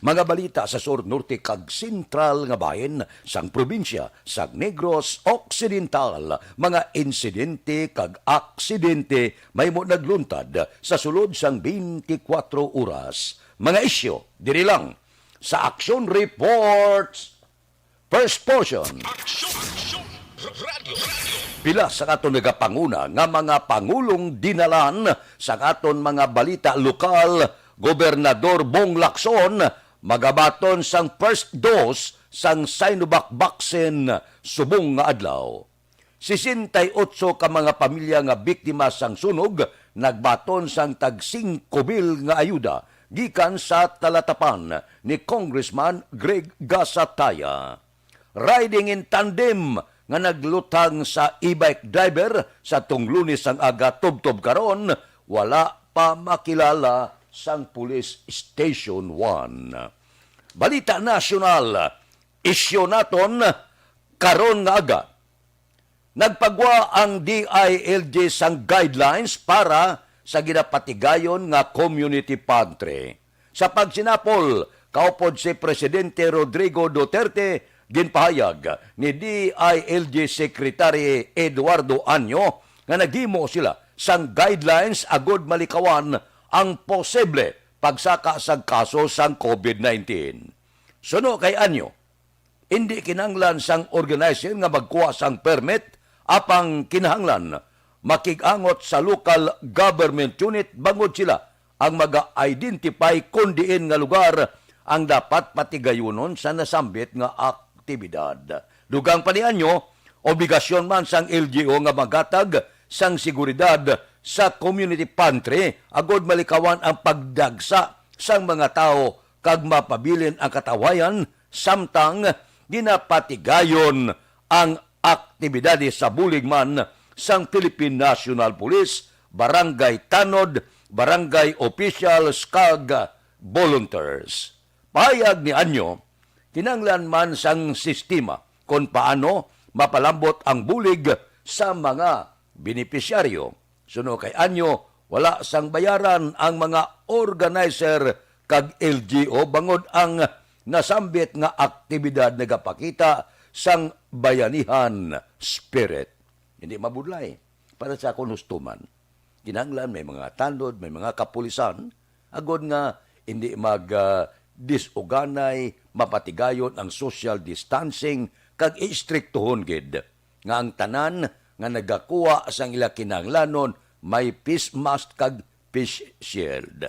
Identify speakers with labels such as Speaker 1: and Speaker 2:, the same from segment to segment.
Speaker 1: Mga balita sa sur, norte kag sentral nga bahin sang probinsya sang Negros Occidental, mga insidente kag aksidente may mo nagluntad sa sulod sang 24 oras. Mga isyo diri lang sa Action Reports First Portion. Pila sa aton nagapanguna nga mga pangulong dinalan sa aton mga balita lokal, Gobernador Bong Lacson magabaton sang first dose sang Sinovac vaccine subong nga adlaw. 68 ka mga pamilya nga biktima sang sunog nagbaton sang tag 5,000 nga ayuda gikan sa talatapan ni Congressman Greg Gasataya. Riding in tandem nga naglutang sa e-bike driver sa tung Lunes ang aga tubtob karon, wala pa makilala sang Police Station 1. Balita nasyonal, isyo naton karon nga aga. Nagpagwa ang DILG sang guidelines para sa ginapatigayon nga community pantry. Sa pagsinapol, kaupod si Presidente Rodrigo Duterte, ginpahayag ni DILG Secretary Eduardo Anyo nga naghimo sila sang guidelines agod malikawan ang posible pagsaka sa kaso sang COVID-19. Suno kay Anyo, hindi kinahanglan sang organizer nga magkuha sang permit apang kinahanglan makigangot sa local government unit bangod sila ang mag-identify kung diin nga lugar ang dapat patigayunon sa nasambit nga aktibidad. Dugang pa ni Anyo, obligasyon man sang LGO nga magatag sang seguridad sa community pantry agod malikawan ang pagdagsa sang mga tao kag mapabilin ang katawayan samtang ginapatigayon ang aktibidades sa buligman sang Philippine National Police, barangay tanod, barangay officials kag volunteers. Pahayag ni Anyo, kinanglan man sang sistema kung paano mapalambot ang bulig sa mga benepisyaryo. Suno kay Anyo, wala sang bayaran ang mga organizer kag LGO bangod ang nasambit nga aktibidad nagapakita sang bayanihan spirit. Hindi mabudlay para sa konustuman. Kinahanglan may mga tanod, may mga kapulisan, agod nga hindi mag-disuganay, mapatigayon ang social distancing kag istriktuhon gid nga ang tanan nga nagakuha sang ila kinahanglanon may face mask kag face shield.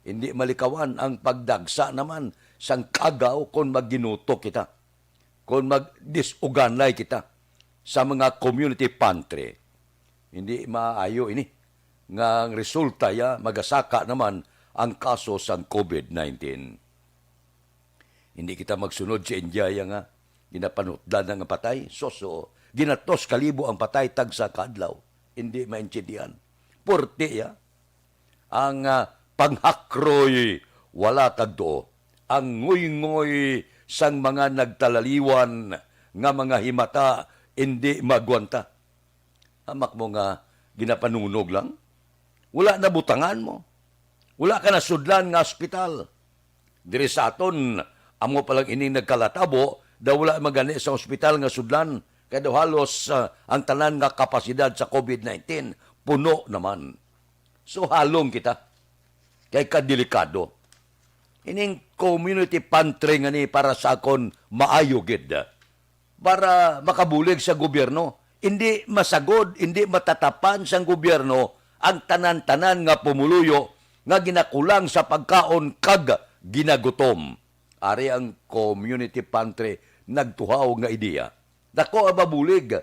Speaker 1: Hindi malikawan ang pagdagsa naman sang kagaw kung magginuto kita, kung magdisuganay kita sa mga community pantry. Hindi maayo ini nga ang resulta ya magasaka naman ang kaso sang COVID-19. Hindi kita magsunod sa India nga ginapanutdan nga patay. So, ginatos kalibo ang patay tag sa kadlaw. Hindi maintindihan. Porte ya ang panghakroy wala tagdo. Ang nguy-nguy sang mga nagtalaliwan nga mga himata hindi magwanta. Amak mo nga ginapanunog lang. Wala na butangan mo. Wala ka na sudlan nga ospital. Diri sa aton, amo palang ining nagkalatabo, daw wala magani sa ospital nga sudlan. Kaya daw halos ang tanan nga kapasidad sa COVID-19, puno naman. So halong kita. Kaya kadelikado. Ining community pantry nga ni para sa akon maayo gid. Para makabulig sa gobyerno. Hindi masagod, hindi matatapan sa gobyerno ang tanan-tanan nga pumuluyo nga ginakulang sa pagkaon kag ginagutom. Ari ang community pantry nagtuhaw nga ideya. Dako mabulig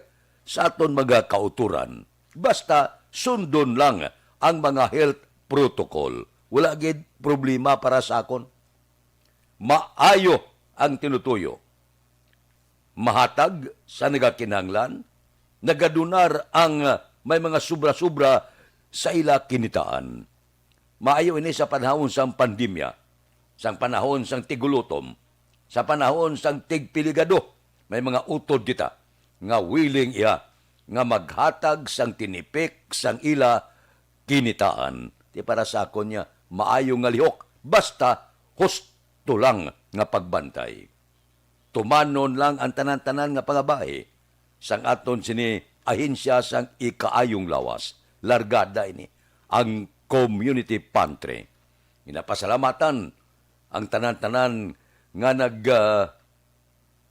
Speaker 1: sa aton mga kauturan. Basta sundon lang ang mga health protocol. Wala gid problema para sa akon. Maayo ang tinutuyo. Mahatag sa nagakinahanglan, nagadunar ang may mga sobra-sobra sa ila kinitaan. Maayo ini sa panahon sang pandemya, sang panahon sang tigulutom, sa panahon sang tigpiligado, may mga utod kita nga willing iya nga maghatag sang tinipik sang ila kinitaan. Di para sa akon niya, maayo nga lihok, basta sakto lang nga pagbantay. Tumanon lang ang tanan-tanan nga pangabahe sang aton sini ahensya sang ikaayong lawas. Largada ini ang community pantry. Ginapasalamatan ang tanan-tanan nga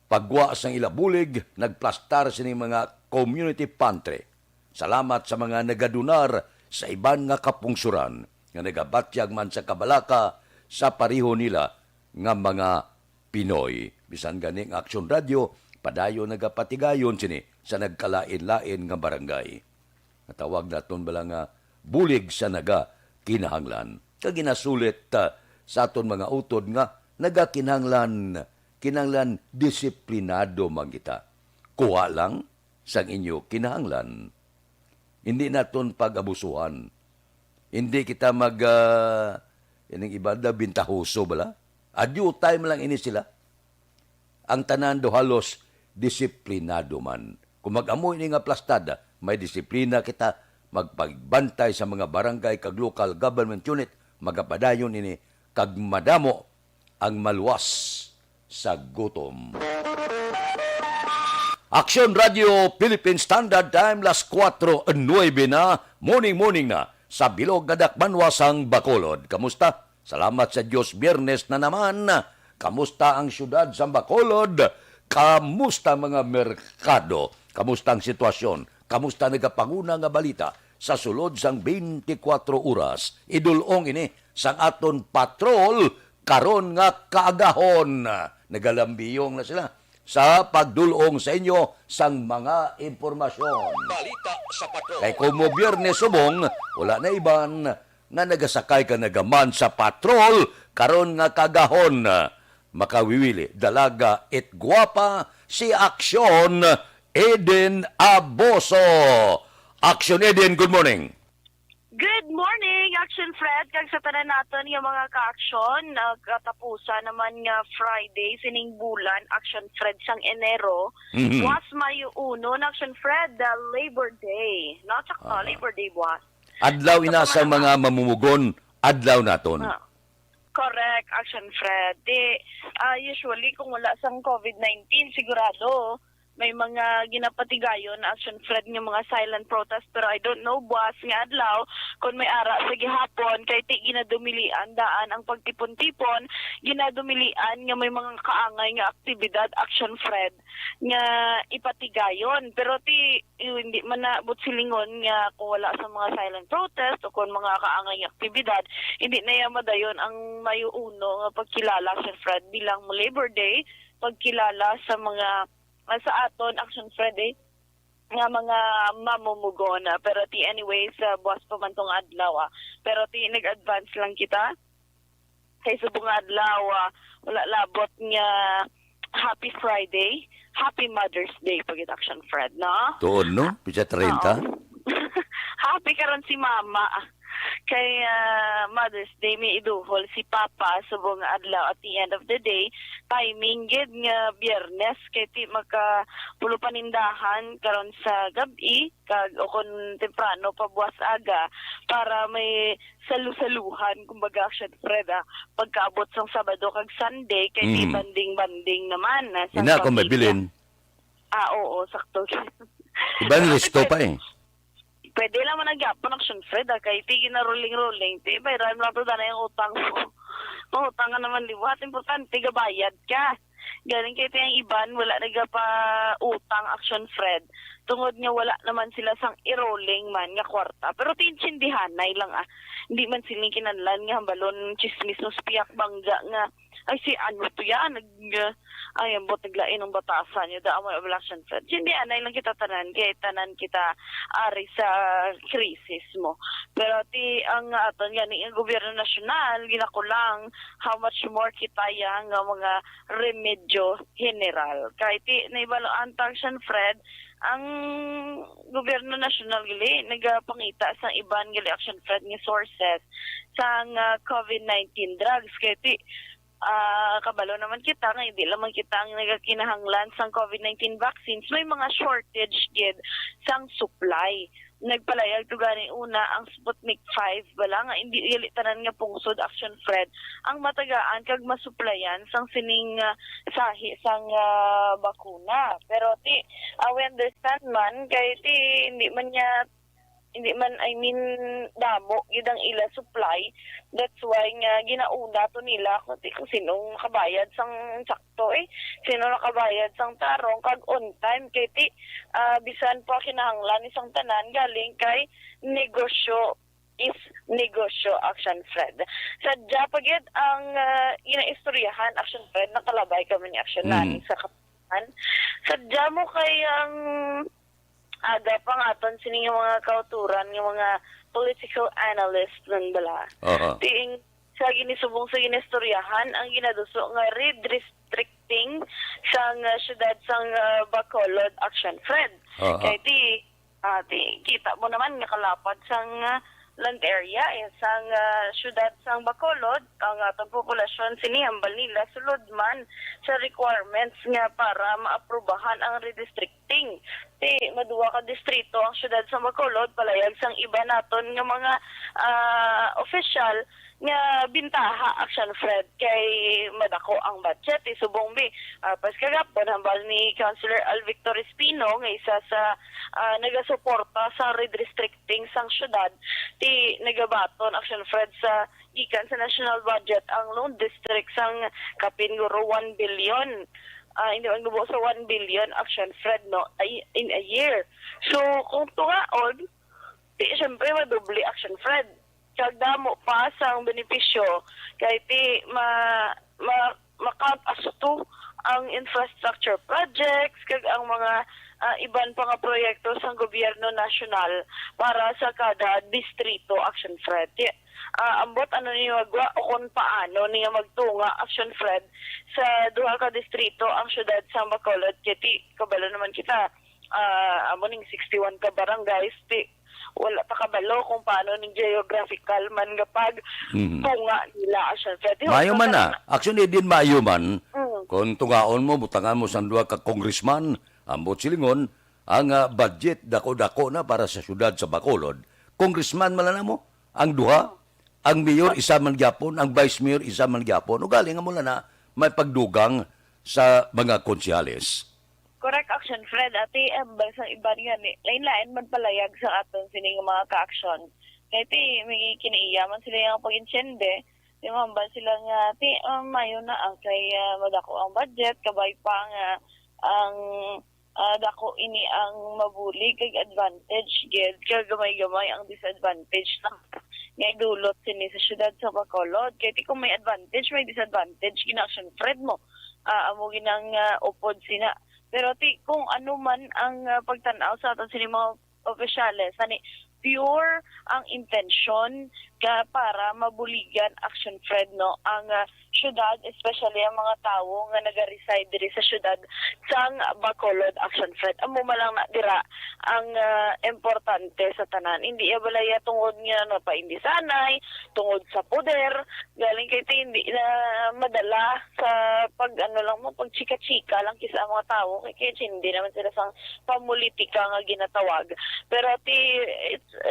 Speaker 1: pagwa sang ilabulig, nagplastar sini mga community pantry. Salamat sa mga nagadunar sa iban nga kapungsuran nga nagabatyag man sa kabalaka sa pariho nila nga mga Pinoy. Bisan ganing Action Radio, padayo nagapatigayon sini sa nagkalain-lain nga barangay. Natawag naton bala nga bulig sa naga kinahanglan. Kaginasulit sa aton mga utod nga kinahanglan disiplinado man kita. Kuha lang sang inyo kinahanglan. Hindi naton pag-abusuhan. Hindi kita ining ibada bintahuso bala. Adyo time lang ini sila. Ang tanan do halos disiplinado man. Kung mag-amoy ni nga plastada, may disiplina kita magpagbantay sa mga barangay kag local government unit, magapadayon ini kag madamo ang maluwas sa gutom. Action Radio Philippine Standard Time, las 4:09 na, morning na, sa Bilog Gadakbanwa sang Bacolod. Kamusta? Salamat sa Diyos, Biyernes na naman. Kamusta ang syudad sa Bacolod? Kamusta mga merkado? Kamusta ang sitwasyon? Kamusta nagapanguna nga balita sa sulod sang 24 oras? Idulong ini sang aton patrol karon nga kaagahon. Nagalambiyong na sila sa pagdulong sa inyo sang mga impormasyon. Balita sa patrol. Kay kumo Biyernes subong, wala na iban nga nagasakay ka nagaman sa patrol karon nga kagahon. Makawiwili, dalaga et guwapa si Action Eden Aboso. Action Eden, good morning.
Speaker 2: Good morning, Action Fred. Kag sa tanan naton yung mga ka-action, katapusan naman nga Friday, sining bulan, Action Fred sang Enero. Was Mayo 1, Action Fred, the Labor Day. Sakto, Labor Day was.
Speaker 1: Adlaw ina sa mga mamumugon, adlaw naton.
Speaker 2: Correct, Action Fred. Usually, kung wala sang COVID-19, sigurado, may mga ginapatigayon na Action Fred ng mga silent protest, pero I don't know, boss, nga adlaw, kung may ara sa gihapon, kay ti ginadumilian daan ang pagtipon-tipon, ginadumilian nga may mga kaangay nga aktibidad, Action Fred, nga ipatigayon. Pero hindi man na silingon nga kung wala sa mga silent protest o kung mga kaangay nga aktibidad, hindi na yan madayon ang Mayo 1 nga pagkilala, Action Fred, bilang Labor Day, pagkilala sa mga sa aton Action Friday nga mga mamumugon. Pero anyways, buwas pa man tong adlaw. Pero nag-advance lang kita kay subong adlaw wala labot nga Happy Friday, Happy Mother's Day pag Action Fred, no?
Speaker 1: Tuon, no? Pisa 30.
Speaker 2: Happy karon si Mama. Kay Mother's Day may iduhol si Papa subong adlaw at the end of the day timing gid nga Biyernes kay ti maka pulo panindahan karon sa gabi kag o kon temprano pabuwas aga para may salusaluhan kumbaga Action Fred pagkaabot sang Sabado kag Sunday kay ti banding-banding naman sa
Speaker 1: ina ko mabilin.
Speaker 2: Oo, sakto.
Speaker 1: Ibang listo pa eh.
Speaker 2: Pwede lang man nagyapon Action Fred kay tigin na rolling. Bayran mo na yung utang mo. Kung utang ka naman liwat, importante gabayad ka. Galing kay tiyang iban, wala nagapa utang Action Fred. Tungod nga wala naman sila sang i-rolling man nga kwarta. Pero tinsindihanay lang Hindi man siling kinanlan nga balon chismis no spiyak bangga nga ay si ano to yan ambot naglain ng batasan niya da mo Action Fred. Hindi anay lang kita tanan kay tanan kita ari sa krisis mo. Pero ang aton gani ang gobyerno nasyonal ginakulang how much more kita yang mga remedyo general. Kay naibalo ang Action Fred ang gobyerno nasyonal gali nagapangita sa iban gali Action Fred nga sources sa COVID-19 drugs kay kabalo naman kita nga hindi lamang kita ang nagakinahanglan sang COVID-19 vaccines may mga shortage gid sang supply nagpalayag to gani una ang Sputnik 5 bala nga hindi dili tanan nga pungsod Action Fred ang matagaan kag masuplayan sang sining sahi sang bakuna. Pero ti we understand man kay ti hindi man I mean damo gid ang ila supply. That's why nga ginauna to nila kung sinong nakabayad sang sakto sino nakabayad sang tarong kag on time kay ti bisan pa kinahanglan isang tanan galing kay negosyo is negosyo Action Fred. Sadya pagid ang inaistoryahan Action Fred nakalabay kami ni Action Nani sa kapitan. Sadya mo kay ang aga pa nga ton sining yung mga kauturan, yung mga political analyst nun bala. Tiing sa ginisubong sa ginistoryahan ang ginaduso nga redistricting sang syudad sang Bacolod Action Fred. Kaya ti kita mo naman nga kalapad sang land area sang syudad sang Bacolod ang atong populasyon sinihambal nila sulod man sa requirements nga para maaprubahan ang redistricting. Ti maduwa ka distrito ang syudad sa Bacolod palayag sang iba naton nga mga official nga bintaha Action Fred kay madako ang budget subong bi pas kagapon hambal ni Councilor Al Victor Espino nga isa sa nagasuporta sa redistricting sang syudad ti nagabaton Action Fred sa gikan sa national budget ang Lone District sang kapin guro 1 billion hindi man gubo sa 1 billion Action Fred no in a year. So kung tugaon ti syempre madoble Action Fred kag damo pa sang benepisyo kay ti ma-count as to ang infrastructure projects kag ang mga iban pa nga proyekto sang gobyerno nasyonal para sa kada distrito Action Fred. Ambot ano niyo magwa o kung paano niya magtunga Action Fred sa duha ka distrito ang syudad sa Bacolod kiti kabalo naman kita amo ning 61 ka barangays ti wala pa kabalo kung paano ning geographical man nga pag tunga nila Action Fred.
Speaker 1: Mayo man na. Actually, din mayo man. Kung tungaon mo, butangan mo sa duha ka congressman, ambot silingon, ang budget dako-dako na para sa syudad sa Bacolod. Congressman man na mo, ang duha, ang mayor isa man gyapon, ang vice mayor isa man gyapon. O galing mo na may pagdugang sa mga konsyales.
Speaker 2: Correct Action Fred ati bansang iba nga ni lain-lain man palayag sa aton sining mga ka-action kay ti may kiniiyaman sila yung pag-insyende di mambal sila nga ti mayo na ang kay madako ang budget kabay pa nga ang dako ini ang mabuli kay advantage gid kay gamay-gamay ang disadvantage na nga dulot sini sa syudad sa Bacolod kay ti kung may advantage may disadvantage kina-Action Fred mo amo ginang upod sina. Pero ti kung ano man ang pagtanaw sa aton sini mga opisyales ani pure ang intention ka para mabuligan Action Fred no ang syudad especially ang mga tawo nga naga-reside diri sa syudad sang Bacolod Action Fred amo malang na dira ang importante sa tanan hindi balaya tungod nga no pa hindi sanay tungod sa poder galing kay hindi na madala sa pag ano lang mo pag chika-chika lang kisa ang mga tawo kay hindi naman sila sang pamulitika nga ginatawag pero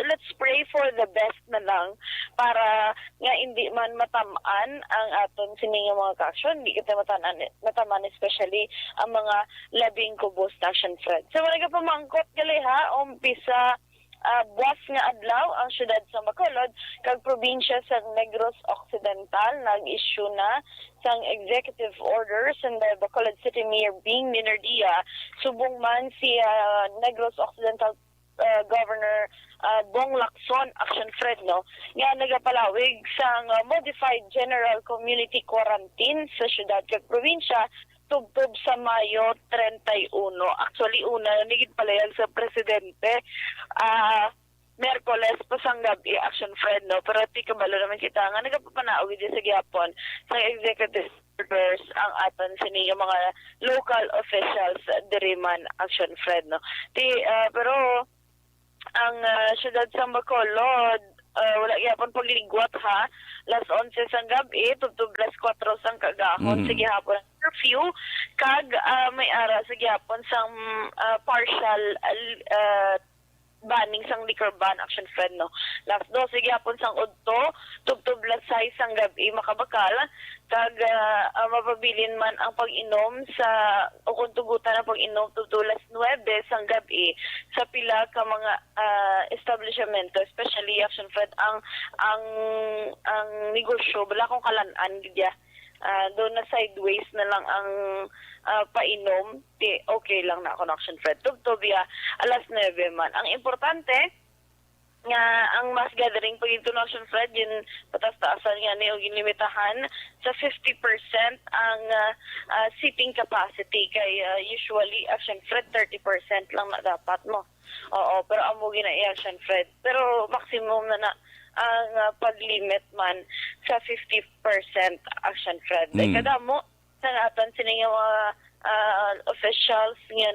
Speaker 2: let's pray for the best na lang para nga hindi man matamaan ang aton sining mga ka-action hindi kita mataman especially ang mga labing kubos na Action Fred. So wala ka pamangkot gali ha umpisa buwas nga adlaw ang syudad sa Bacolod kag probinsya sa Negros Occidental nag-issue na sang executive orders and the Bacolod City Mayor Bing Minardia subong man si Negros Occidental Governor Bong Lacson Action Fred no nga nagapalawig sang modified general community quarantine sa syudad kag probinsya tubtob sa Mayo 31. Actually una nigid palayag sa presidente Merkoles pasang gabi Action Fred no pero ti kabalo naman kita nga nagapapanawid sa gyapon sa executive orders ang aton sini yung mga local officials diri man Action Fred no ti pero ang syudad sa Bacolod wala gyapon pagligwat ha las 11 sang gabi tubtob las 4 sang kagahon sige hapon curfew kag may ara sa gyapon sang partial banning sang liquor ban action Fred no. Last 12 gyapon sang udto tubtob lasay sang gabi makabakal kag mapabilin man ang pag-inom sa o kung tugutan ang pag-inom tubtob las 9 sang gabi sa pila ka mga establishmento especially action Fred ang negosyo bala kong kalan-an gidya. Doon na sideways na lang ang painom, okay lang na connection Fred. Tubtobya, alas 9 man. Ang importante, nga ang mass gathering pag international Fred, yun patas-taasan nga na yung limitahan sa 50% ang seating capacity. Kay usually, action Fred, 30% lang na dapat mo. Oo, pero amo gina-action Fred. Pero maximum na ang pag-limit man sa 50% action Fred.
Speaker 3: Mm.
Speaker 2: Kada mo, sa natin sining mga officials nga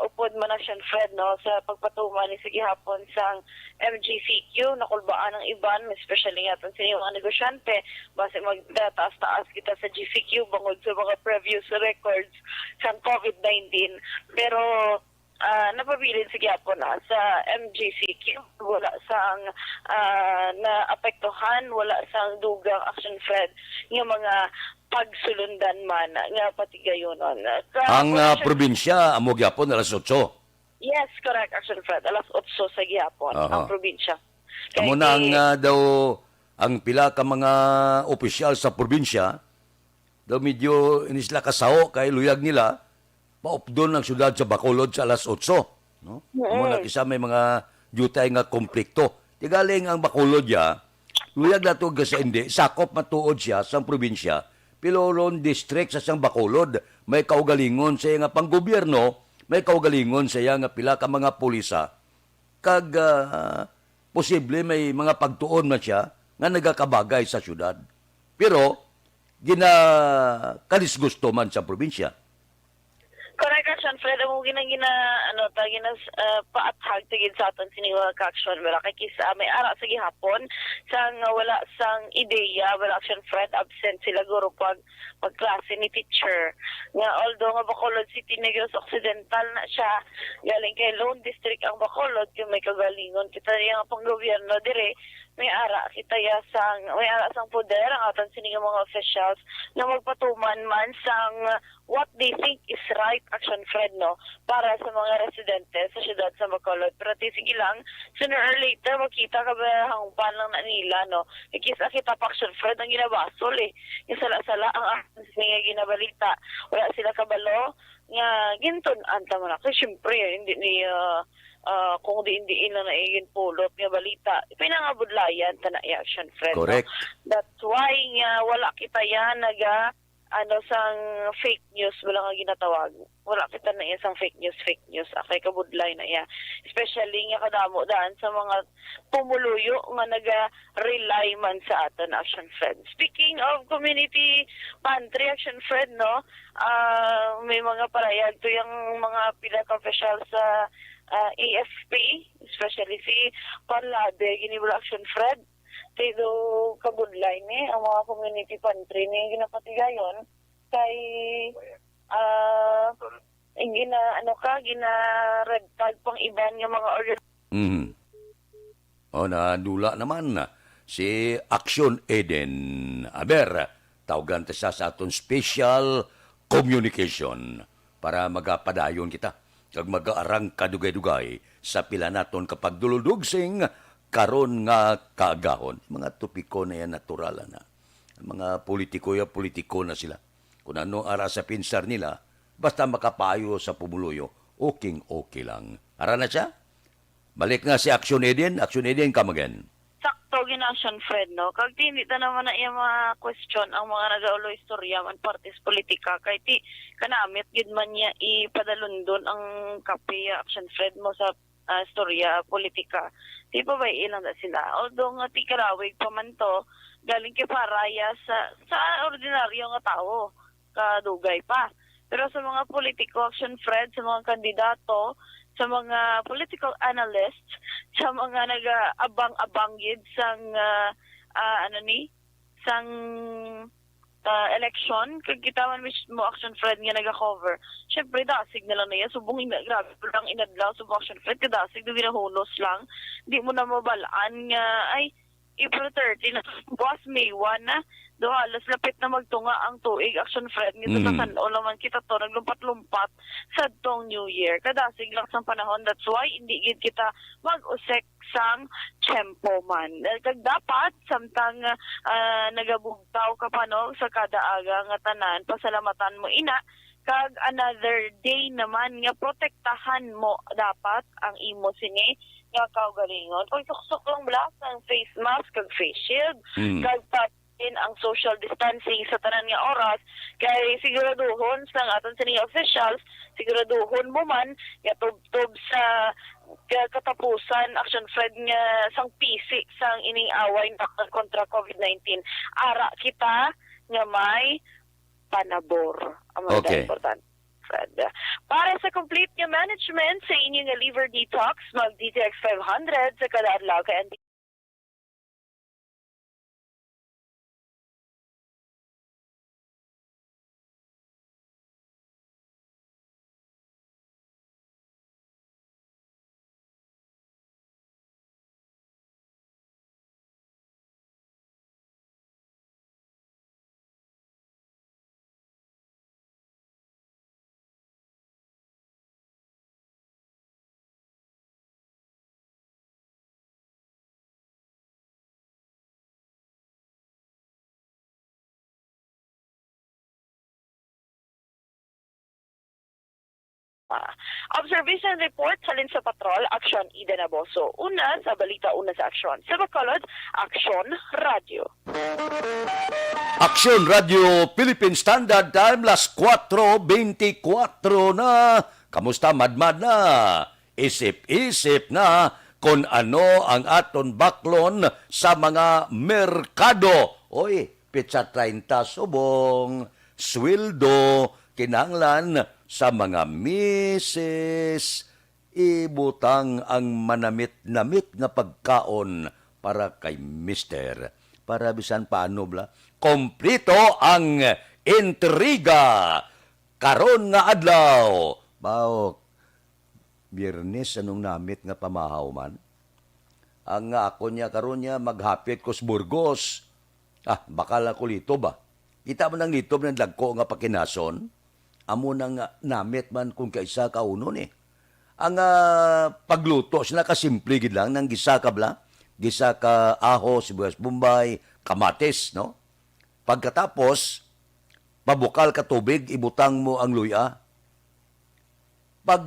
Speaker 2: upod man action Fred no sa pagpatuman ni sige hapon sang MGCQ nakulbaan ng iban especially nga tan sining mga negosyante base magtaas-taas kita sa GCQ bangod sa mga previous records sang COVID-19 pero napabilin sa gyapon na sa MGCQ wala sang naapektuhan wala sang dugang action Fred nga mga pagsulundan man nga patigayonon
Speaker 1: Ang probinsya, amo gyapon, alas 8.
Speaker 2: yes correct action Fred alas 8 sa gyapon ang probinsya
Speaker 1: Amo na ang daw, ang pila ka mga opisyal sa probinsya, daw medyo inisla kasaho kay luyag nila, maupdon ang syudad sa Bacolod sa alas 8. No? Amo na kisa may mga jutay nga konflikto. Tigaling ang Bacolod ya, luyag na to sa hindi, sakop matuod siya sa probinsya, Piloron District sa siyang Bacolod, may kaugalingon sa nga panggobyerno, may kaugalingon sa nga pila ka mga pulisa, kag posible may mga pagtuon man siya nga nagakabagay sa syudad. Pero, kanisgusto man sa probinsya.
Speaker 2: correct action Fred ang paathag tigid sa aton sining mga ka-action wala kay kisa may ara sa gihapon sang wala sang ideya wala action Fred absent sila guro pagklase ni teacher nga although nga Bacolod City Negros Occidental na siya galing kay Lone District ang Bacolod kay may kagalingon kita yang panggobyerno dire may ara sang poder ang aton sining mga officials na magpatuman man sang what they think is right action Fred no para sa mga residente sa siyudad sa Bacolod pero sige lang sooner or later makita ka ba hangpan lang na nila no ikisa kita pa action Fred ang ginabasol yung sala-sala ang action nga ginabalita wala sila kabalo nga ginton anta mo na kasi syempre hindi ni kung diin lang na iyon pulot nga balita pinangabudlayan ta na action Fred
Speaker 1: Correct.
Speaker 2: no? That's why nga wala kita yan sang fake news wala nga ginatawag wala kita na isang fake news akay kabudlay na iya especially nga kadamo daan sa mga pumuluyo nga naga-rely man sa aton action Fred speaking of community pantry action Fred no may mga parayag to yung mga pila ka official sa AFP especially si Parlade ginibula action Fred pero kabudlay ni ang mga community pantry ni ginapatigayon kay gina red tag pang iban nga mga
Speaker 1: Nadula naman si Action Eden Aber. Tawagan ta siya sa aton special communication para magapadayon kita kag mag-aarang kadugay-dugay sa pila naton kapag duludugsing karon nga kaagahon. Mga topiko na yan natural na. Mga politiko na sila. Kung ano ara sa pinsar nila, basta makapayo sa pumuluyo, okay lang. Ara na siya? Balik nga si Action Eden. Action Eden, come again.
Speaker 2: sakto ginaction Fred no kag hindi ta naman na iya mga question ang mga nagaulo istorya man partis politika kay ti kanamit gid man niya ipadalundon ang kape action Fred mo sa istorya politika di pa ba ilang na sila although nga ti karawig pa man to galing kay paraya sa ordinaryo nga tao kadugay pa pero sa mga politiko action Fred sa mga kandidato sa mga political analysts, sa mga nag-abang-abang yun sang election, kag kita man mismo Action Fred nga naga-cover. Syempre, dasig na lang na yan. Subong grabe lang inadlaw, subong Action Fred, kadasig na ginahunos lang. Di mo na mabalaan nga, ay, April 30 na, buwas May 1 na, do halos lapit na magtunga ang tuig Action Fred. Ngito na kan naman kita to, naglumpat-lumpat sa tong New Year. Kadasig lang sa panahon, that's why hindi gid kita mag-usek sang tiyempo man. Kag dapat, samtang nagabugtaw ka pa no, sa kada aga nga tanan, pasalamatan mo ina, kag another day naman nga protektahan mo dapat ang imo sini nga kaugalingon. Kung suksok lang blas ang face mask kag face shield, kag patin ang social distancing sa tanan nga oras, kay siguraduhon sa aton sini officials, siguraduhon mo man nga tub sa katapusan Action Fred nga sang pisi sang ining away kontra COVID-19. Ara kita nga may panabor. Ang mga importante. Para sa complete nga management sa inyong nga liver detox, mag-DTX 500 sa kada adlaw kay Observation report halin sa patrol, Action Ida Naboso. Una sa balita, una sa aksyon. Sa Bacolod, Action Radio.
Speaker 1: Action Radio Philippine Standard Time, las 4:24 na. Kamusta, madmad na? Isip-isip na kung ano ang aton baklon sa mga merkado. Oy, pizza 30 subong, sweldo, kinanglan sa mga misis, ibutang ang manamit-namit nga pagkaon para kay mister. Para bisan paano bla, kompleto ang intriga. Karon nga adlaw, bao, Biyernes anong namit nga pamahaw man. Ang ako niya karon niya maghapit ko sa Burgos. Bakal ako litob ba? Kita mo nang litob ng dagko nga pakinason. Amo nang namit man kung kaisa ka uno ni. Ang pagluto, sila kasimple gid lang nang gisa ka bla. Gisa ka aho, sibuyas bombay, kamatis, no? Pagkatapos, pabukal ka tubig, ibutang mo ang luya. Pag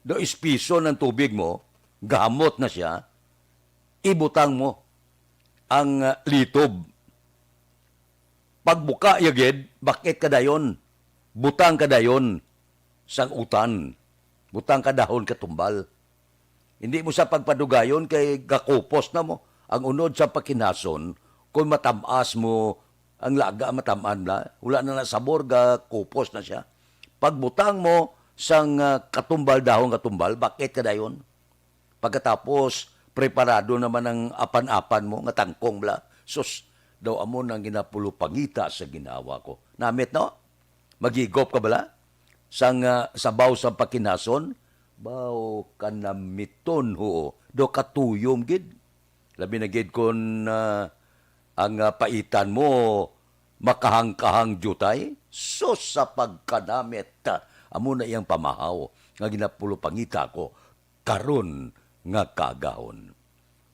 Speaker 1: do ispiso ng tubig mo, gamot na siya, ibutang mo ang litob. Pagbuka yagid, bakit kadayon? Butang kadayon sang utan. Butang kadahon katumbal. Hindi mo sa pagpadugayon kay gakupos na mo. Ang unod sa pakinason, kung matamas mo, ang laga matamaan na, wala na sabor, gakupos na siya. Pagbutang mo sang katumbal dahon katumbal, bakit kadayon? Pagkatapos, preparado naman ang apan-apan mo, nga tangkong bla. Sus, daw amo nang ginapulupangita sa ginawa ko. Namit no? Magigop ka bala? Sang sabaw sa pakinason, baw kanamiton ho. Do katuyom gid. Labi na gid kon ang paitan mo makahang-kahang jutay. Sus sa pagkanamit. Amo na iyang pamahaw. Nga ginapulupangita ko. Karon nga kagahon.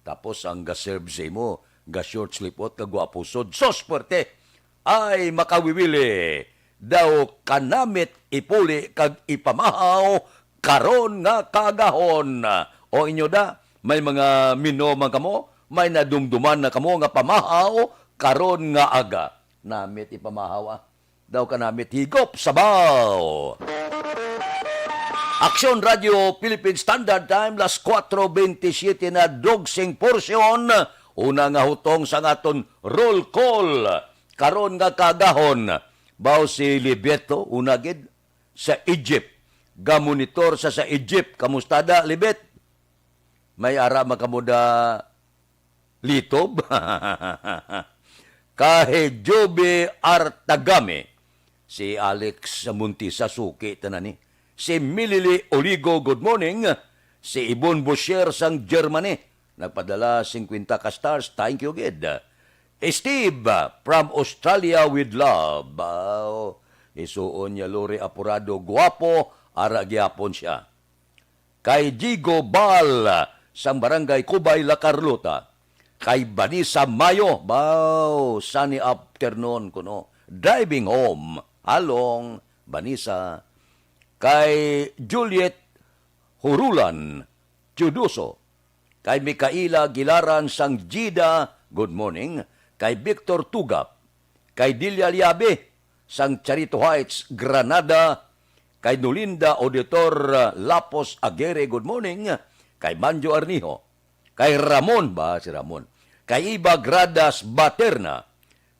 Speaker 1: Tapos ang ga-serve sa mo, ga-short slipot, kagwapusod. Sos puwerte! Ay makawiwili! Daw kanamit ipuli kag ipamahaw karon nga kagahon. O inyo da, may mga minoman kamo, may nadumduman na kamo nga pamahaw karon nga aga. Namit ipamahaw daw kanamit higop sabaw. Action Radio Philippine Standard Time, las 4:27 na dogsing porsyon. Una nga hutong sa ngaton roll call. Karon nga kagahon. Bao si Libeto, unagid, sa Egypt. Gamonitor sa Egypt. Kamusta da, Libet? May ara makamuda litob? kay Joby Artagame, si Alex Muntisa Suki tanani, si Milili Oligo, good morning, si Ibon Boucher sang Germany, nagpadala 50 ka stars, thank you gid. Steve from Australia with love. Isuon niya Lori Apurado, guwapo, ara gyapon siya. Kay Jigo Bal sang Barangay Kubay, La Carlota. Kay Vanessa Mayo, sunny afternoon kuno. Driving home, along Vanessa. Kay Juliet Hurulan, Juduso. Kay Mikaela Gilaran sang Jida, good morning. Kay Victor Tugap. Kay Dilia Liabe sang Charito Heights, Granada. Kay Nulinda Auditor Lapos Aguirre, good morning. Kay Manjo Arnijo. Kay Ramon, si Ramon. Kay Iba Gradas Baterna.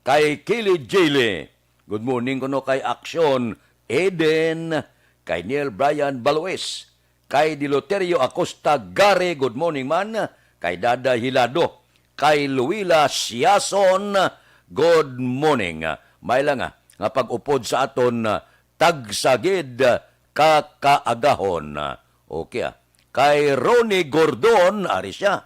Speaker 1: Kay Kili Jele, good morning kuno. Kay Aksyon Eden. Kay Neil Brian Baloes. Kay Diloterio Acosta Gare, good morning man. Kay Dada Hilado. Kay Luila Siason, good morning. May lang nga pag-upod sa aton tagsagid kakaagahon. Okay. Kay Ronnie Gordon, ari siya.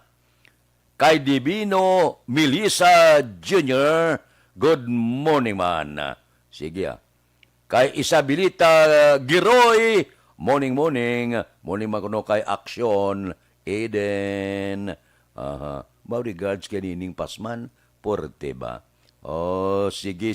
Speaker 1: Kay Divino Melissa Jr., good morning man. Sige. Kay Isabilita Giroy, morning. Morning makuno kay Aksyon Eden. Mau regards kay Nining Pasman, porte ba? Sige.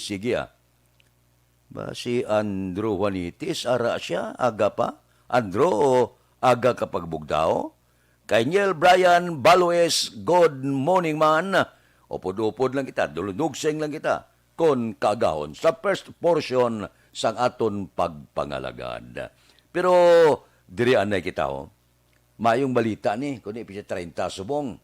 Speaker 1: Ba, si Andrew Juanitis, ara siya, aga pa? Andrew, aga kapag bugdao? Kay Neil Brian Baloes, good morning man. Upod-upod lang kita, dulunugseng lang kita, kon kagahon sa first portion sang aton pagpangalagad. Pero, diri anay kita, mayong balita ni, kung ipisa 30 subong,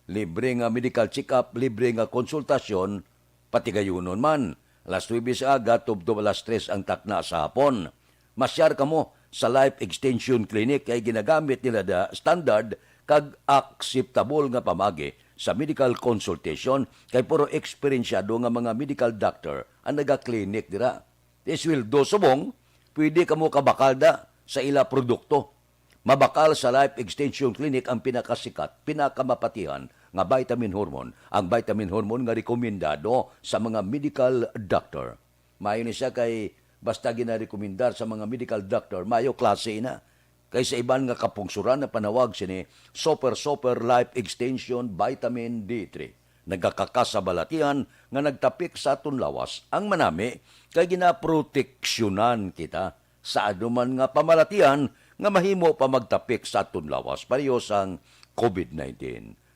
Speaker 1: libre nga medical check-up, libre nga konsultasyon, pati gayunon man. Alas 9 sa aga, tubdo alas 3 ang takna sa hapon. Masyar ka mo sa Life Extension Clinic kay ginagamit nila da standard kag acceptable nga pamagi sa medical consultation kay puro eksperensyado nga mga medical doctor ang naga-clinic dira. This will do subong, pwede ka mo kabakal da sa ila produkto. Mabakal sa Life Extension Clinic ang pinakasikat, pinakamapatihan nga vitamin hormone. Ang vitamin hormone nga rekomendado sa mga medical doctor. Mayo ni siya kay basta ginarekomendar sa mga medical doctor, mayo klase na. Kay sa iban nga kapungsuran na panawag sini Super Life Extension Vitamin D3. Nagkakasabalatian nga nagtapik sa aton lawas. Ang manami kay ginaproteksyonan kita sa anuman nga pamalatian nga mahimo pa magtapik sa aton lawas pareho sang COVID-19.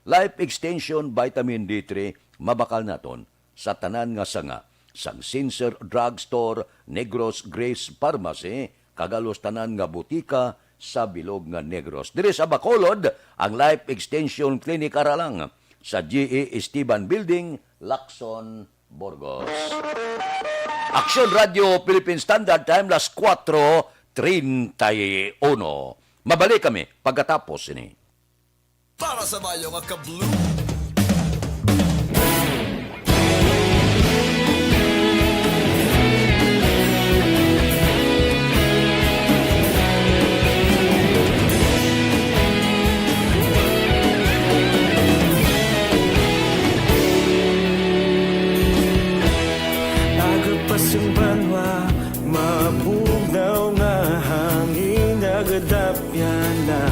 Speaker 1: Life Extension Vitamin D3 mabakal naton sa tanan nga sanga sang Sincer Drugstore, Negros Grace Pharmacy, kagalos tanan nga butika sa bilog nga Negros. Diri sa Bacolod, ang Life Extension Clinic aralang sa GE Esteban Building, Lacson, Burgos. Action Radio Philippine Standard Time, las 4:31. Mabalik kami pagkatapos ini.
Speaker 3: Para sa bayong ka-blue.
Speaker 4: Agapasang banwa, mabugnaw nga hangin, nagadapyan na.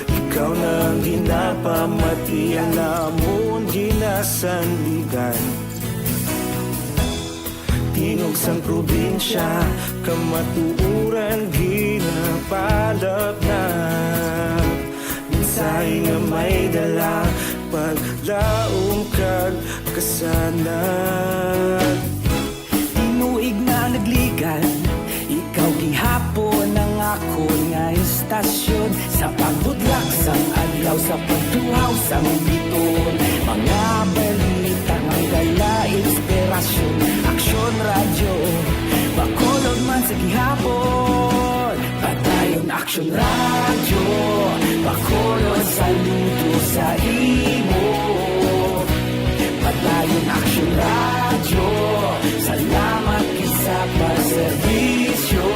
Speaker 4: Ikaw nang ginapamatian namon ginasandigan. Tinog sang probinsya, kamatuuran ginapalap na. Minsay nga may dala, paglaong kag kasanan. Tinuig na nagligan, ikaw gihapon ang ako nga istasyon. Sa pagbudlak sang adlaw, sa pagtuhaw sang biton. Mga balita ang gala, inspirasyon. Aksyon radyo, Bacolod man sa gihapon. Patayon Aksyon radyo, Bacolod saludo sa imo. Patayon Aksyon radyo. Radyo. Salamat sa pagserbisyo.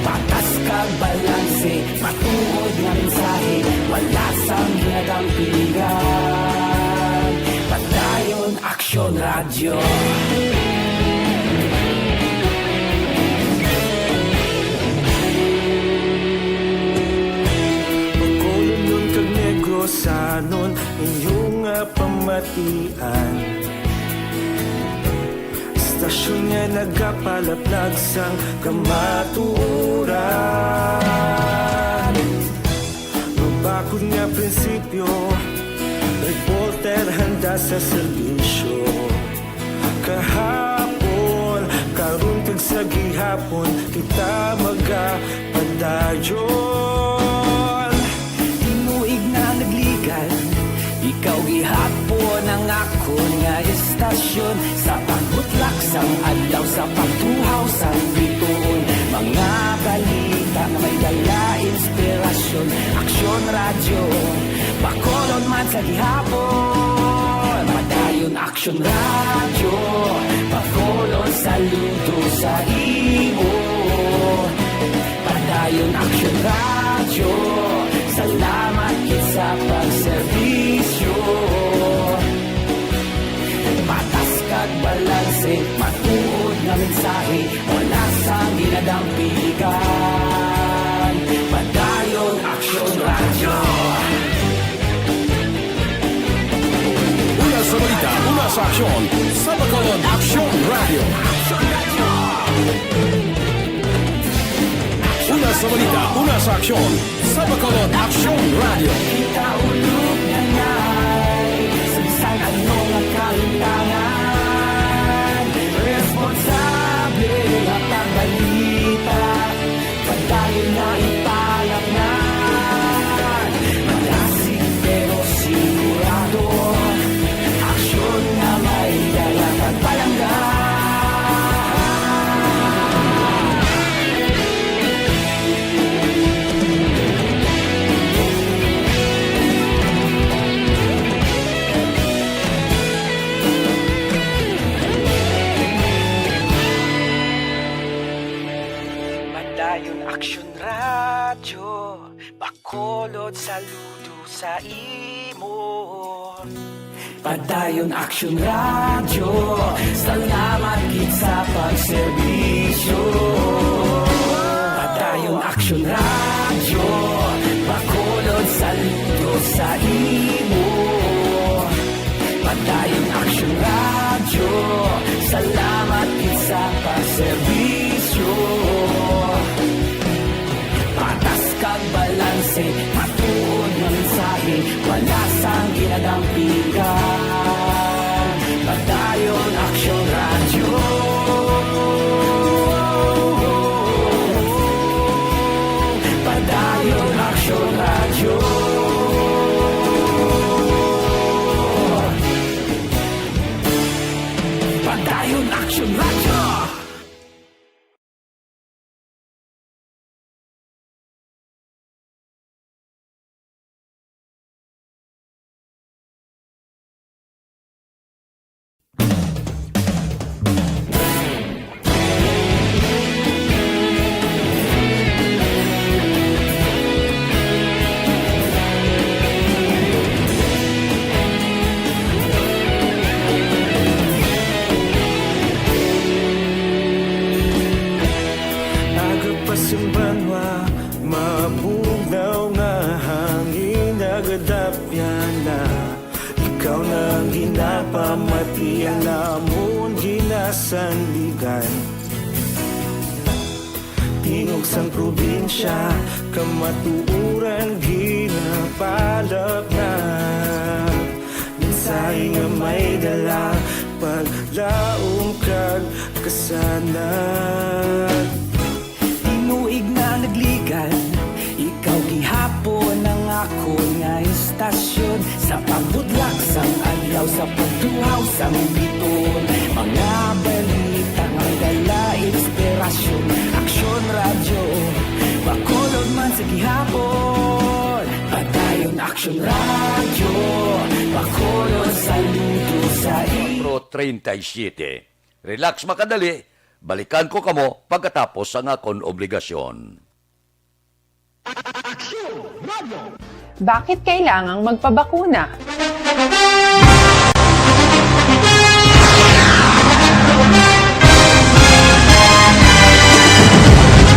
Speaker 4: Patas kag balanse, matuod nga mensahe, wala sang hinadampingan. Padayon Aksyon Radyo. Pagkulong kag negosanon, inyong pamatian. Istasyon nga nagapalaplag sang kamaturan. Mabakod nga prinsipyo, reporter handa sa serbisyo. Kahapon, karon kag sa gihapon, kita magapadayon. Tinuig na nagligan, ikaw gihapon ang akon nga istasyon. Sa pagbutlak sang adlaw, sa pagtuhaw sang bituon, mga balita na may dala inspirasyon. Aksyon Radyo, Bacolod man sa gihapon. Padayon Aksyon Radyo, Bacolod saludo sa imo. Padayon Aksyon Radyo, salamat kit sa pagserbisyo. Patas kag balanse, matuod nga mensahe, wala sang ginadampigan. Padayon Aksyon Radyo.
Speaker 5: Una sa balita, una sa aksyon, sa Bacolod Aksyon Radio. Una sa balita, una sa aksyon, sa Bacolod Aksyon Radio.
Speaker 4: Kita ulog na ngay, sabisan anong ang kalintangan. Responsable at ang balita, padayon na ipalaknan. Malasig pero sigurado, aksyon na may dalang at palanggan. Padayon Aksyon Radyo, Bacolod saludo sa imo. Padayon Aksyon Radyo, salamat kit sa pagserbisyo. Padayon Aksyon Radyo, Bacolod saludo sa imo. Padayon Aksyon Radyo, salamat kit sa pagserbisyo. Patas kag balanse, matuod nga mensahe, wala sang ginadampigan. Padayon Aksyon Radyo. Padayon Aksyon Radyo. Padayon Aksyon Radyo. Simbanwa, mabugnaw nga hangin nagadapyan na. Ikaw na ginapamatian namon ginasanligan. Tingog sang probinsya, kamatuuran ginapalap na. Mensahe nga may dala, paglaong kag kasanan. Tinuig na nagligan, ikaw gihapon ang ako nga istasyon. Sa pagbudlak sang adlaw, sa pagtuhaw sang biton, mga balita nga dala inspirasyon. Aksyon Radyo, Bacolod man sa gihapon. Padayon Aksyon Radyo, Bacolod saludo
Speaker 1: 37. Relax makadali, balikan ko kamo pagkatapos ang akong obligasyon.
Speaker 6: Bakit kailangang magpabakuna?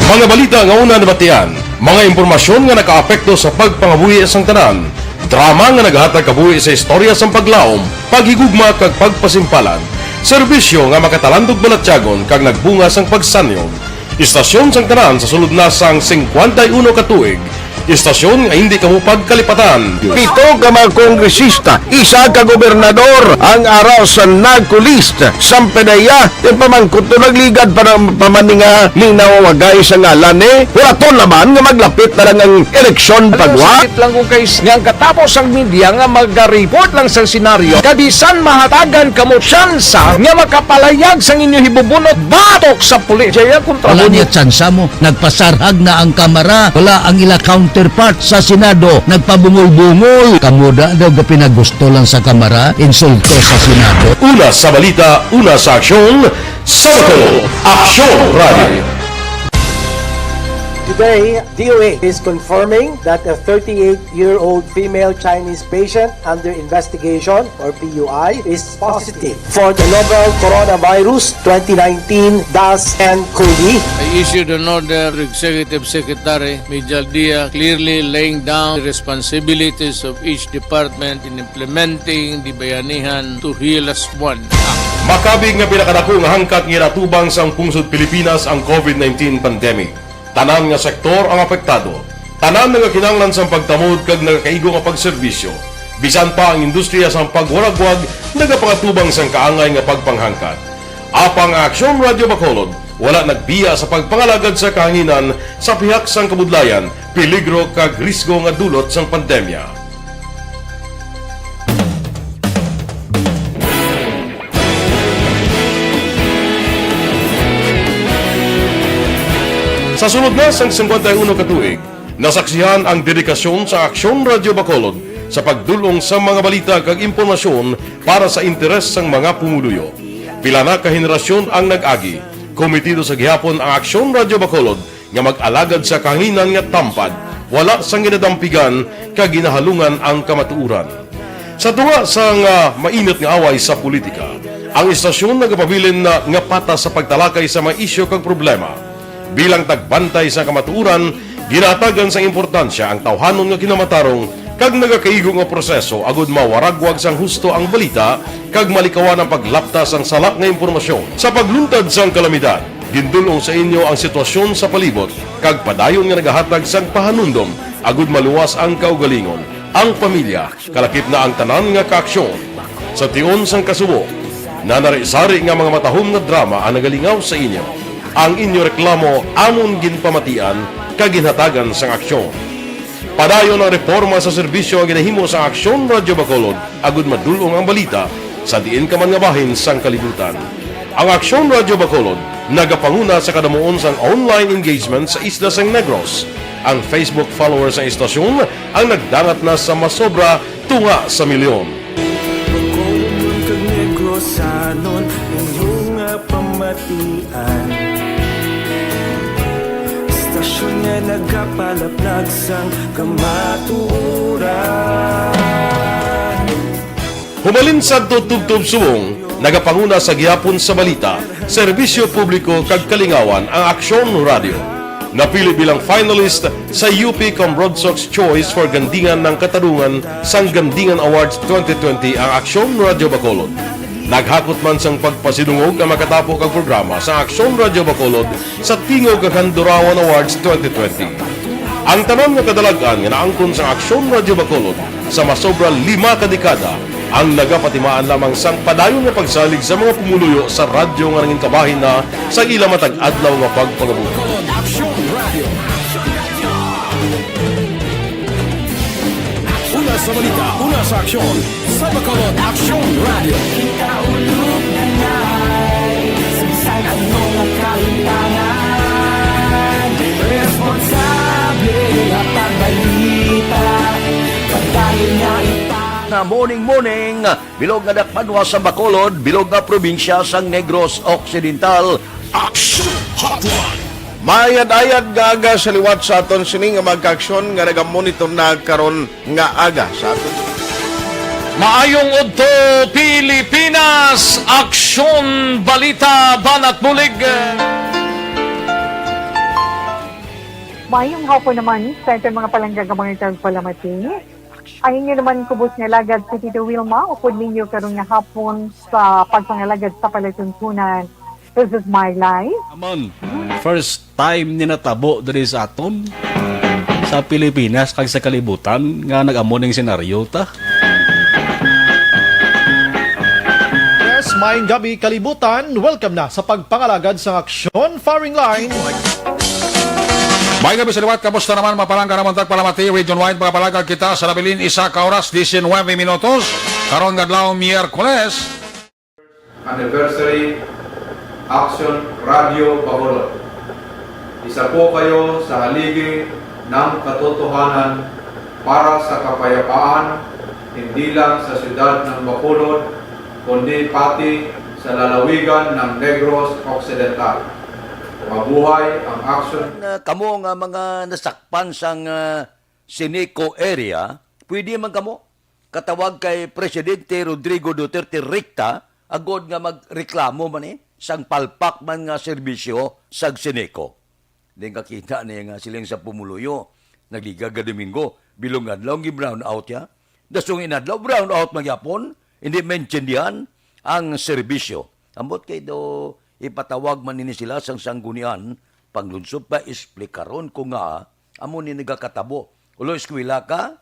Speaker 5: Mga balita nga una nabatian, mga impormasyon nga nakaapekto sa pagpangabuhi sang tanan, drama nga naghatag kabuhi sa istorya sang paglaom, paghigugma kag pagpasimpalan, serbisyo nga makatalandog balatyagon kag nagbunga sang pagsanyog, istasyon sang tanan sa sulod na sang 51 ka tuig, istasyon nga hindi kamupag kalipatan.
Speaker 7: Pito ka mga kongresista, isa ka gobernador, ang araw sa nagkulist, sampedaya, yung pamangkot to nagligad para pamaninga ni nawagay sa ngalan wala to naman nga maglapit na lang ang eleksyon pagwa.
Speaker 8: Sakit lang kung guys, nga katapos ang media nga mag-report lang sa senaryo, kabisan mahatagan kamo tsansa nga makapalayag sang inyo hibubunot batok sa pulis. Kaya kontra
Speaker 9: Wala
Speaker 8: mo
Speaker 9: niya tsansa mo. Nagpasarhag na ang kamera. Wala ang ila counterpart sa Senado. Nagpabungol-bungol. Kamuda daw ga pinagusto lang sa kamera. Insulto sa Senado.
Speaker 5: Una sa balita, una sa aksyon, Sabado, Aksyon Radio.
Speaker 10: Today, DOA is confirming that a 38-year-old female Chinese patient under investigation, or PUI, is positive for the novel coronavirus 2019-10-CoV.
Speaker 11: I issued an order to Executive Secretary Major Dia clearly laying down the responsibilities of each department in implementing the Bayanihan to Heal as One Act.
Speaker 5: Makabig nga pinakadako nga hangkat nga natubang sang pungsod Pilipinas ang COVID-19 pandemic. Tanan nga sektor ang apektado. Tanan nga kinahanglan sang pagtamod kag nagakaigo nga pagserbisyo. Bisan pa ang industriya sang pagwaragwag nagapangatubang sang kaangay nga pagpanghangkat. Apang Aksyon Radio Bacolod wala nagbiya sa pagpangalagad sa kahanginan sa pihak sang kabudlayan, peligro kag risgo nga dulot sang pandemya. Sa sunod na sang 51 katuig, nasaksihan ang dedikasyon sa Aksyon Radio Bacolod sa pagdulong sa mga balita kag impormasyon para sa interes sang mga pumuluyo. Pila na ka henerasyon ang nag-agi, komitido sa gihapon ang Aksyon Radio Bacolod nga mag-alagad sa kahanginan nga tampad, wala sang ginadampigan kag ginahalungan ang kamatuuran. Sa tunga sang mainit nga away sa politika, ang istasyon nagapabilin na nga patas sa pagtalakay sa mga isyu kag problema. Bilang tagbantay sa kamatuuran, ginatagan sa importansya ang tawhanon nga kinamatarong kag nagakaigo nga proseso agud mawaragwag sang husto ang balita kag malikawan ang paglaptas ang salak nga impormasyon. Sa pagluntad sang kalamidad, gindulong sa inyo ang sitwasyon sa palibot kag padayon nga nagahatag sang pahanundom agud maluwas ang kaugalingon, ang pamilya, kalakip na ang tanan nga kaaksyon. Sa tion sang kasubo, nanari-sari nga mga matahom nga drama ang nagalingaw sa inyo. Ang inyo reklamo amon ginpamatian kag ginhatagan sang aksyon. Padayon ang reforma sa serbisyo nga ginahimo sa Aksyon Radio Bacolod agud madulong ang balita sa diin ka man nga bahin sang kalibutan. Ang Aksyon Radio Bacolod nagapanguna sa kadamuon sang online engagement sa isla sang Negros. Ang Facebook followers sa istasyon ang nagdangat na sa masobra tunga sa milyon.
Speaker 4: Bacolod kag Negros sanon inyong pamatian. Stasyon nga nagapalaplag sang kamaturan.
Speaker 5: Humalin sa tutubtub subong, nagapanguna sa gihapon sa balita, serbisyo publiko kag kalingawan ang Aksyon Radio. Napili bilang finalist sa UP Broadsox Choice for Gandingan ng Katarungan sang Gandingan Awards 2020 ang Aksyon Radio Bacolod. Naghakot man sang pagpasidungog ang makatapo kag programa sa Aksyon Radio Bacolod sa Tingog kag Handurawan Awards 2020. Ang tanan nga kadalagan nga naangkon sa Aksyon Radio Bacolod sa masobra 5 ka dekada ang nagapatimaan lamang sang padayon nga pagsalig sa mga pumuluyo sa radyo nga nangin kabahin na sa ila matag adlaw nga pagpangabuhi. Una sa balita, una sa aksyon, sa Bacolod Aksyon Radio.
Speaker 4: Kaulog na na'y sabisan ano nga kahintangan. Responsable at pagbalita, pagdahil nga ita.
Speaker 1: na morning. Bilog nga dakpanwa sa Bacolod, bilog nga probinsya sa Negros Occidental.
Speaker 7: Mayad-ayad nga aga sa liwat sa aton sini nga magka-aksyon nga nagamonitor na karon nga aga sa aton.
Speaker 8: Maayong udto Pilipinas, aksyon balita banat bulig.
Speaker 12: Mayong hapon naman sa itong mga palanggagamang itang palamati. Ang inyo naman kubos nga lagad sa Tito Wilma, upod ninyo karong nga hapon sa pagpangalagad sa palatuntunan. This is my life.
Speaker 13: Amon, first time ni natabo diri sa aton sa Pilipinas kag sa kalibutan nga nag-amo ning senaryo ta.
Speaker 14: Yes, maayong gabi kalibutan. Welcome na sa pagpangalagad sa Aksyon Firing Line.
Speaker 5: May gabi sa liwat, kamusta naman mapalangga naman tagpalamati, region-wide mga palagag kita sa labilin isa ka oras, 19 minutos, karon gadlaw Miyerkules.
Speaker 15: Anniversary Action Radio Bacolod. Isa po kayo sa haligi ng katotohanan para sa kapayapaan, hindi lang sa siyudad ng Bacolod, kundi pati sa lalawigan ng Negros Occidental. Mabuhay ang action.
Speaker 1: Kamo nga mga nasakpan sang Sineco area, pwede man kamo katawag kay Presidente Rodrigo Duterte Ricta agod nga magreklamo man sang palpak man nga serbisyo sa Sineco. Din kakita niya nga silang sa pumuluyo, nagliga ga Domingo, bilong adlaw gi brown out ya. Dasong inadlaw brown out magyapon, hindi maintindihan ang serbisyo. Ambot kay do ipatawag man nini sila sang sanggunian, panglunsod pa isplikaron ko nga, amo ni nagakatabo. Ulo eskwela ka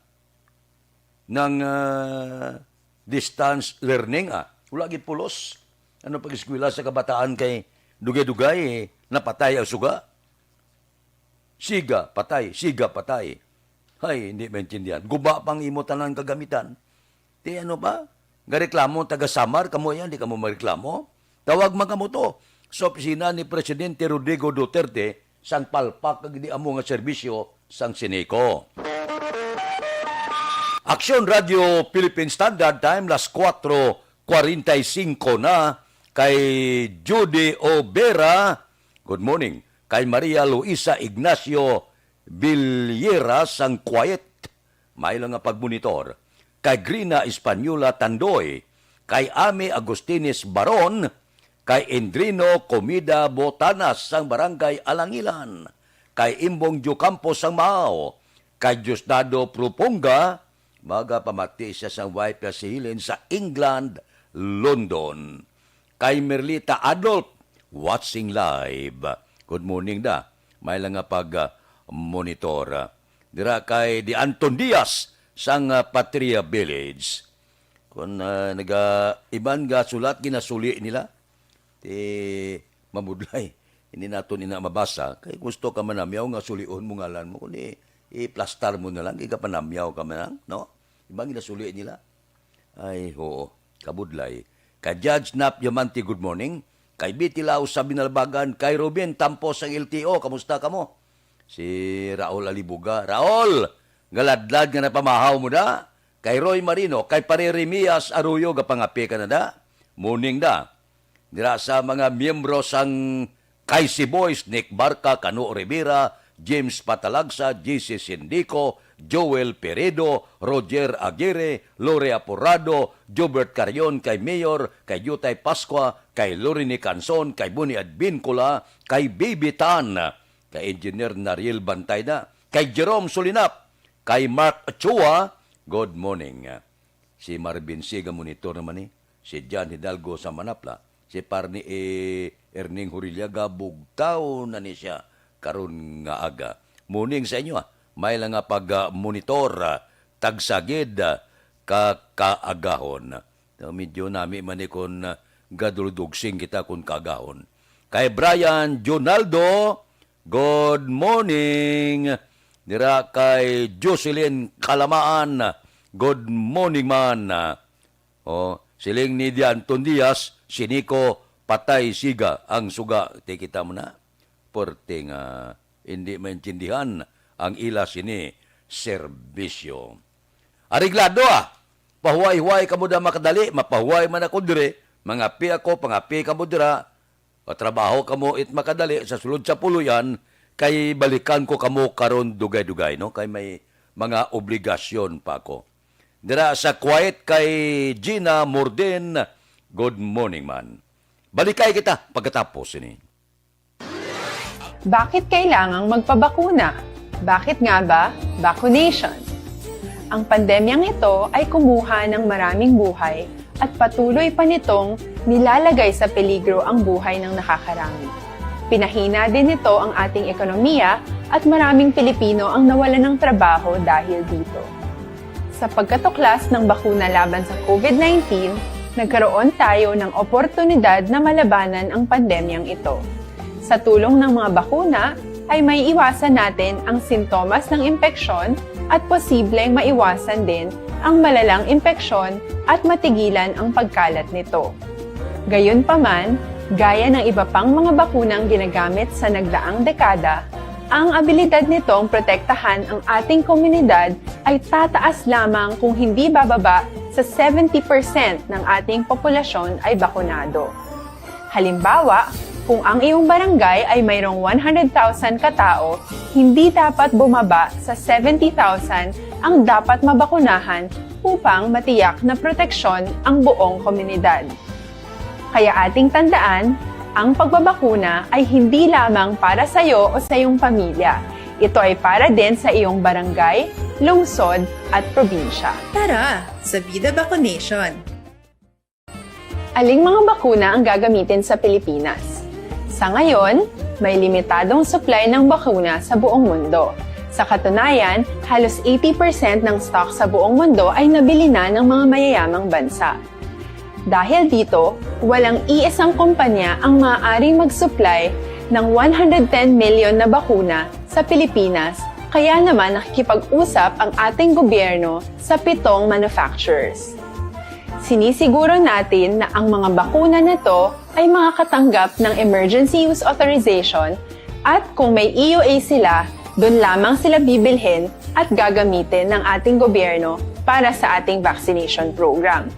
Speaker 1: ng distance learning Wala gid pulos. Ano pag eskwela sa kabataan kay dugay-dugay napatay ang suga. Siga, patay, siga, patay. Hay, hindi maintindihan. Guba pang imo tanan kagamitan. Di ano pa? Gareklamo taga-Samar, kamo yan, di kamo mareklamo. Tawag man kamo to sa opisina ni Presidente Rodrigo Duterte sang palpak kag di amo nga serbisyo sang Sineco. Aksyon Radio Philippine Standard Time, las 4:45 na. Kay Judy Obera, good morning. Kay Maria Luisa Ignacio Villera sang Quiet, may lang nga pagmonitor. Kay Grina Espanyola Tandoy, kay Ami Agustines Baron, kay Endrino Comida Botanas sang Barangay Alangilan, kay Imbong Diocampo sang Mao, kay Diosdado Proponga, maga pamati siya sang wife sa Hilin sa England, London. Kay Merlita Adolf, watching live. Good morning da. May lang nga pag-monitor. Dira kay Di Anton Diaz sang Patria Village. Kung iban nga sulat, ginasuli nila. Mamudlay. Hindi nato nina mabasa. Kay gusto ka manamyaw nga sulion mo ngalan mo. Kundi i-plastar mo na lang. Ika panamyaw ka man. No? Ibang ginasuli nila. Ay, oo. Kabudlay. Kay Judge Nap Yamanti, good morning. Kay Bitilaw sa Binalbagan, kay Ruben Tampos ang LTO, kamusta ka mo? Si Raul Alibuga. Raul, galadlad nga napamahaw mo da. Kay Roy Marino, kay Pareremias Arroyo, gapangapi ka na da. Morning da. Dira sa mga miyembro sang Kaisi Boys, Nick Barca, Cano Rivera, James Patalagsa, JC Sindico, Joel Peredo, Roger Aguirre, Lore Aporado, Jobert Carion, kay Mayor, kay Yutay Pascua, kay Lorini Canson, kay Buni Advincula, kay Baby Tan, kay Engineer Nariel Bantayda, kay Jerome Solinap, kay Mark Achua, good morning. Si Marvin Siga monitor naman si John Hidalgo sa Manapla, si Parni Erning Hurillaga, bugtaw na ni siya, karon nga aga. Morning sa inyo may lang nga pag-monitor, tagsagid, kaagahon. Medyo nami man kon gaduldugsing kita kung kaagahon. Kay Brian Jonaldo, good morning. Dira kay Jocelyn Kalamaan, good morning man. Siling ni Anton Diaz, Sineco, patay siga ang suga. Kita mo na. Porte nga hindi maintindihan ang ila sini serbisyo. Ariglado pahuway-huway ka mo da makadali, mapahuway man ako dire, mga pi ako, pangapi ka mo dira, trabaho ka mo it makadali, sa sulod sa puluyan, kay balikan ko kamo karon dugay-dugay, no? Kay may mga obligasyon pa ako. Dira sa quiet kay Gina Morden, good morning man. Balikay kita pagkatapos ini.
Speaker 6: Bakit kailangang magpabakuna? Bakit nga ba vaccination? Ang pandemyang ito ay kumuha ng maraming buhay at patuloy pa nitong nilalagay sa peligro ang buhay ng nakakarami. Pinahina din nito ang ating ekonomiya at maraming Pilipino ang nawalan ng trabaho dahil dito. Sa pagkatuklas ng bakuna laban sa COVID-19, nagkaroon tayo ng oportunidad na malabanan ang pandemyang ito. Sa tulong ng mga bakuna, ay may iwasan natin ang sintomas ng impeksyon at posibleng maiwasan din ang malalang impeksyon at matigilan ang pagkalat nito. Gayunpaman, gaya ng iba pang mga bakunang ginagamit sa nagdaang dekada, ang abilidad nitong protektahan ang ating komunidad ay tataas lamang kung hindi bababa sa 70% ng ating populasyon ay bakunado. Halimbawa, kung ang iyong barangay ay mayroong 100,000 katao, hindi dapat bumaba sa 70,000 ang dapat mabakunahan upang matiyak na proteksyon ang buong komunidad. Kaya ating tandaan, ang pagbabakuna ay hindi lamang para sa iyo o sa iyong pamilya. Ito ay para din sa iyong barangay, lungsod at probinsya.
Speaker 16: Tara, sa Vida Vaccination!
Speaker 6: Aling mga bakuna ang gagamitin sa Pilipinas? Sa ngayon, may limitadong supply ng bakuna sa buong mundo. Sa katunayan, halos 80% ng stock sa buong mundo ay nabili na ng mga mayayamang bansa. Dahil dito, walang iisang kumpanya ang maaaring mag-supply ng 110 million na bakuna sa Pilipinas, kaya naman nakikipag-usap ang ating gobyerno sa 7 manufacturers. Sinisiguro natin na ang mga bakuna na to ay makakatanggap ng Emergency Use Authorization at kung may EUA sila, doon lamang sila bibilhin at gagamitin ng ating gobyerno para sa ating vaccination program.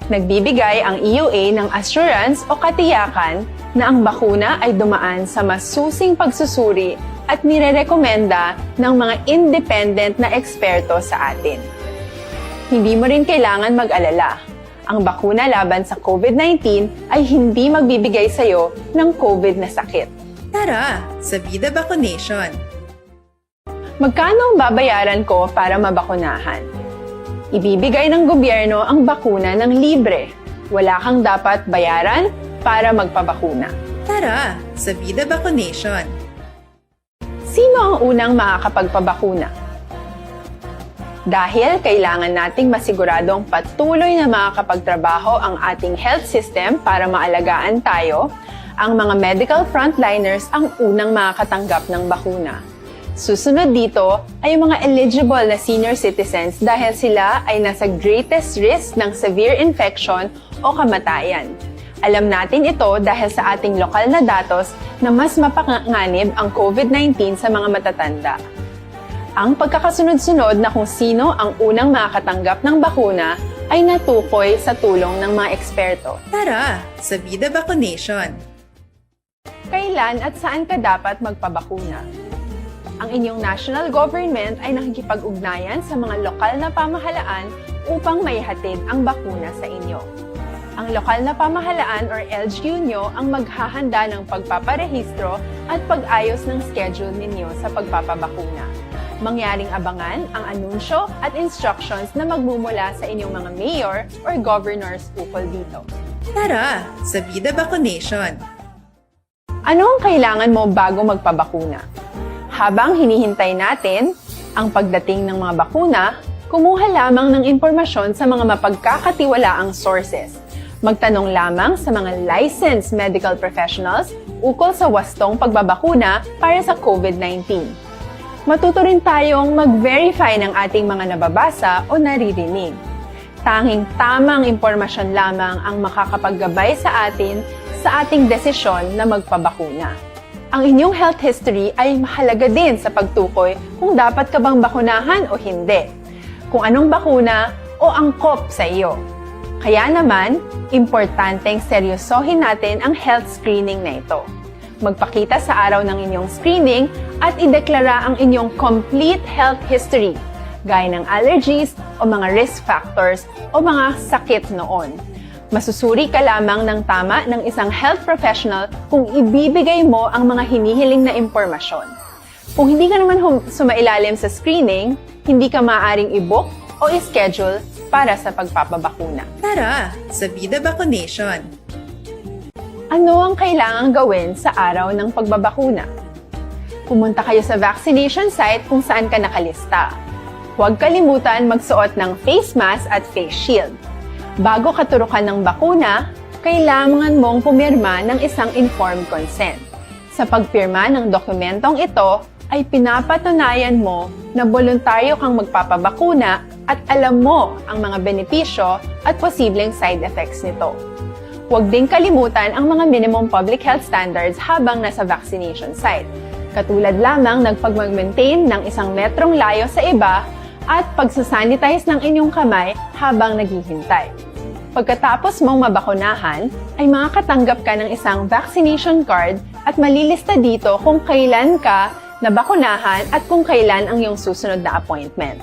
Speaker 6: Nagbibigay ang EUA ng assurance o katiyakan na ang bakuna ay dumaan sa masusing pagsusuri at nirerekomenda ng mga independent na eksperto sa atin. Hindi mo rin kailangan mag-alala. Ang bakuna laban sa COVID-19 ay hindi magbibigay sa'yo ng COVID na sakit.
Speaker 16: Tara, sa Vida Vaccination!
Speaker 6: Magkano ang babayaran ko para mabakunahan? Ibibigay ng gobyerno ang bakuna ng libre. Wala kang dapat bayaran para magpabakuna.
Speaker 16: Tara, sa Vida Vaccination!
Speaker 6: Sino ang unang makakapagpabakuna? Dahil kailangan nating masiguradong patuloy na makakapagtrabaho ang ating health system para maalagaan tayo, ang mga medical frontliners ang unang makakatanggap ng bakuna. Susunod dito ay yung mga eligible na senior citizens dahil sila ay nasa greatest risk ng severe infection o kamatayan. Alam natin ito dahil sa ating lokal na datos na mas mapanganib ang COVID-19 sa mga matatanda. Ang pagkakasunod-sunod na kung sino ang unang makakatanggap ng bakuna ay natukoy sa tulong ng mga eksperto.
Speaker 16: Tara, sa Vida Vaccination!
Speaker 6: Kailan at saan ka dapat magpabakuna? Ang inyong national government ay nakikipag-ugnayan sa mga lokal na pamahalaan upang maihatid ang bakuna sa inyo. Ang lokal na pamahalaan or LGU nyo ang maghahanda ng pagpaparehistro at pag-ayos ng schedule ninyo sa pagpapabakuna. Mangyaring abangan ang anunsyo at instructions na magmumula sa inyong mga mayor or governors ukol dito.
Speaker 16: Tara, sa Vida Vaccination!
Speaker 6: Ano ang kailangan mo bago magpabakuna? Habang hinihintay natin ang pagdating ng mga bakuna, kumuha lamang ng impormasyon sa mga mapagkakatiwalaang sources. Magtanong lamang sa mga licensed medical professionals ukol sa wastong pagbabakuna para sa COVID-19. Matuto rin tayong mag-verify ng ating mga nababasa o naririnig. Tanging tamang impormasyon lamang ang makakapaggabay sa atin sa ating desisyon na magpabakuna. Ang inyong health history ay mahalaga din sa pagtukoy kung dapat ka bang bakunahan o hindi. Kung anong bakuna o angkop sa iyo. Kaya naman, importanteng seryosohin natin ang health screening na ito. Magpakita sa araw ng inyong screening at ideklara ang inyong complete health history, gaya ng allergies o mga risk factors o mga sakit noon. Masusuri ka lamang ng tama ng isang health professional kung ibibigay mo ang mga hinihiling na impormasyon. Kung hindi ka naman sumailalim sa screening, hindi ka maaaring i-book o i-schedule para sa pagpapabakuna.
Speaker 16: Tara sa Vida Vaccination!
Speaker 6: Ano ang kailangang gawin sa araw ng pagbabakuna? Pumunta kayo sa vaccination site kung saan ka nakalista. Huwag kalimutan magsuot ng face mask at face shield. Bago ka turukan ng bakuna, kailangan mong pumirma ng isang informed consent. Sa pagpirma ng dokumentong ito, ay pinapatunayan mo na voluntaryo kang magpapabakuna at alam mo ang mga benepisyo at posibleng side effects nito. Huwag din kalimutan ang mga minimum public health standards habang nasa vaccination site. Katulad lamang ng pag-maintain ng 1 metrong layo sa iba at pagsasanitize ng inyong kamay habang naghihintay. Pagkatapos mong mabakunahan, ay makakatanggap ka ng isang vaccination card at malilista dito kung kailan ka nabakunahan at kung kailan ang iyong susunod na appointment.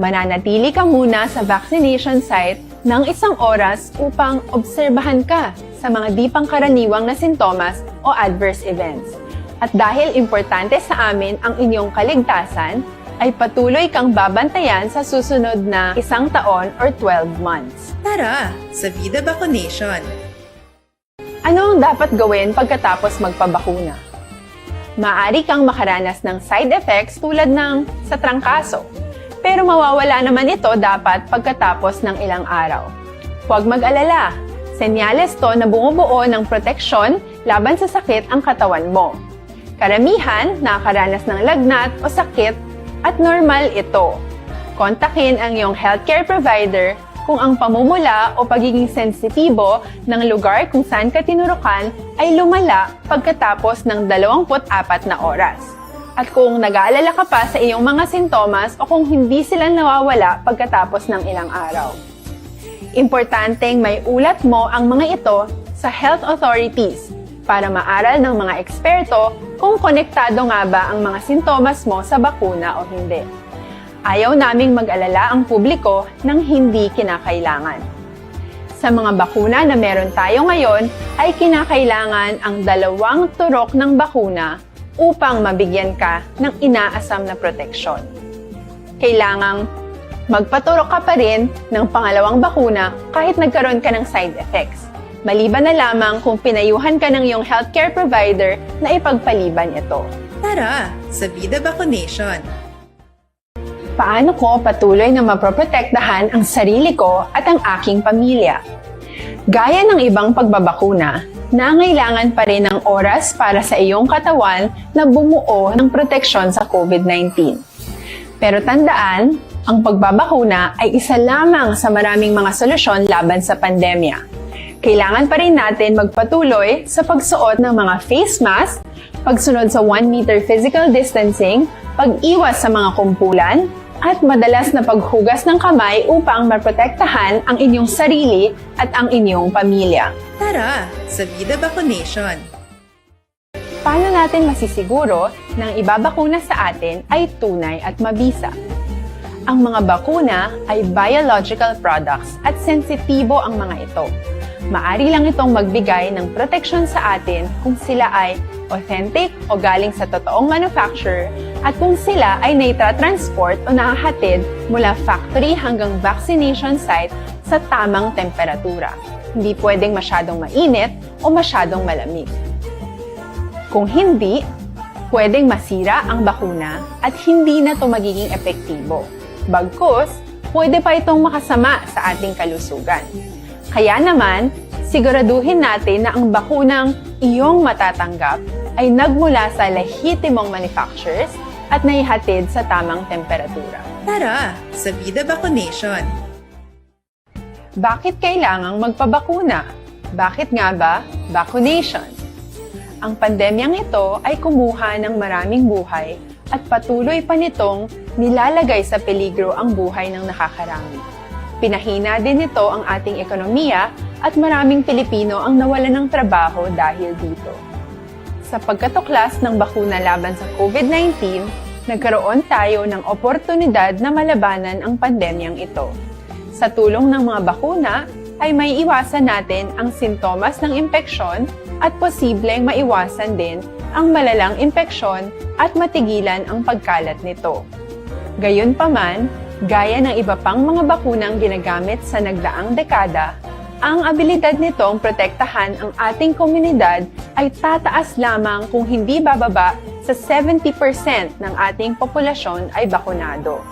Speaker 6: Mananatili ka muna sa vaccination site ng 1 oras upang obserbahan ka sa mga di pangkaraniwang na sintomas o adverse events. At dahil importante sa amin ang inyong kaligtasan, ay patuloy kang babantayan sa susunod na 1 taon or 12 months.
Speaker 16: Tara sa Vida Vaccination!
Speaker 6: Ano ang dapat gawin pagkatapos magpabakuna? Maaari kang makaranas ng side effects tulad ng sa trangkaso, pero mawawala naman ito dapat pagkatapos ng ilang araw. Huwag mag-alala, senyales to na bumubuo ng proteksyon laban sa sakit ang katawan mo. Karamihan nakakaranas ng lagnat o sakit at normal ito. Kontakin ang iyong healthcare provider kung ang pamumula o pagiging sensitibo ng lugar kung saan ka tinurukan ay lumala pagkatapos ng 24 na oras. At kung nag-aalala ka pa sa iyong mga sintomas o kung hindi sila nawawala pagkatapos ng ilang araw. Importanteng may ulat mo ang mga ito sa health authorities para maaral ng mga eksperto kung konektado nga ba ang mga sintomas mo sa bakuna o hindi. Ayaw naming mag-alala ang publiko ng hindi kinakailangan. Sa mga bakuna na meron tayo ngayon, ay kinakailangan ang 2 turok ng bakuna upang mabigyan ka ng inaasam na proteksyon. Kailangang magpaturok ka pa rin ng pangalawang bakuna kahit nagkaroon ka ng side effects. Maliban na lamang kung pinayuhan ka ng iyong healthcare provider na ipagpaliban ito.
Speaker 16: Tara sa Vida Vaccination!
Speaker 6: Paano ko patuloy na maproprotektahan ang sarili ko at ang aking pamilya? Gaya ng ibang pagbabakuna, nangailangan pa rin ng oras para sa iyong katawan na bumuo ng proteksyon sa COVID-19. Pero tandaan, ang pagbabakuna ay isa lamang sa maraming mga solusyon laban sa pandemya. Kailangan pa rin natin magpatuloy sa pagsuot ng mga face mask, pagsunod sa 1 meter physical distancing, pag-iwas sa mga kumpulan, at madalas na paghugas ng kamay upang maprotektahan ang inyong sarili at ang inyong pamilya.
Speaker 16: Tara sa Vida Vaccination!
Speaker 6: Paano natin masisiguro na ang ibabakuna sa atin ay tunay at mabisa? Ang mga bakuna ay biological products at sensitibo ang mga ito. Maari lang itong magbigay ng proteksyon sa atin kung sila ay authentic o galing sa totoong manufacturer at kung sila ay naitra-transport o nahahatid mula factory hanggang vaccination site sa tamang temperatura. Hindi pwedeng masyadong mainit o masyadong malamig. Kung hindi, pwedeng masira ang bakuna at hindi na ito magiging epektibo. Bagkus, pwede pa itong makasama sa ating kalusugan. Kaya naman, siguraduhin natin na ang bakunang iyong matatanggap ay nagmula sa lehitimong manufacturers at naihatid sa tamang temperatura.
Speaker 16: Tara sa Vida Vaccination!
Speaker 6: Bakit kailangang magpabakuna? Bakit nga ba vaccination? Ang pandemyang ito ay kumuha ng maraming buhay at patuloy pa nitong nilalagay sa peligro ang buhay ng nakakarami. Pinahina din nito ang ating ekonomiya at maraming Pilipino ang nawalan ng trabaho dahil dito. Sa pagkatuklas ng bakuna laban sa COVID-19, nagkaroon tayo ng oportunidad na malabanan ang pandemyang ito. Sa tulong ng mga bakuna, ay may iwasan natin ang sintomas ng impeksyon at posibleng maiwasan din ang malalang impeksyon at matigilan ang pagkalat nito. Gayunpaman, gaya ng iba pang mga bakunang ginagamit sa nagdaang dekada, ang abilidad nitong protektahan ang ating komunidad ay tataas lamang kung hindi bababa sa 70% ng ating populasyon ay bakunado.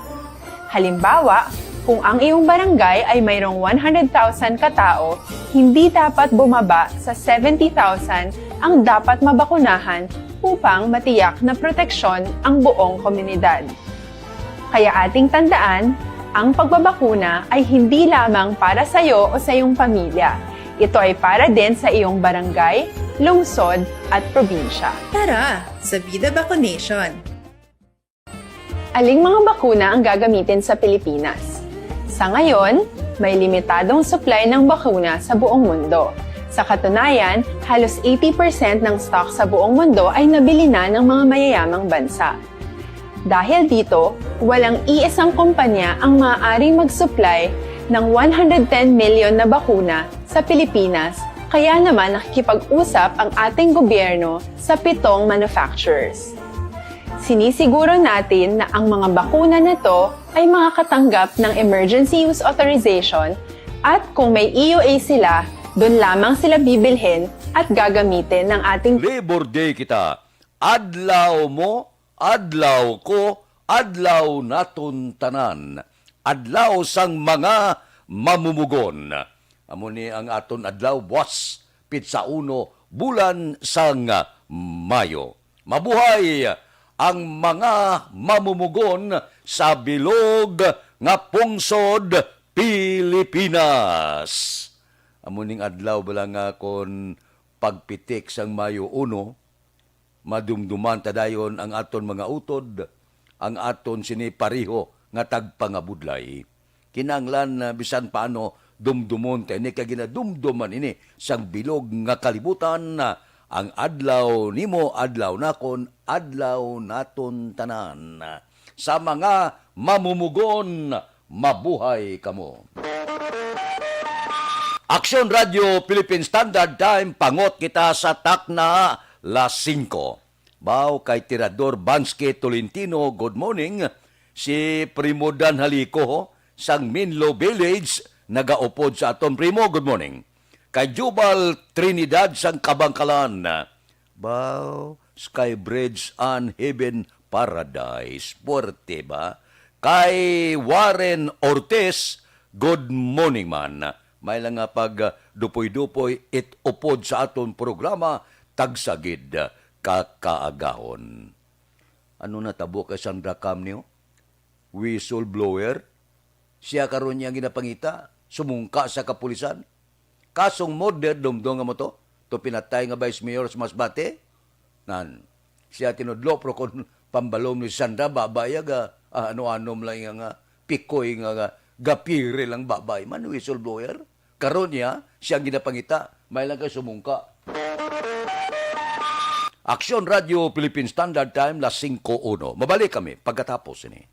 Speaker 6: Halimbawa, kung ang iyong barangay ay mayroong 100,000 katao, hindi dapat bumaba sa 70,000 ang dapat mabakunahan upang matiyak na proteksyon ang buong komunidad. Kaya ating tandaan, ang pagbabakuna ay hindi lamang para sa iyo o sa iyong pamilya. Ito ay para din sa iyong barangay, lungsod at probinsya.
Speaker 16: Tara, sa Vida Vaccination!
Speaker 6: Aling mga bakuna ang gagamitin sa Pilipinas? Sa ngayon, may limitadong supply ng bakuna sa buong mundo. Sa katunayan, halos 80% ng stock sa buong mundo ay nabili na ng mga mayayamang bansa. Dahil dito, walang iisang kumpanya ang maaaring mag-supply ng 110 million na bakuna sa Pilipinas, kaya naman nakikipag-usap ang ating gobyerno sa 7 manufacturers. Sinisiguro natin na ang mga bakuna na to ay makakatanggap ng Emergency Use Authorization at kung may EUA sila, doon lamang sila bibilhin at gagamitin ng ating
Speaker 1: Labor Day kita. Adlaw mo, adlaw ko, adlaw naton tanan. Adlaw sang mga mamumugon. Amo ni ang aton adlaw buwas pitsa 1 bulan sang Mayo. Mabuhay ang mga mamumugon sa bilog nga pungsod Pilipinas. Amo ning adlaw bala nga kon pagpitik sang Mayo 1, madumduman tadayon ang aton mga utod, ang aton sinipariho nga tagpangabudlay. Kinanglan na bisan paano dumdumon tayo ni kaginadumduman ini sang bilog nga kalibutan, ang adlaw nimo, adlaw nakon, adlaw naton tanan. Sa mga mamumugon, mabuhay kamo. Aksyon Radio Philippine Standard Time, pangot kita sa takna Las 5. Bao kay Tirador Bansky Tolentino, good morning. Si Primo Dan Haliko sang Minlo Village, nagaupod sa aton. Primo, good morning. Kay Jubal Trinidad sang Kabangkalan. Bao, Skybridge and Heaven Paradise. Puerte ba? Kay Warren Ortiz, good morning man. May lang nga pag dupoy-dupoy it upod sa aton programa, tagsagid kakaagahon. Ano na tabo kay Sandra Cam niyo? Whistleblower? Siya karon niya ginapangita, sumungka sa kapulisan. Kasong murder, dumdong nga mo to? To pinatay nga Vice Mayor sa Masbate? Nan, siya tinudlo, pero kung pambalong ni Sandra, babaya ga, ano-anom lang nga, pikoy nga, gapire lang babay. Man, whistleblower? Karon niya, siya ginapangita, may lang kay sumungka. Aksyon Radio Philippine Standard Time, las 5:01. Mabalik kami pagkatapos ini.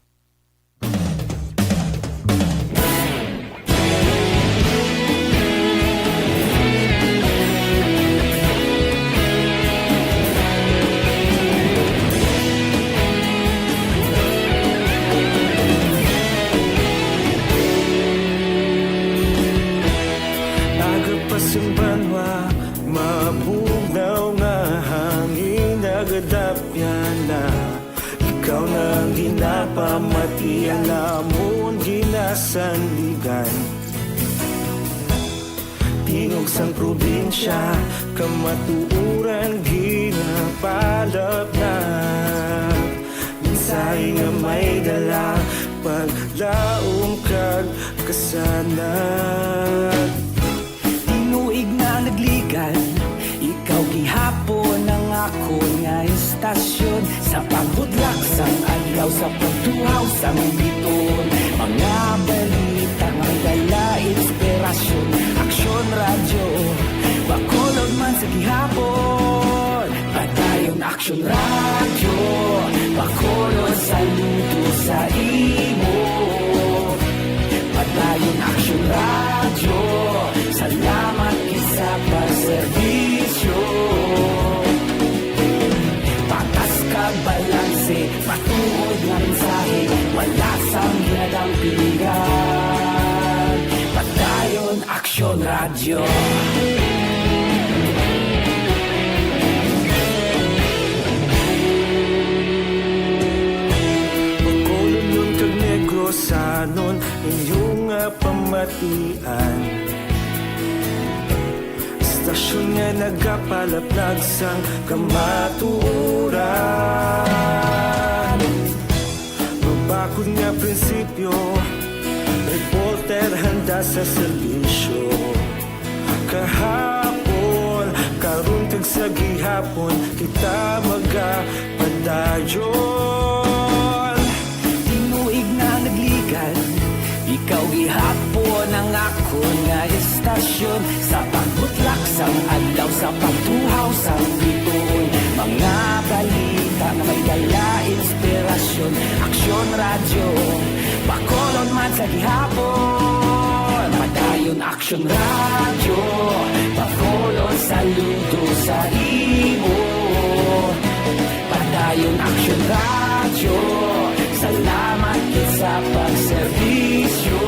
Speaker 4: Agapasumbanwa, mabugnaw nga hangin nagadapyan na. Ikaw nang ginapamati ang namon ginasandigan. Tingog sang probinsya, kamatuuran ginapalap na. Minsay nga may dala, paglaong kag kasanat. Tinuig na nagligan, ikaw gihapon ang ako nga istasyon. Sa pagbutlak sang adlaw adlaw sa pagtuhaw sa biton. Mga balita may dala inspirasyon. Aksyon radyo, Bacolod man sa gihapon. Padayon Aksyon radyo, Bacolod saludo sa imo. Padayon Aksyon radyo, salamat isa pa serbisyo. Patas kag balanse, patuod nga mensahe, wala sang ginadampingan. Padayon Aksyon radyo. Bacolod nun kag Negrosanon, inyong pamatian. Istasyon nga nagapalaplag sang kamatuoran. Mabakod nga prinsipyo, reporter handa sa serbisyo. Kahapon, karon kag sa gihapon, kita magapadayon. Tinuig na nagligan, ikaw gihapon ang ako nga istasyon. Sa pagbutlak sang adlaw, sa pagtuhaw sang biton. Mga balita na may dala inspirasyon. Aksyon radyo, Bacolod man sa gihapon. Padayon Aksyon radyo, Bacolod saludo sa imo. Padayon Aksyon radyo, salamat sa pagserbisyo.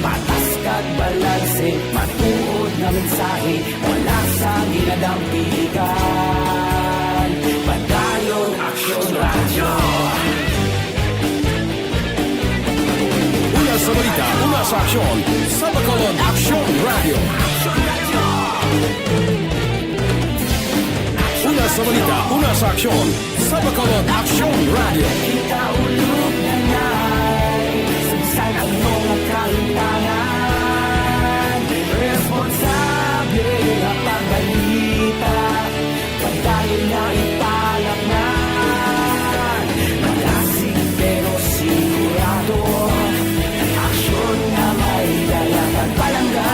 Speaker 4: Patas kag balanse, matuod na mensahe, wala sang ginadampigan. Padayon Aksyon radyo.
Speaker 8: Una sa balita, una sa aksyon, sa Bacolod Aksyon Radio. Una sa balita, una sa aksyon, sa Bacolod Aksyon Radio.
Speaker 4: Ikaulog na na'y sumsan ang mga kalintangan. Responsable na pagbalita, padayon na ipalaknan. Malasig pero sigurado, aksyon na may dalagang palanggan.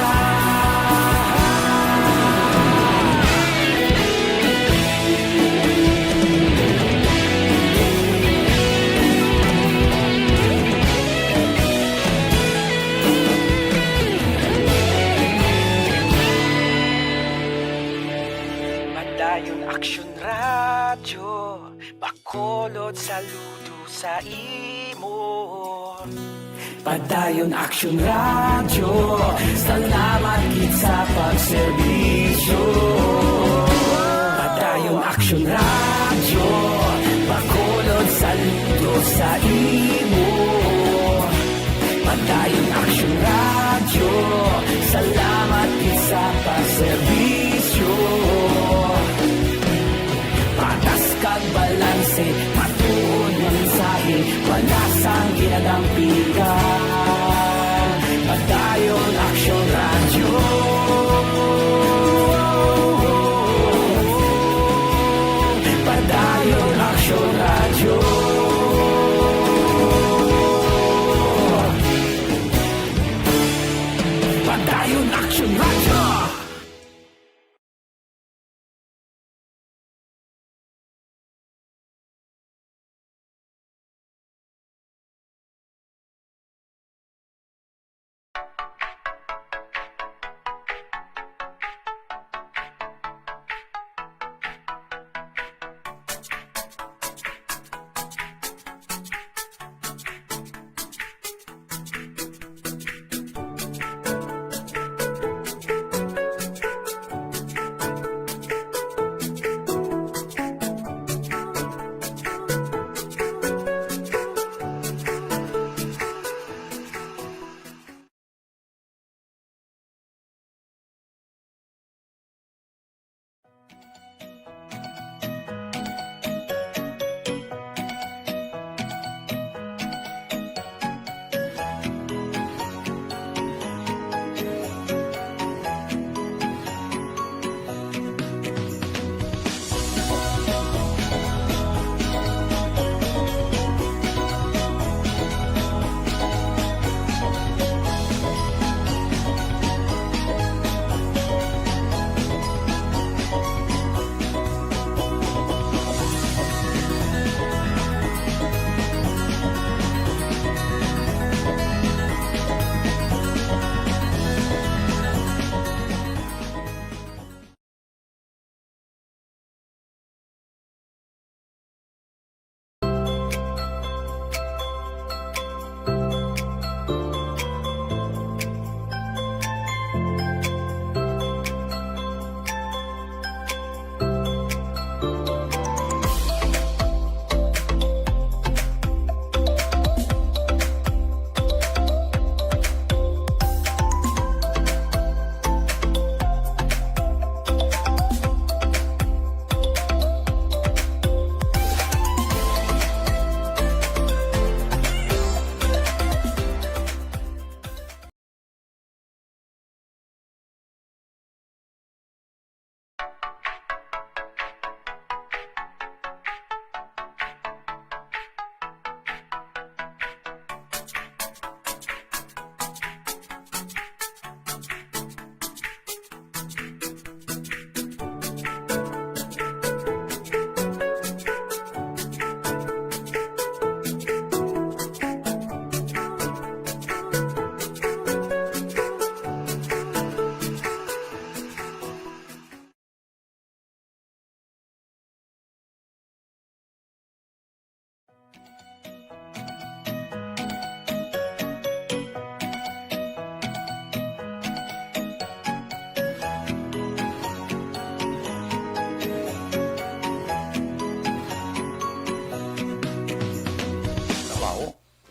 Speaker 4: Padayon Aksyon radyo, Bacolod saludo sa imo. Padayon Aksyon radyo, salamat gid sa pagserbisyo. Padayon Aksyon radyo, Bacolod saludo sa imo. Padayon Aksyon radyo, salamat gid sa pagserbisyo. Patas kag balanse, matuod nga mensahe, wala sang ginadampigan. Padayon Aksyon radyo.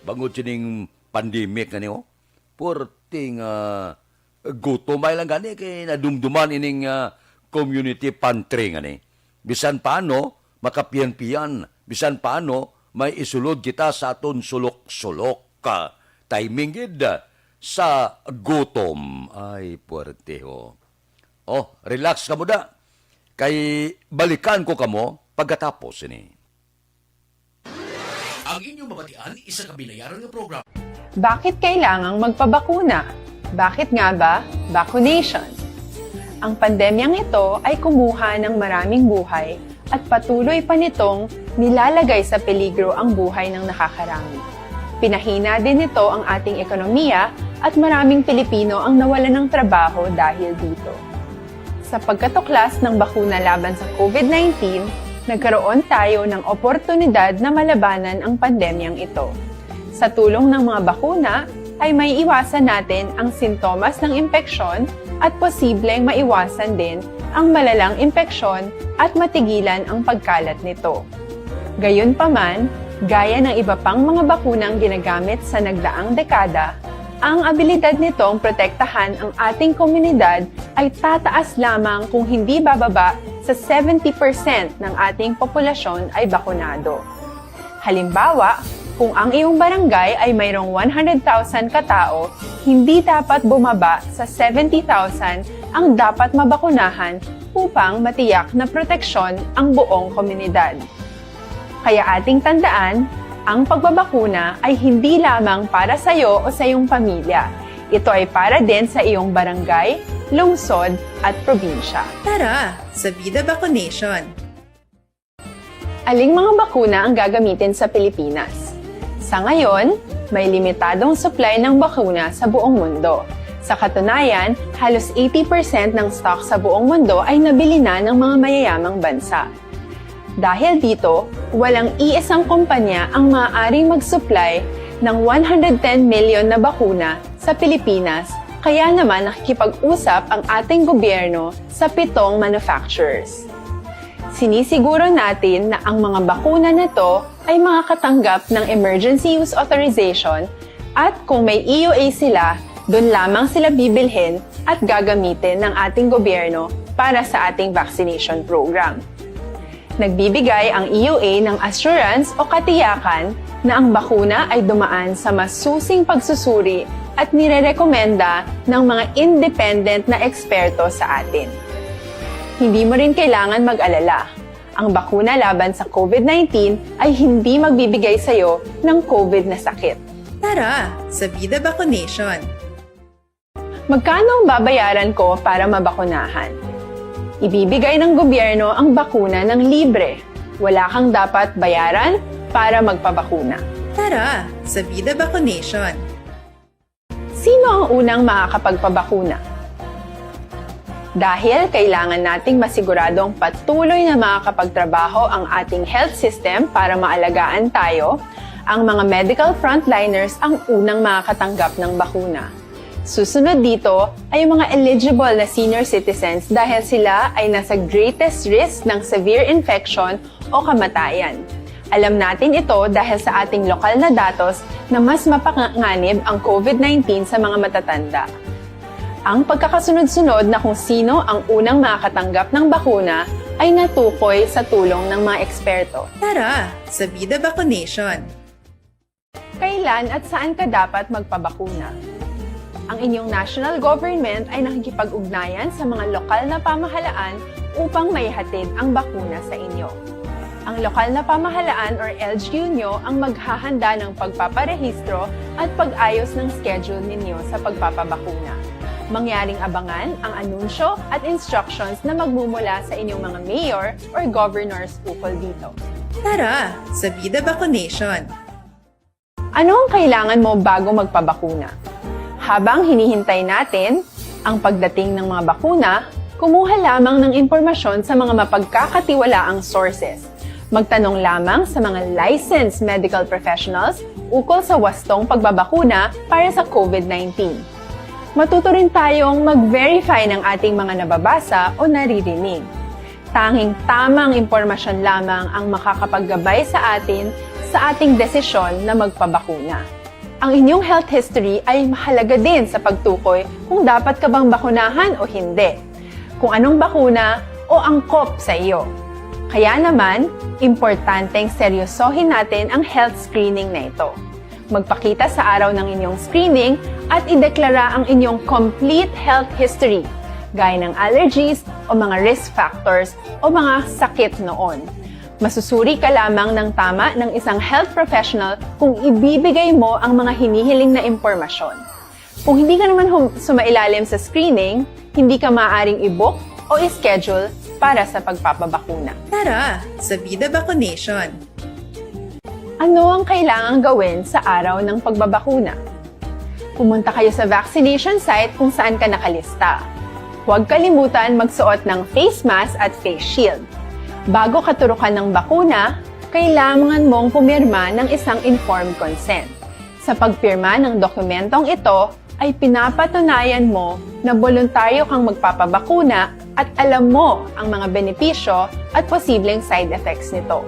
Speaker 1: bangod sining pandemic nga niyo, porting gutom ay lang gani kay nadumduman ining community pantry nga ni. Bisan paano, makapiyan-piyan. Bisan paano, may isulod kita sa aton sulok-sulok. Timing gid sa gutom. Ay, puwerte ho. Oh, relax ka mo da. Kay balikan ko kamo pagkatapos ini.
Speaker 17: Ang inyong mabatian, isa kabinayaran ng program.
Speaker 6: Bakit kailangang magpabakuna? Bakit nga ba vaccination? Ang pandemyang ito ay kumuha ng maraming buhay at patuloy pa nitong nilalagay sa peligro ang buhay ng nakakarami. Pinahina din nito ang ating ekonomiya at maraming Pilipino ang nawalan ng trabaho dahil dito. Sa pagkatuklas ng bakuna laban sa COVID-19, nagkaroon tayo ng oportunidad na malabanan ang pandemyang ito. Sa tulong ng mga bakuna, ay may iwasan natin ang sintomas ng impeksyon at posibleng maiwasan din ang malalang impeksyon at matigilan ang pagkalat nito. Gayunpaman, gaya ng iba pang mga bakunang ginagamit sa nagdaang dekada, ang abilidad nitong protektahan ang ating komunidad ay tataas lamang kung hindi bababa sa 70% ng ating populasyon ay bakunado. Halimbawa, kung ang iyong barangay ay mayroong 100,000 katao, hindi dapat bumaba sa 70,000 ang dapat mabakunahan upang matiyak na proteksyon ang buong komunidad. Kaya ating tandaan, ang pagbabakuna ay hindi lamang para sa iyo o sa iyong pamilya. Ito ay para din sa iyong barangay, lungsod at probinsya.
Speaker 16: Tara, sa Vida Vaccination!
Speaker 6: Aling mga bakuna ang gagamitin sa Pilipinas? Sa ngayon, may limitadong supply ng bakuna sa buong mundo. Sa katunayan, halos 80% ng stock sa buong mundo ay nabili na ng mga mayayamang bansa. Dahil dito, walang iisang kumpanya ang maaaring mag-supply ng 110 million na bakuna sa Pilipinas, kaya naman nakikipag-usap ang ating gobyerno sa 7 manufacturers. Sinisiguro natin na ang mga bakuna na to ay makakatanggap ng Emergency Use Authorization at kung may EUA sila, doon lamang sila bibilhin at gagamitin ng ating gobyerno para sa ating vaccination program. Nagbibigay ang EUA ng assurance o katiyakan na ang bakuna ay dumaan sa masusing pagsusuri at nirerekomenda ng mga independent na eksperto sa atin. Hindi mo rin kailangan mag-alala. Ang bakuna laban sa COVID-19 ay hindi magbibigay sa iyo ng COVID na sakit.
Speaker 16: Tara, sa Vida Vaccination!
Speaker 6: Magkano ang babayaran ko para mabakunahan? Ibibigay ng gobyerno ang bakuna ng libre. Wala kang dapat bayaran para magpabakuna.
Speaker 16: Tara, sa Vida Vaccination!
Speaker 6: Sino ang unang makakapagpabakuna? Dahil kailangan nating masiguradong patuloy na makakapagtrabaho ang ating health system para maalagaan tayo, ang mga medical frontliners ang unang makakatanggap ng bakuna. Susunod dito ay yung mga eligible na senior citizens dahil sila ay nasa greatest risk ng severe infection o kamatayan. Alam natin ito dahil sa ating lokal na datos na mas mapanganib ang COVID-19 sa mga matatanda. Ang pagkakasunod-sunod na kung sino ang unang makakatanggap ng bakuna ay natukoy sa tulong ng mga eksperto.
Speaker 16: Tara, sa Vida Vaccination!
Speaker 6: Kailan at saan ka dapat magpabakuna? Ang inyong national government ay nakikipag-ugnayan sa mga lokal na pamahalaan upang maihatid ang bakuna sa inyo. Ang lokal na pamahalaan or LGU nyo ang maghahanda ng pagpaparehistro at pag-ayos ng schedule ninyo sa pagpapabakuna. Mangyaring abangan ang anunsyo at instructions na magmumula sa inyong mga mayor or governors ukol dito.
Speaker 16: Tara, sa Vida Vaccination!
Speaker 6: Ano ang kailangan mo bago magpabakuna? Habang hinihintay natin ang pagdating ng mga bakuna, kumuha lamang ng impormasyon sa mga mapagkakatiwalaang sources. Magtanong lamang sa mga licensed medical professionals ukol sa wastong pagbabakuna para sa COVID-19. Matuto rin tayong mag-verify ng ating mga nababasa o naririnig. Tanging tamang impormasyon lamang ang makakapaggabay sa atin sa ating desisyon na magpabakuna. Ang inyong health history ay mahalaga din sa pagtukoy kung dapat ka bang bakunahan o hindi, kung anong bakuna o angkop sa iyo. Kaya naman, importanteng seryosohin natin ang health screening na ito. Magpakita sa araw ng inyong screening at ideklara ang inyong complete health history, gaya ng allergies o mga risk factors o mga sakit noon. Masusuri ka lamang ng tama ng isang health professional kung ibibigay mo ang mga hinihiling na impormasyon. Kung hindi ka naman sumailalim sa screening, hindi ka maaaring i-book o i-schedule para sa pagpapabakuna.
Speaker 16: Tara sa Vida Vaccination!
Speaker 6: Ano ang kailangang gawin sa araw ng pagbabakuna? Pumunta kayo sa vaccination site kung saan ka nakalista. Huwag kalimutan magsuot ng face mask at face shield. Bago katurukan ng bakuna, kailangan mong pumirma ng isang informed consent. Sa pagpirma ng dokumentong ito, ay pinapatunayan mo na voluntaryo kang magpapabakuna at alam mo ang mga benepisyo at posibleng side effects nito.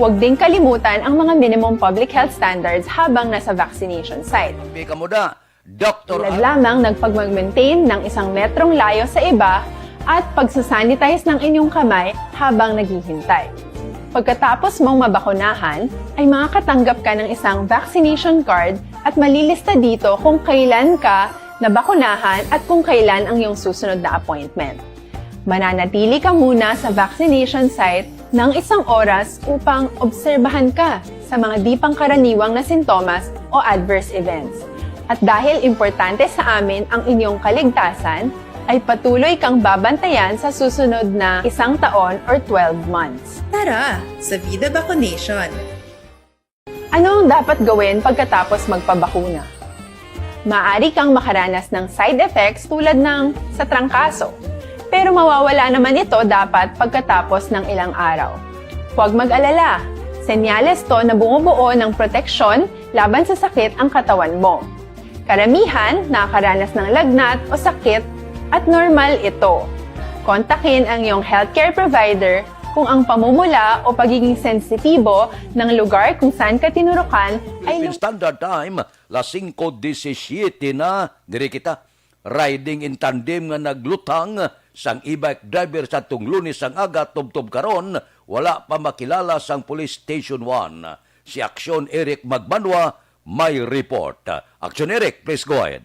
Speaker 6: Huwag din kalimutan ang mga minimum public health standards habang nasa vaccination site.
Speaker 1: Bika mo na, Dr.
Speaker 6: Tulad lamang nagpag-maintain ng 1 metrong layo sa iba at pagsasanitize ng inyong kamay habang naghihintay. Pagkatapos mong mabakunahan, ay makakatanggap ka ng isang vaccination card at malilista dito kung kailan ka nabakunahan at kung kailan ang iyong susunod na appointment. Mananatili ka muna sa vaccination site ng 1 oras upang obserbahan ka sa mga di pangkaraniwang na sintomas o adverse events. At dahil importante sa amin ang inyong kaligtasan, ay patuloy kang babantayan sa susunod na 1 taon or 12 months.
Speaker 16: Tara sa Vida Vaccination!
Speaker 6: Ano ang dapat gawin pagkatapos magpabakuna? Maaari kang makaranas ng side effects tulad ng sa trangkaso, pero mawawala naman ito dapat pagkatapos ng ilang araw. Huwag mag-alala, senyales to na bumubuo ng proteksyon laban sa sakit ang katawan mo. Karamihan nakakaranas ng lagnat o sakit at normal ito. Kontakin ang iyong healthcare provider kung ang pamumula o pagiging sensitibo ng lugar kung saan ka tinurukan ay
Speaker 1: Philippine Standard Time, 5:17 na, diri kita, riding in tandem nga naglutang sang e-bike driver sa tung Lunes ang aga tubtob karon, wala pa makilala sang Police Station 1. Si Aksyon Eric Magbanwa may report. Aksyon Eric, please go ahead.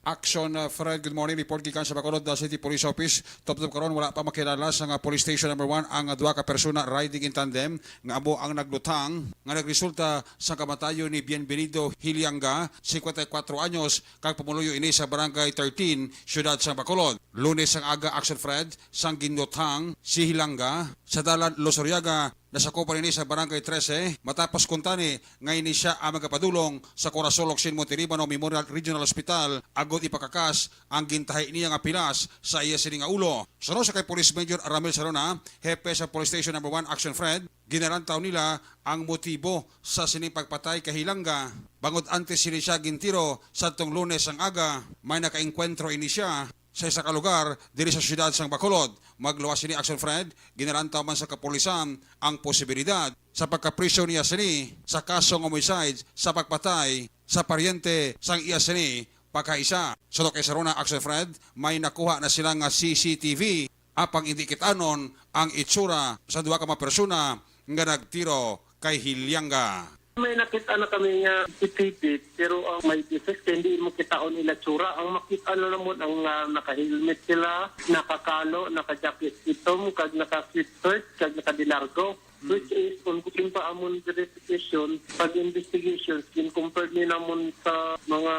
Speaker 18: Action Fred, good morning. Report gikan sa Bacolod City Police Office. Tubtob karon wala pa makilala sa Police Station number 1 ang duha ka persona riding in tandem nga amo ang naglutang nga nagresulta sa kamatayon ni Bienvenido Hilianga, 54 anyos, kag pumuluyo ini sa Barangay 13, siyudad sa Bacolod. Lunes ang aga Action Fred sang ginlutang si Hilanga sa dalan Losoriaga. Nasakupan ini sa Barangay 13 matapos kuntani ngayon siya ang magapadulong sa Corazon Locsin Monterribano Memorial Regional Hospital agod ipakakas ang gintahi niya nga pilas sa iya sining nga ulo. Sunod sa kay Police Major Aramel Sarona, hepe sa Police Station number 1 Action Fred, ginarantaw nila ang motibo sa sining pagpatay kay Hilanga. Bangod antes sila siya gintiro sa tong Lunes ang aga, may nakaengkwentro ini siya sa isa ka lugar diri sa siyudad sang Bacolod. Magluwas ni Action Fred, ginarantaw man sa kapulisan ang posibilidad sa pagkapriso niya sini sa kasong homicide sa pagpatay sa paryente sang iya sini pagkaisa. Sa kay Sarona Action Fred, may nakuha na sila nga CCTV apang indikitanon ang itsura sa duha ka mga persona nga nagtiro kay Hilianga.
Speaker 19: May nakita na kami nga itipid, pero ang may defect, hindi mo kitaon nila tsura. Ang makita na naman ang naka-helmet sila, nakakalo, naka-jacket itom, kag naka-fit-shirt, kag naka-dilargo. Which is, kung kuting pa amon verification, pag-investigation, compare ni namon sa mga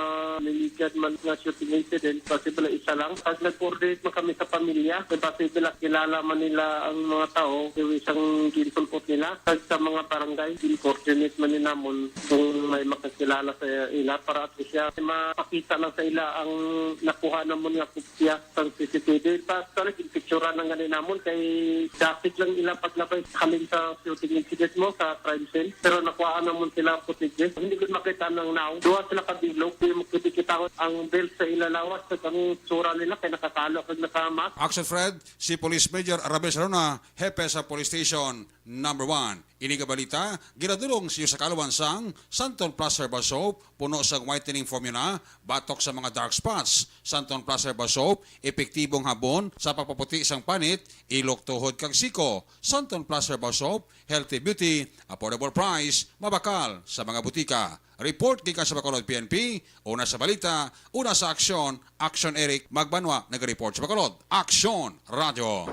Speaker 19: niligad man nga shooting incident, possible isa lang. Pag nag-coordinate man kami sa pamilya, possible kilala man nila ang mga tao, yung isang ginsulpot nila. Pag sa mga barangay, coordinate man ni namon kung may makakilala sa ila para at siya mapakita lang sa ila ang nakuha namon nga kopya sa CCTV. Tapos talagang picture na nga ni namon kay dapat lang ila paglabay kami sa shooting incident mo sa crime scene. Pero nakuhaan naman sila footage. Hindi ko makita ng now. Duwa sila kabilog. Hindi mo kita ang belt sa ilalawas at ang tsura nila kaya nakatalo at nakamak.
Speaker 18: Action Fred, si Police Major Arabel Sarona, hepe sa Police Station number 1. Ini nga balita, ginadulong siyo sa kalawansang Santon Plus Herbal Soap, puno sa whitening formula, batok sa mga dark spots. Santon Plus Herbal Soap, epektibong habon sa pagpaputi isang panit, ilok tuhod kag siko. Santon Plus Herbal Soap, healthy beauty, affordable price, mabakal sa mga butika. Report gikan sa Bacolod PNP, una sa balita, una sa aksyon, Action Eric Magbanwa nag-report sa Bacolod. Action Radio.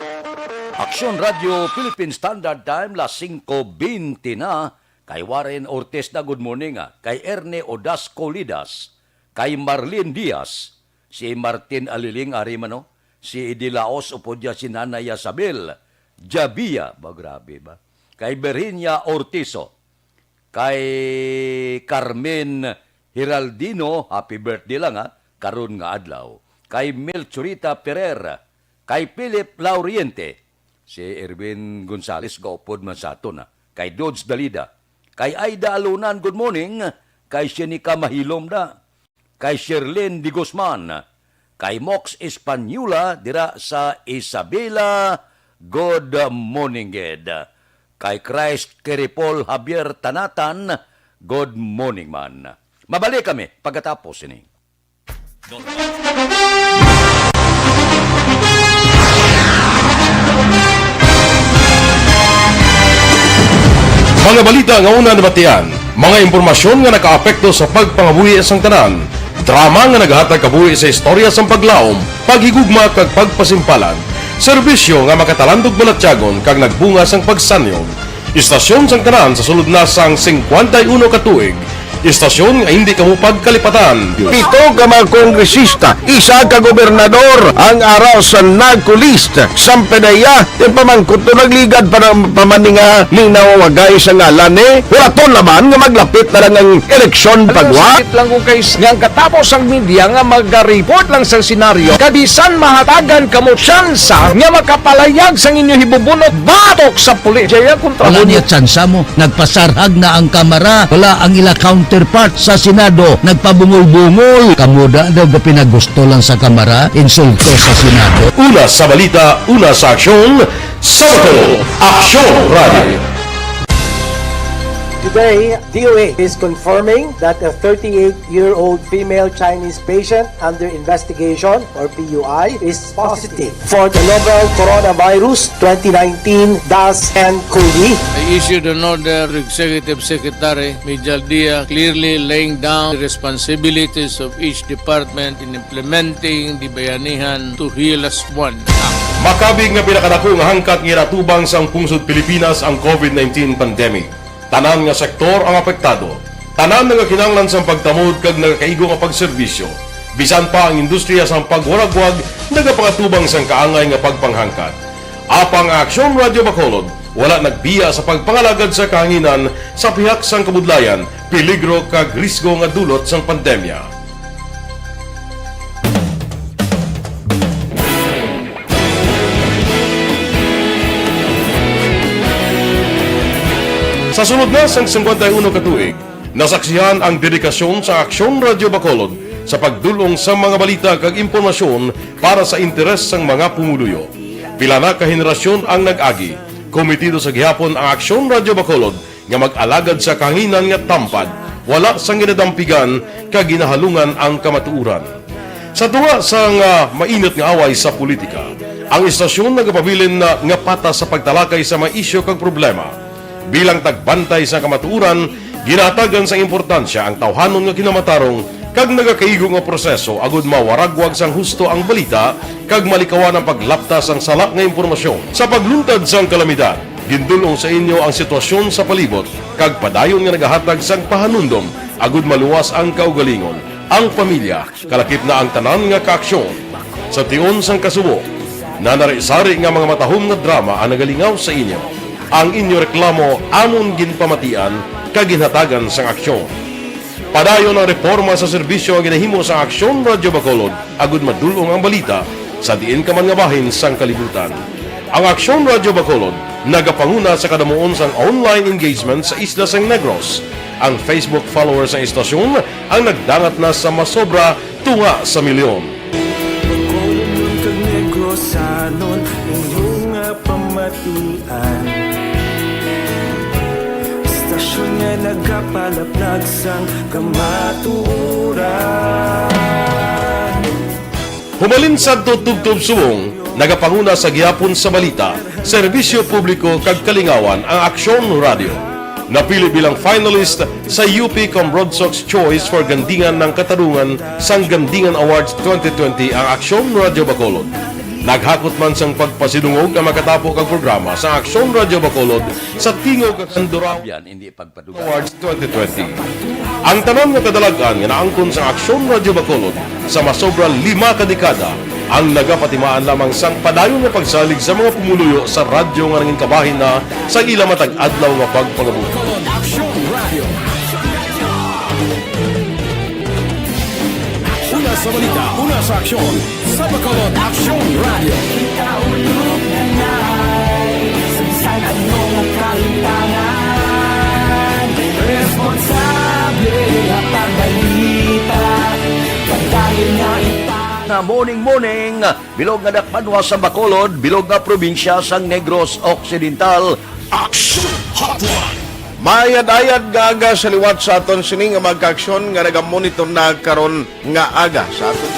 Speaker 1: Aksyon Radio Philippine Standard Time las 5:20 na. Kay Warren Ortiz na good morning kay Erne Odasco Lidas, kay Marlene Diaz, si Martin Aliling Arimano, si Idilaos upodya si Nanay Isabel, Jabia, grabe ba? Kay Berinia Ortizo, kay Carmen Hiraldino, happy birthday lang karon nga adlaw. Kay Melchorita Pereira, kay Philip Lauriente, si Erwin Gonzales gaupod man sa aton kay Dodge Dalida, kay Aida Alunan good morning, kay Shenika Mahilom da, kay Sherlyn Di Guzman, kay Mox Espanyula dira sa Isabela good morning ged, kay Christ Keripol Javier Tanatan good morning man. Mabalik kami pagkatapos ini.
Speaker 5: Mga balita nga una nabatian, mga impormasyon nga nakaapekto sa pagpangabuhi sang tanan, drama nga naghatag kabuhi sa istorya sang paglaom, paghigugma kag pagpasimpalan, serbisyo nga makatalandog balatyagon kag nagbunga sang pagsanyog, istasyon sang tanan sa sulod na sang 51 ka tuig, istasyon nga hindi kamupag kalipatan.
Speaker 7: 7 ka mga kongresista, 1 ka gobernador ang araw sa nagkulist sampedaya yung pamangkot to nagligad para pamaninga ning nawawagay sa ngalan wala to naman nga maglapit na lang ang eleksyon pagwa.
Speaker 8: Sakit lang kung kayo nga katapos ang media nga mag-report lang sa senaryo kabisan mahatagan kamo tsansa nga makapalayag sa inyo hibubunot batok sa pulis. Jaya kontra
Speaker 9: Wala niya tsansa mo. Nagpasarhag na ang kamara. Wala ang ila counterpart sa Senado. Nagpabungol-bungol. Kamuda daw ga pinagusto lang sa kamara. Insulto sa Senado.
Speaker 5: Una sa balita, una sa aksyon, Soto, Aksyon Radio.
Speaker 10: Today, DOA is confirming that a 38-year-old female Chinese patient under investigation, or PUI, is positive for the novel coronavirus 2019-10-CoV.
Speaker 11: I issued an order, Executive Secretary Major Dia, clearly laying down the responsibilities of each department in implementing the Bayanihan to Heal as One Act.
Speaker 5: Makabig nga pinakadako nga hangkat nga natubang sang pungsod Pilipinas ang COVID-19 pandemic. Tanan nga sektor ang apektado. Tanan nga kinahanglan sang pagtamod kag nagakaigo nga pagserbisyo. Bisan pa ang industriya sang pagwaragwag nagapangatubang sang kaangay nga pagpanghangkat. Apang Aksyon Radio Bacolod wala nagbiya sa pagpangalagad sa kahanginan sa pihak sang kabudlayan, peligro kag risgo nga dulot sang pandemya. Sa sunod na sang 51 ka tuig, nasaksihan ang dedikasyon sa Aksyon Radio Bacolod sa pagdulong sa mga balita kag impormasyon para sa interes sang mga pumuluyo. Pila na ka henerasyon ang nag-agi, komitido sa gihapon ang Aksyon Radio Bacolod nga mag-alagad sa kahanginan nga tampad, wala sang ginadampigan kag ginahalungan ang kamatuuran. Sa tunga sang mainit nga away sa politika, ang istasyon nagapabilin na nga patas sa pagtalakay sa mga isyu kag problema. Bilang tagbantay sa kamatuuran, ginatagan sa importansya ang tawhanon nga kinamatarong kag nagakaigo nga proseso agud mawaragwag sang husto ang balita kag malikawan ang paglaptas ang salak nga impormasyon. Sa pagluntad sang kalamidad, gindulong sa inyo ang sitwasyon sa palibot kag padayon nga nagahatag sang pahanundom agud maluwas ang kaugalingon, ang pamilya, kalakip na ang tanan nga kaaksyon. Sa tion sang kasubo, nanari-sari nga mga matahom nga drama ang nagalingaw sa inyo. Ang inyo reklamo amon ginpamatian kag ginhatagan sang aksyon. Padayon ang reforma sa serbisyo ang ginahimo sa Aksyon Radio Bacolod agud madulong ang balita sa diin ka man nga bahin sang kalibutan. Ang Aksyon Radio Bacolod nagapanguna sa kadamuon sang online engagement sa isla sang Negros. Ang Facebook followers sa istasyon ang nagdangat na sa masobra tunga sa milyon.
Speaker 4: Bacolod kag Negros sanon inyong pamatian. Dedikasyon nga nagapalaplag sang kamatuuran.
Speaker 5: Humalin sa tutubtub subong, nagapanguna sa gihapon sa balita, serbisyo publiko kag kalingawan ang Aksyon Radio. Napili bilang finalist sa UP Broad Sox Choice for Gandingan ng Katarungan sang Gandingan Awards 2020 ang Aksyon Radio Bacolod. Naghakot man sang pagpasidungog ang makatapo kang programa sa Aksyon Radio Bacolod sa Tingog kag Durao
Speaker 1: hindi pagpadugan.
Speaker 5: Awards 2020. Ang tanon nga kadalagan nga naangkon sa Aksyon Radio Bacolod sa masobra 5 kadekada ang nagapatimaan lamang sang padayon nga pagsalig sa mga pumuluyo sa radyo nga nangin kabahin na sa ila matag adlaw nga pagpangabuhi.
Speaker 4: Una sa balita, una sa aksyon, sa Bacolod Aksyon Radio. Ikaulog na na'y sansan anong kalintangan. Responsable ang pagbalita, pagdahil na
Speaker 1: Na morning, bilog nga dakpanwa sa Bacolod, bilog nga probinsya sang Negros Occidental.
Speaker 4: Action Hotline!
Speaker 7: Mayad-ayad nga aga sa liwat sa aton sini nga magka-aksyon nga nagamonitor na karon nga aga sa aton.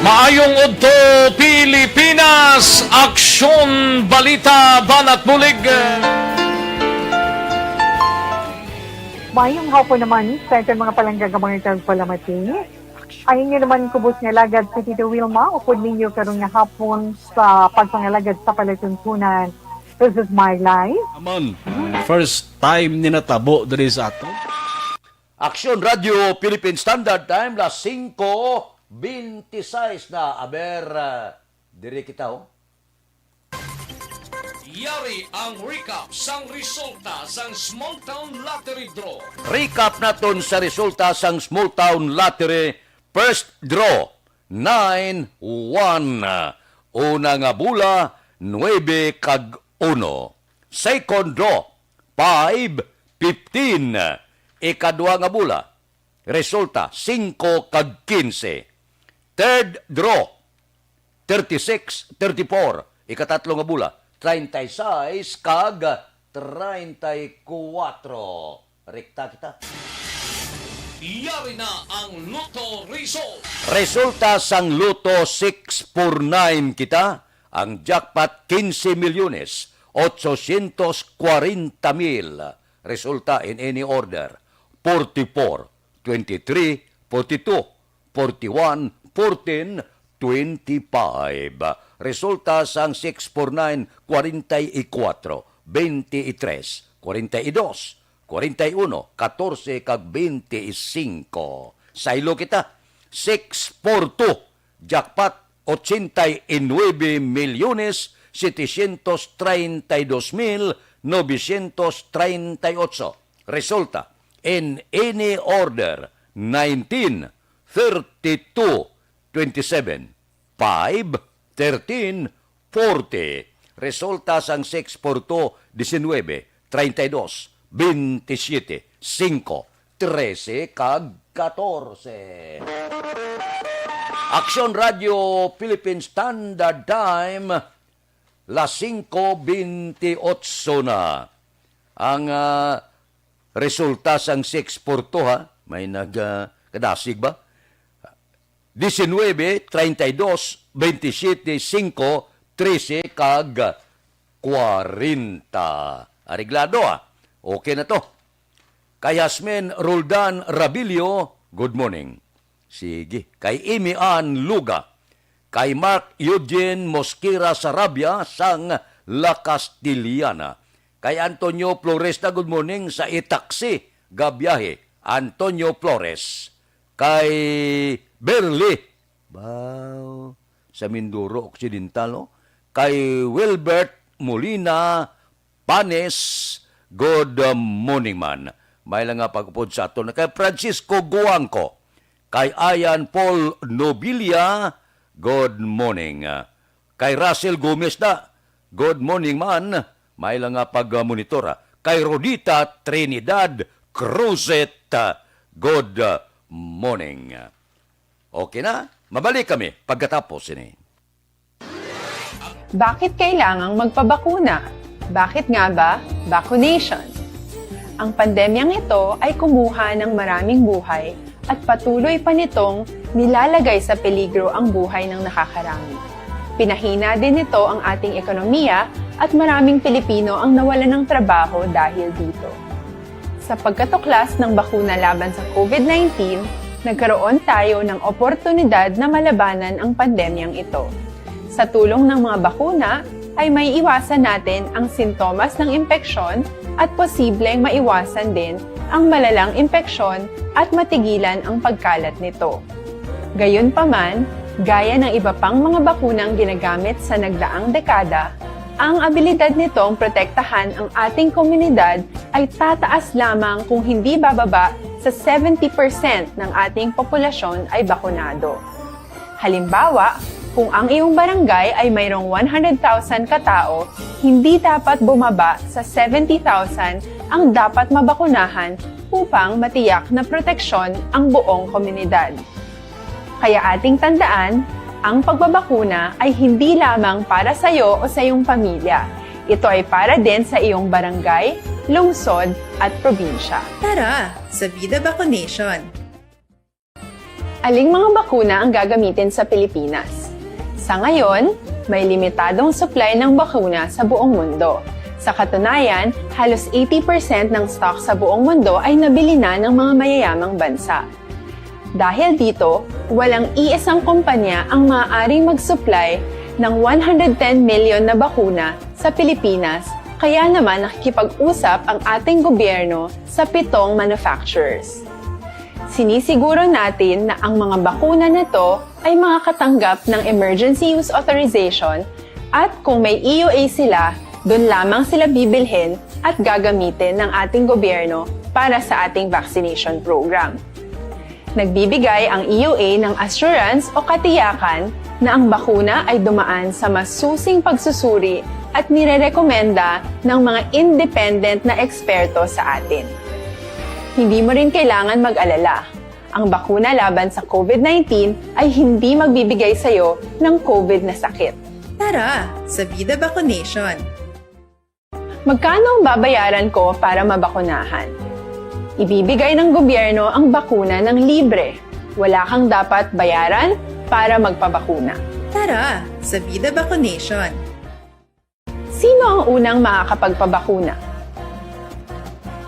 Speaker 8: Maayong udto Pilipinas, Aksyon Balita Banat Bulig.
Speaker 12: Mayong hapon naman sa ating mga palanggagamang tagpalamati. Ay inyo naman kubos nga lagad sa Tito Wilma, upod ninyo karong nga hapon sa pagpangalagad sa palatuntunan. This is my life.
Speaker 13: Amon, first time ni natabo diri sa ato.
Speaker 1: Aksyon Radio Philippine Standard Time, las 5:26 na. Aber, dire kita
Speaker 17: Yari ang recap sang resulta sang Small Town Lottery Draw.
Speaker 1: Recap naton sa resulta sang Small Town Lottery First Draw 9-1. Una nga bula 9 kag 1. Second draw 5-15. Ikadua nga bula resulta 5 kag 15. Third draw 36-34. Ikatatlo nga bula 36 kag 34. Rekta kita.
Speaker 17: Yari na ang Lotto result.
Speaker 1: Resulta sang Lotto 649 kita. Ang jackpot 15 milyones 840,000. Resulta in any order 44, 23, 42, 41, 14, 25. Resulta sang 649 44, 23, 42, 41, 14 kag 25. Saylo kita 642 jackpot 89 milyones 732,938. Resulta in any order 19, 32, 27, 5, 13, 40. Resulta sang 6 por 2, 19, 32, 27, 5, 13, kag 14. Aksyon Radio Philippine Standard Time, las 5:28 na. Ang resulta sang 6 por 2, ha? May nagkadasig ba? 19, 32, 27, 5, 13, kag 40. Ariglado, ha? Okay na to. Kay Yasmin Roldan Rabilio, good morning. Sige. Kay Amy Ann Luga. Kay Mark Eugene Mosquera Sarabia sang La Castiliana. Kay Antonio Flores na good morning sa Itaxi Gabiyahe. Antonio Flores. Kay Berli sa Mindoro Occidental. No? Kay Wilbert Molina Panes, good morning man. May lang nga pagpupod sa ato. Kay Francisco Guangco. Kay Ayan Paul Nobilia, good morning. Kay Russell Gomez na, good morning man. May lang nga pag-monitora. Kay Rodita Trinidad Cruzet, good morning. Okay na? Mabalik kami pagkatapos ini.
Speaker 6: Bakit kailangang magpabakuna? Bakit nga ba? Vaccination. Ang pandemyang ito ay kumuha ng maraming buhay at patuloy pa nitong nilalagay sa peligro ang buhay ng nakakarami. Pinahina din nito ang ating ekonomiya at maraming Pilipino ang nawalan ng trabaho dahil dito. Sa pagkatuklas ng bakuna laban sa COVID-19, nagkaroon tayo ng oportunidad na malabanan ang pandemyang ito. Sa tulong ng mga bakuna, ay may iwasan natin ang sintomas ng impeksyon at posibleng maiwasan din ang malalang impeksyon at matigilan ang pagkalat nito. Gayunpaman, gaya ng iba pang mga bakunang ginagamit sa nagdaang dekada, ang abilidad nitong protektahan ang ating komunidad ay tataas lamang kung hindi bababa sa 70% ng ating populasyon ay bakunado. Halimbawa, kung ang iyong barangay ay mayroong 100,000 katao, hindi dapat bumaba sa 70,000 ang dapat mabakunahan upang matiyak na proteksyon ang buong komunidad. Kaya ating tandaan, ang pagbabakuna ay hindi lamang para sa iyo o sa iyong pamilya. Ito ay para din sa iyong barangay, lungsod at probinsya.
Speaker 16: Tara, sa Vida Vaccination!
Speaker 6: Aling mga bakuna ang gagamitin sa Pilipinas? Sa ngayon, may limitadong supply ng bakuna sa buong mundo. Sa katunayan, halos 80% ng stock sa buong mundo ay nabili na ng mga mayayamang bansa. Dahil dito, walang iisang kumpanya ang maaaring mag-supply ng 110 million na bakuna sa Pilipinas, kaya naman nakikipag-usap ang ating gobyerno sa 7 manufacturers. Sinisiguro natin na ang mga bakuna nito ay makakatanggap ng Emergency Use Authorization at kung may EUA sila, doon lamang sila bibilhin at gagamitin ng ating gobyerno para sa ating vaccination program. Nagbibigay ang EUA ng assurance o katiyakan na ang bakuna ay dumaan sa masusing pagsusuri at nirerekomenda ng mga independent na eksperto sa atin. Hindi mo rin kailangan mag-alala. Ang bakuna laban sa COVID-19 ay hindi magbibigay sa iyo ng COVID na sakit.
Speaker 16: Tara, sa Vida Vaccination!
Speaker 6: Magkano ang babayaran ko para mabakunahan? Ibibigay ng gobyerno ang bakuna ng libre. Wala kang dapat bayaran para magpabakuna.
Speaker 16: Tara, sa Vida Vaccination!
Speaker 6: Sino ang unang makakapagpabakuna?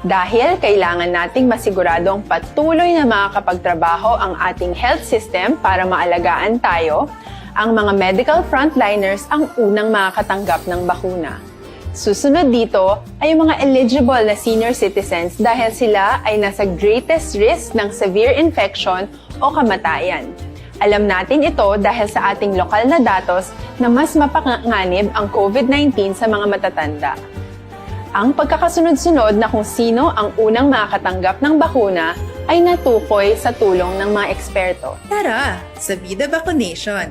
Speaker 6: Dahil kailangan nating masiguradong patuloy na makakapagtrabaho ang ating health system para maalagaan tayo, ang mga medical frontliners ang unang makakatanggap ng bakuna. Susunod dito ay mga eligible na senior citizens dahil sila ay nasa greatest risk ng severe infection o kamatayan. Alam natin ito dahil sa ating lokal na datos na mas mapanganib ang COVID-19 sa mga matatanda. Ang pagkakasunod-sunod na kung sino ang unang makakatanggap ng bakuna ay natukoy sa tulong ng mga eksperto.
Speaker 16: Tara, sa Vida Vaccination!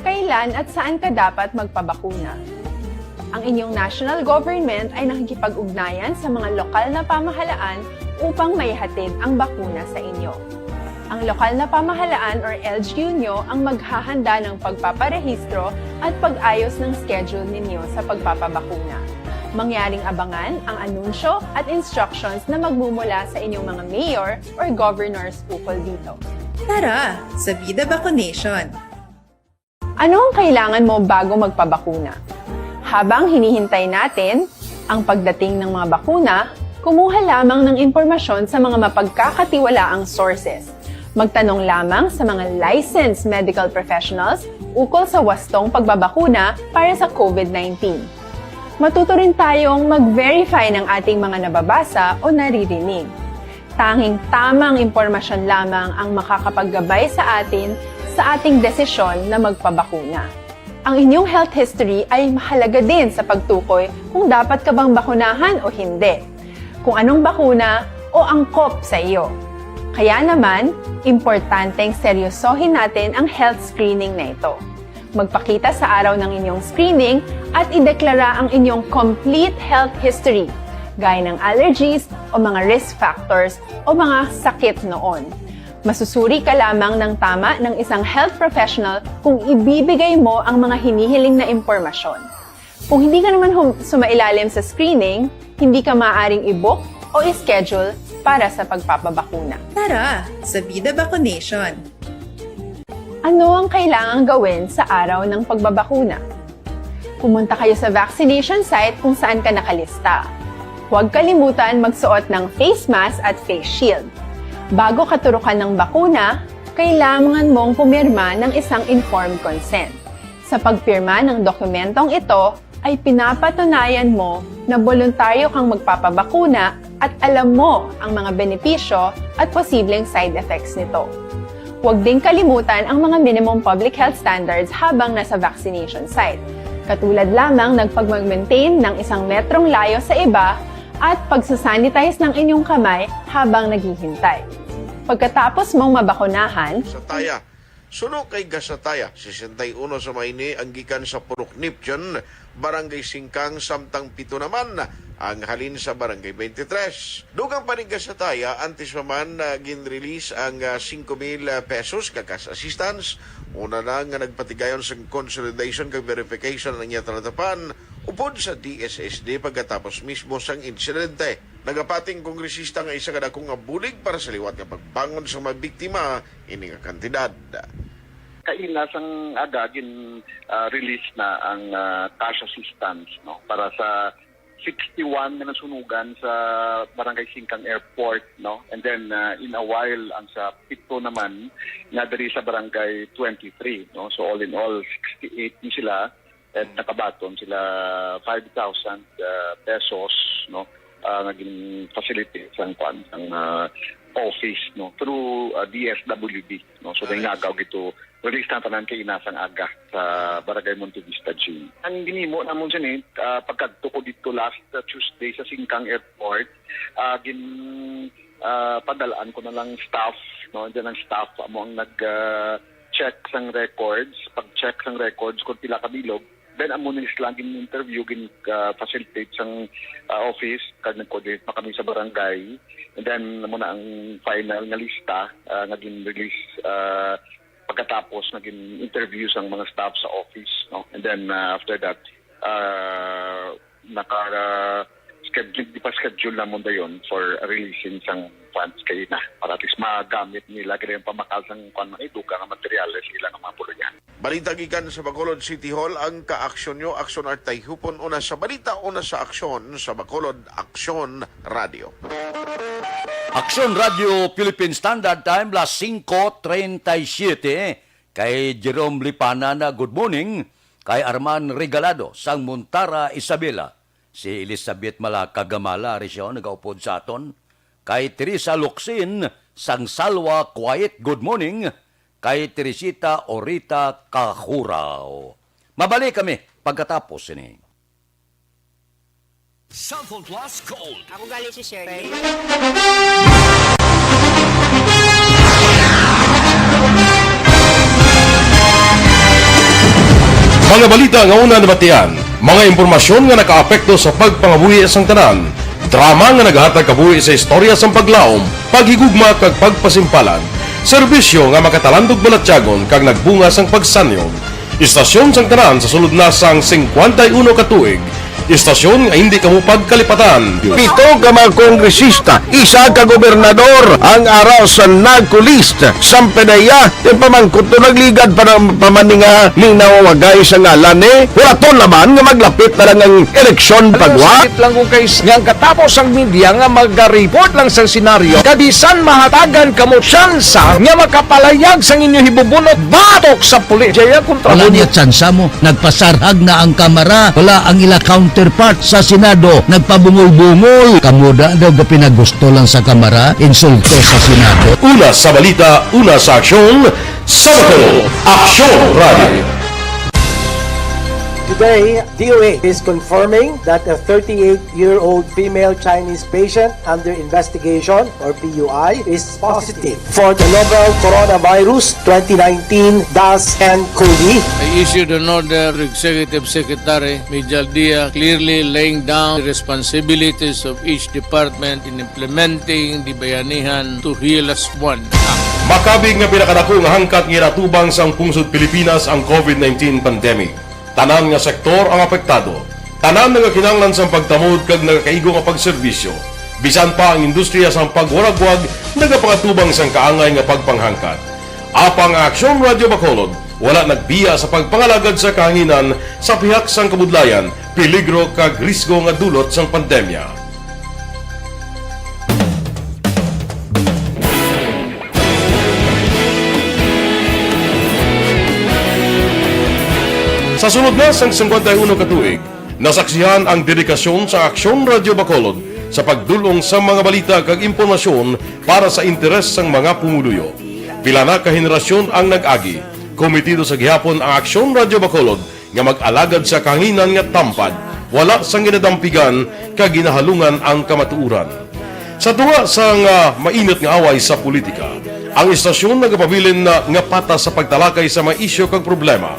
Speaker 6: Kailan at saan ka dapat magpabakuna? Ang inyong national government ay nakikipag-ugnayan sa mga lokal na pamahalaan upang maihatid ang bakuna sa inyo. Ang lokal na pamahalaan or LGU nyo ang maghahanda ng pagpaparehistro at pag-ayos ng schedule ninyo sa pagpapabakuna. Mangyaring abangan ang anunsyo at instructions na magmumula sa inyong mga mayor or governors ukol dito.
Speaker 16: Tara, sa Vida Vaccination!
Speaker 6: Ano ang kailangan mo bago magpabakuna? Habang hinihintay natin ang pagdating ng mga bakuna, kumuha lamang ng impormasyon sa mga mapagkakatiwalaang sources. Magtanong lamang sa mga licensed medical professionals ukol sa wastong pagbabakuna para sa COVID-19. Matuto rin tayong mag-verify ng ating mga nababasa o naririnig. Tanging tamang impormasyon lamang ang makakapaggabay sa atin sa ating desisyon na magpabakuna. Ang inyong health history ay mahalaga din sa pagtukoy kung dapat ka bang bakunahan o hindi, kung anong bakuna o angkop sa iyo. Kaya naman, importanteng seryosohin natin ang health screening na ito. Magpakita sa araw ng inyong screening at ideklara ang inyong complete health history, gaya ng allergies o mga risk factors o mga sakit noon. Masusuri ka lamang ng tama ng isang health professional kung ibibigay mo ang mga hinihiling na impormasyon. Kung hindi ka naman sumailalim sa screening, hindi ka maaaring i-book o i-schedule para sa pagpapabakuna.
Speaker 16: Tara sa Vida Vaccination.
Speaker 6: Ano ang kailangang gawin sa araw ng pagbabakuna? Pumunta kayo sa vaccination site kung saan ka nakalista. Huwag kalimutan magsuot ng face mask at face shield. Bago ka turukan ng bakuna, kailangan mong pumirma ng isang informed consent. Sa pagpirma ng dokumentong ito, ay pinapatunayan mo na voluntaryo kang magpapabakuna at alam mo ang mga benepisyo at posibleng side effects nito. Huwag din kalimutan ang mga minimum public health standards habang nasa vaccination site. Katulad lamang nagpag-maintain ng 1 metrong layo sa iba at pagsasanitize ng inyong kamay habang naghihintay. Pagkatapos mong mabakunahan,
Speaker 20: Sataya. Suno kay Gasataya, 61 sa Maine, ang gikan sa Puruknip dyan, Barangay Singkang, Samtang Pito naman, ang halin sa Barangay 23. Dugang pa rin Gasataya, antes maman gin-release ang 5,000 pesos kakas assistance. Una na nga nagpatigayon sa consolidation kag verification ng iya talatapan, upod sa DSSD pagkatapos mismo sang insidente. Nagapating kongresista nga isa kada kong bulig para sa liwat nga pagbangon sa mga biktima ini nga kantidad.
Speaker 21: Kailas ang agagin release na ang cash assistance para sa 61 na nasunugan sa Barangay Singkang Airport, and then in a while ang sa Pito naman na diri sa Barangay 23, so all in all 68 sila at nakabaton sila 5,000 pesos naging facility sa office through DSWD, so nangagaw gito release na tanan kay inasang aga sa Barangay Monte Vista Gym. Ang ginimo namon siya pagkadto ko dito last Tuesday sa Singkang Airport, padalaan ko na lang staff, diyan ang staff mo ang nag-check sang records, pag-check sang records kung pila kabilog, then amo nila lang interview facilitate sang office kag nag-coordinate pa kami sa barangay, and then amo na ang final nga lista naging release pagkatapos naging interview sang mga staff sa office, and then after that schedule na mo dayon for releasing sang funds kay na para at least magamit nila kaya yung pamakal sang eduka nga materyales sila nga mga puluyan.
Speaker 20: Balita gikan sa Bacolod City Hall, ang kaaksyon nyo, aksyon artay hupon, una sa balita, una sa aksyon sa Bacolod Aksyon Radio.
Speaker 1: Aksyon Radio Philippine Standard Time, las 5:37. Kay Jerome Lipana na good morning. Kay Arman Regalado, sang Montara, Isabela. Si Elizabeth Malakagamala, Risyo, nag-upod sa aton. Kay Teresa Luxin, sang Salwa, Quiet, good morning. Kay Teresita Orita Kahurao. Mabalik kami pagkatapos ini.
Speaker 17: Cellphone Plus Gold.
Speaker 22: Ako galing si Shirley.
Speaker 5: Mga balita nga una nabatian, mga impormasyon nga nakaapekto sa pagpangabuhi sang tanan, drama nga naghatag kabuhi sa istorya sang paglaom, paghigugma kag pagpasimpalan, serbisyo nga makatalandog balatyagon kag nagbunga sang pagsanyog, istasyon sang tanan sa sulod na sang 51 katuig, istasyon nga hindi kamupag kalipatan.
Speaker 7: 7 ka mga kongresista, 1 ka gobernador, ang araw sa nagkulist, sampedaya, yung pamangkot to nagligad para pamaninga ni nawawagay sa ngalan wala to naman nga maglapit na lang ang eleksyon pagwa.
Speaker 8: Sakit lang kung kayo nga katapos ang media nga mag-report lang sa senaryo, kabisan mahatagan kamo tsansa nga makapalayag sa inyo hibubunot batok sa pulis. Jaya kontra
Speaker 9: Wala niya tsansa mo, nagpasarhag na ang kamera, wala ang ila counterpart sa Senado, nagpabungol-bungol. Kamuda daw ga pinagusto lang sa kamera, insulto sa Senado.
Speaker 5: Una sa balita, una sa aksyon, sa Bacolod Aksyon Radio.
Speaker 10: Today, DOA is confirming that a 38-year-old female Chinese patient under investigation, or PUI, is positive for the novel coronavirus 2019-10-CoV.
Speaker 11: I issued an order to Executive Secretary Mijal Dia clearly laying down the responsibilities of each department in implementing the Bayanihan to Heal as One Act.
Speaker 5: Makabig nga pinakadako nga hangkat nga natubang sang pungsod Pilipinas ang COVID-19 pandemic. Tanan nga sektor ang apektado. Tanan nagakinanglan sa pagtamod kag nagakaigo nga pagserbisyo. Bisan pa ang industriya sa pagwaragwag nagapangatubang sang kaangay nga pagpanghangkat. Apang Aksyon Radio Bacolod wala nagbiya sa pagpangalagad sa kahanginan sa pihak sang kabudlayan, peligro kag risgo nga dulot sang pandemya. Sa sunod na sang 51 katuig, nasaksihan ang dedikasyon sa Aksyon Radio Bacolod sa pagdulong sa mga balita kag impormasyon para sa interes sang mga pumuluyo. Pila na ka henerasyon ang nag-agi, komitido sa gihapon ang Aksyon Radio Bacolod nga mag-alagad sa kahanginan nga tampad, wala sang ginadampigan kag ginahalungan ang kamatuuran. Sa tunga sang mainit nga away sa politika, ang istasyon nagapabilin na nga patas sa pagtalakay sa mga isyu kag problema.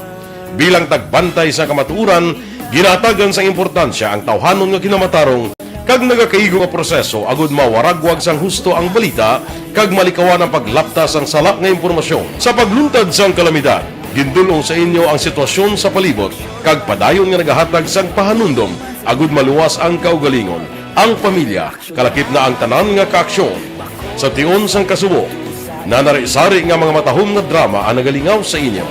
Speaker 5: Bilang tagbantay sa kamatuuran, ginatagan sa importansya ang tawhanon nga kinamatarong kag nagakaigo nga proseso agud mawaragwag sang husto ang balita kag malikawan ang paglaptas ang salak nga impormasyon. Sa pagluntad sang kalamidad, gindulong sa inyo ang sitwasyon sa palibot kag padayon nga nagahatag sang pahanundom agud maluwas ang kaugalingon, ang pamilya, kalakip na ang tanan nga kaaksyon. Sa tion sang kasubo, nanari-sari nga mga matahom nga drama ang nagalingaw sa inyo.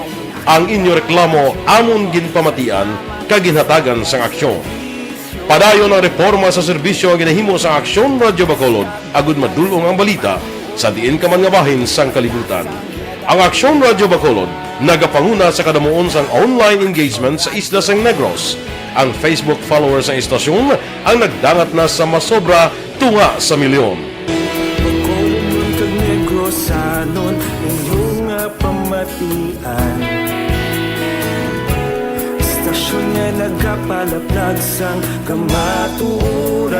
Speaker 5: Ang inyo reklamo amon ginpamatian kag ginhatagan sang aksyon. Padayon ang reforma sa serbisyo ang ginahimo sa Aksyon Radio Bacolod agud madulong ang balita sa diin ka man nga bahin sang kalibutan. Ang Aksyon Radio Bacolod nagapanguna sa kadamuon sang online engagement sa Isla Sang Negros. Ang Facebook followers ng istasyon ang nagdangat na sa masobra tunga sa milyon.
Speaker 2: Bacolod kag Negros anon inyong pamatian. Istasyon nga nagapalaplag sang kamatuuran.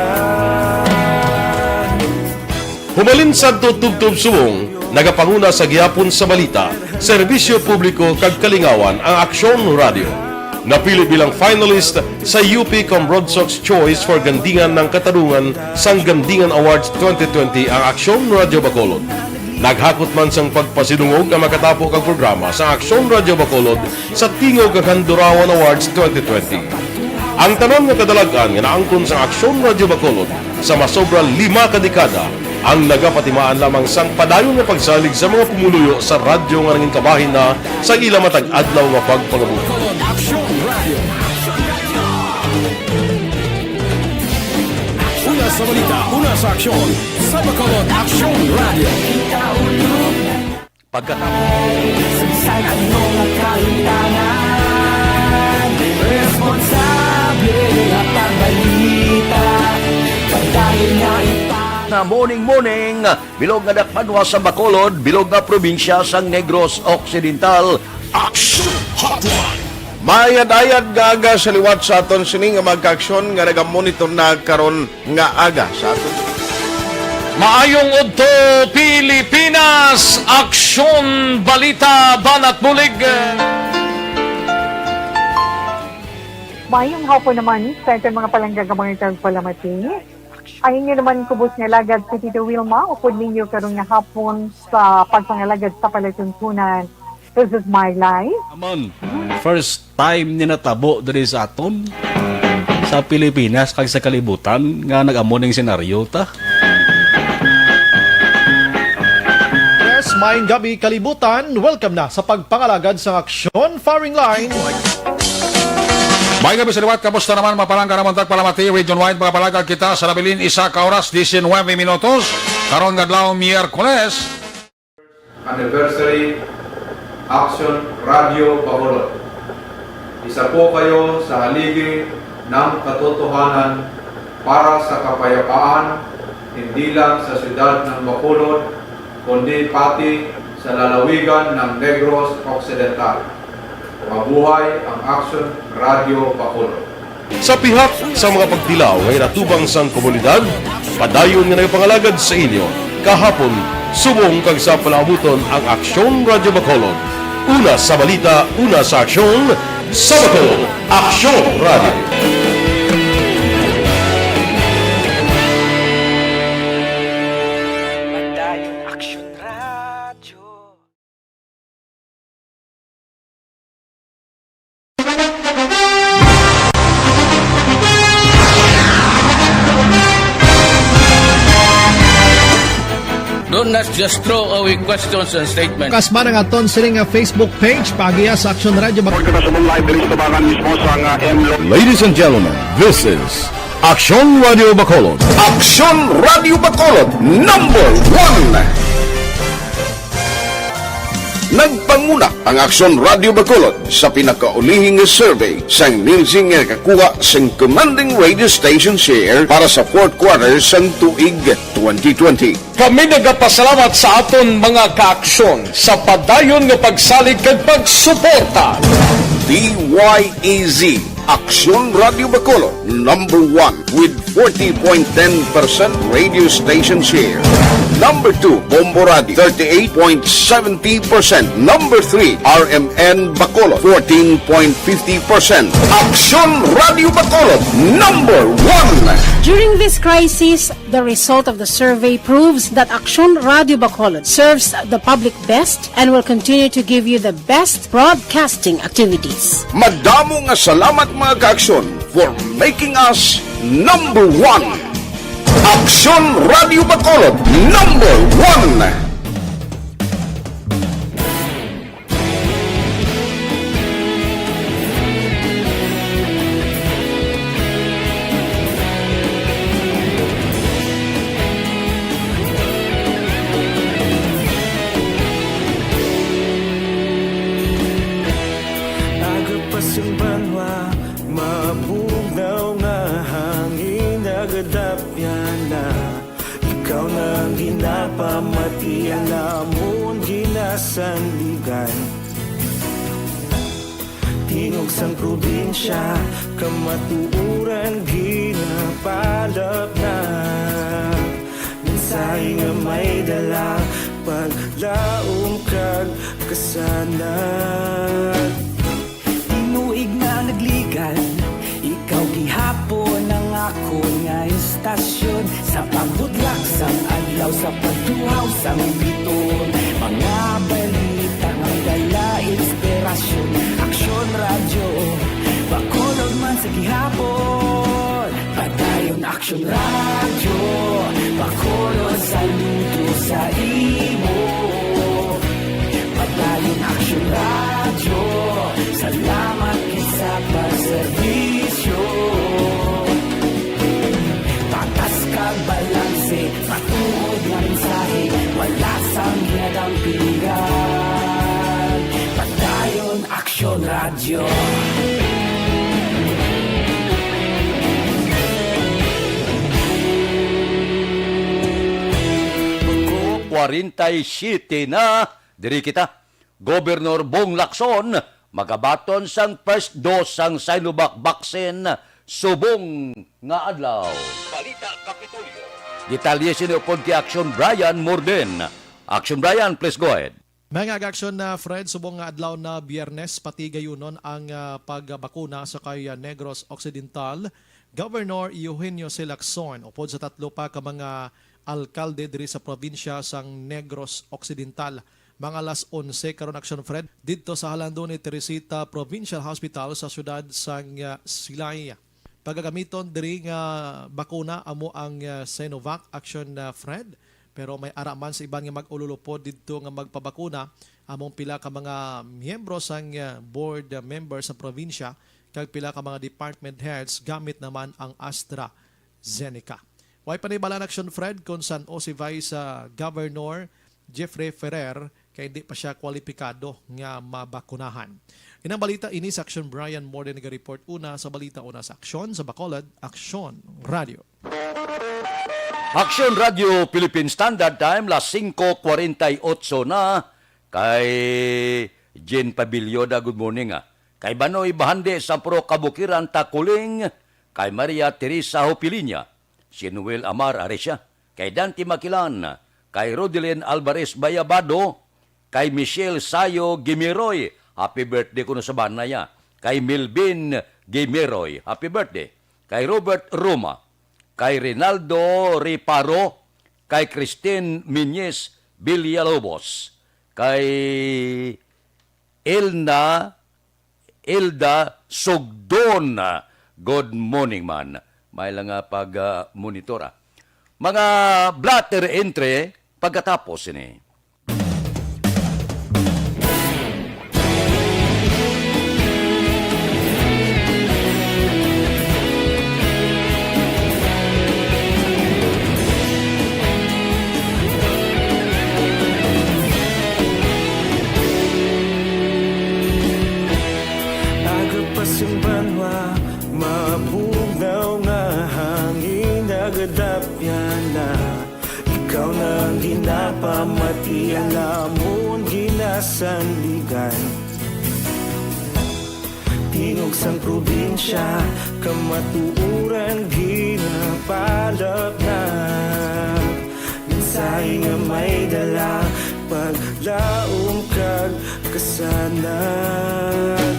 Speaker 5: Humalin sa tubtub subong, nagapanguna sa gihapon sa balita, serbisyo publiko kag kalingawan ang Aksyon Radio. Napili bilang finalist sa UP Comrade Sox Choice for Gandingan ng Katarungan sang Gandingan Awards 2020 ang Aksyon Radio Bacolod. Naghakot man sang pagpasidungog ang makatapo kang programa sa Aksyon Radio Bacolod sa Tingog kag Handurawan Awards 2020. Ang tanan nga kadalagan nga naangkon sa Aksyon Radio Bacolod sa masobra 5 kadekada ang nagapatimaan lamang sang padayon nga pagsalig sa mga pumuluyo sa radyo nga nanging kabahin na sa ila matag adlaw nga pagpangabuhi.
Speaker 4: Una sa balita, una sa aksyon, sa Bacolod Aksyon Radio.
Speaker 1: Na morning, bilog nga dakpanwa sa Bacolod, bilog nga probinsya sang Negros Occidental.
Speaker 4: Action Hotline!
Speaker 7: Mayad-ayad nga aga sa liwat sa aton sini nga magkaaksyon nga nagamonitor na karon nga aga sa aton.
Speaker 17: Maayong udto Pilipinas, Aksyon Balita Banat Bulig.
Speaker 12: Mayong hapon naman sa ating mga palanggagamang itang palamati. Ang inyo naman kubos nga lagad si Tito Wilma, upod ninyo karong nga hapon sa pagpangalagad sa palatuntunan. This is my life.
Speaker 13: Amon, first time ni natabo diri sa aton sa Pilipinas kag sa kalibutan nga nag-amo ning senaryo ta.
Speaker 14: Yes, maayong gabi kalibutan. Welcome na sa pagpangalagad sa Aksyon Firing Line.
Speaker 18: May gabi sa liwat, kamusta naman mapalangga naman tagpalamati, region-wide mga palagag kita sa nabilin isa ka oras, 19 minutos, karon nga adlaw Miyerkules.
Speaker 15: Anniversary Aksyon Radio Bacolod. Isa po kayo sa haligi ng katotohanan para sa kapayapaan, hindi lang sa siyudad ng Bacolod, kundi pati sa lalawigan ng Negros Occidental. Mabuhay ang Aksyon Radio Bacolod.
Speaker 5: Sa pihak sa mga pagdilaw ay natubang sang komunidad, padayon nga nagpangalagad sa inyo, kahapon, subong kag sa palaabuton ang Aksyon Radio Bacolod. Una sa balita, una sa aksyon, sa Bacolod, Aksyon Radio.
Speaker 11: Do not just throw away questions and statements.
Speaker 14: Kasma ng aton siling Facebook page pagiya sa Action Radio
Speaker 7: Ladies and gentlemen, this is Action Radio Bacolod. Action Radio Bacolod, number 1. Nagpanguna ang Action Radio Bacolod sa pinakaulihing survey sa nilsing nga kakuha sa commanding radio station share para sa fourth quarter sa tuig 2020.
Speaker 8: Kami nagapasalamat sa aton mga kaaksyon sa padayon nga pagsalig kag pagsuporta.
Speaker 7: DYEZ Action Radio Bacolod, number 1 with 40.10% radio station share. Number 2, Bombo Radio, 38.70%. Number 3, RMN Bacolod, 14.50%. Action Radio Bacolod, number 1.
Speaker 3: During this crisis, the result of the survey proves that Action Radio Bacolod serves the public best and will continue to give you the best broadcasting activities.
Speaker 7: Madamo nga salamat mga kaaksyon for making us number 1. Action Radio Bacolod, number 1.
Speaker 2: Agapasumbanwa, mabugaw nga hangin nagadapyan na. Ikaw na ginapamatian namon ginasandigan. Tingog sang probinsya, kamatuuran ginapalap na. Mensahe nga may dala, paglaom kag kasanan.
Speaker 22: Tinuig na nagligan, ikaw gihapon ang ako nga istasyon. Sa pagbutlak sang adlaw, sa pagduhaw sang biton, mga balita nga dala inspirasyon. Aksyon radyo, Bacolod man sa gihapon. Padayon Aksyon radyo, Bacolod saludo sa imo. Padayon Aksyon radyo, salamat sa pagserbisyo. Patas kag balanse, patuod nga mensahe, wala sang ginadampingan. Padayon Aksyon Radio.
Speaker 1: 47 na, diri kita, Gobernador Bong Lacson, magabaton sang first dose sang Sinovac vaccine, subong nga adlaw. Balita Kapitolyo. Detalye sinupod ki Action Brian Morden. Action Brian, please go ahead.
Speaker 14: Mga aksyon na Fred, subong nga adlaw na Biyernes, pati gayunon ang pagbakuna sa kay Negros Occidental. Governor Eugenio C. Lacson, upod sa tatlo pa ka mga alkalde diri sa probinsya sang Negros Occidental. Mga alas 11 karon aksyon Fred dito sa halando ni Teresita Provincial Hospital sa syudad sang Silay. Pagagamiton diri nga bakuna amo ang Sinovac aksyon Fred, pero may araman sa iban nga mag-ululupod dito nga magpabakuna among pila ka mga miyembro sang board members sa probinsya kag pila ka mga department heads gamit naman ang AstraZeneca. Way panibala aksyon Fred kung saan o si Vice Governor Jeffrey Ferrer kay di pa siya kwalipikado nga mabakunahan. Inang balita ini sa Action Brian Morden nag-report una sa balita una sa Aksyon sa Bacolod, Action Radio.
Speaker 1: Action Radio Philippine Standard Time, las 5:48 na, kay Jen Pabilioda, good morning. Kay Banoy Bahande sa Pro Kabukiran Takuling, kay Maria Teresa Hopilinya, si Noel Amar Aresya, kay Dante Makilan, kay Rodelyn Alvarez Bayabado, kay Michelle Sayo Gimiroy, happy birthday ko na sa banaya, kay Melvin Gimiroy, happy birthday, kay Robert Roma, kay Rinaldo Riparo, kay Christine Miñez Villalobos, kay Elda Sogdon, good morning man. May lang pag-monitora. Mga blatter entry, pagkatapos ini.
Speaker 2: Agapasimbangwa, mabugaw nga hangin nagadapyan na. Ikaw nang ginapamatian namon ginasanligan. Tingog sang probinsya, kamatuuran ginapalap na. Minsay nga may dala, paglaom kag kasanan.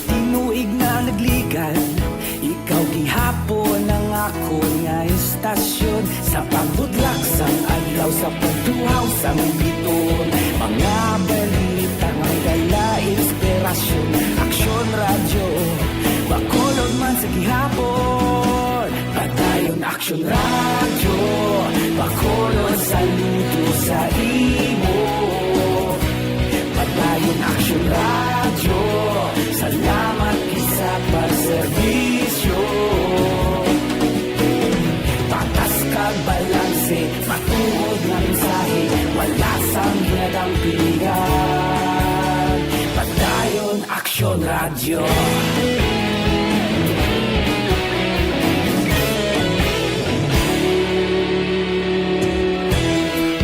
Speaker 22: Tinuig na nagligan, ikaw gihapon ang ako nga istasyon. Sa pagbudlak sang adlaw, sa pagduhaw sang biton. Mga balita may dala inspirasyon. Aksyon radyo, Bacolod man sa gihapon. Padayon Aksyon radyo, Bacolod saludo sa imo. Padayon Aksyon radyo, salamat sa pagserbisyo. Patas kag balanse, matuod nga mensahe, wala sang ginadampingan. Padayon Aksyon radyo.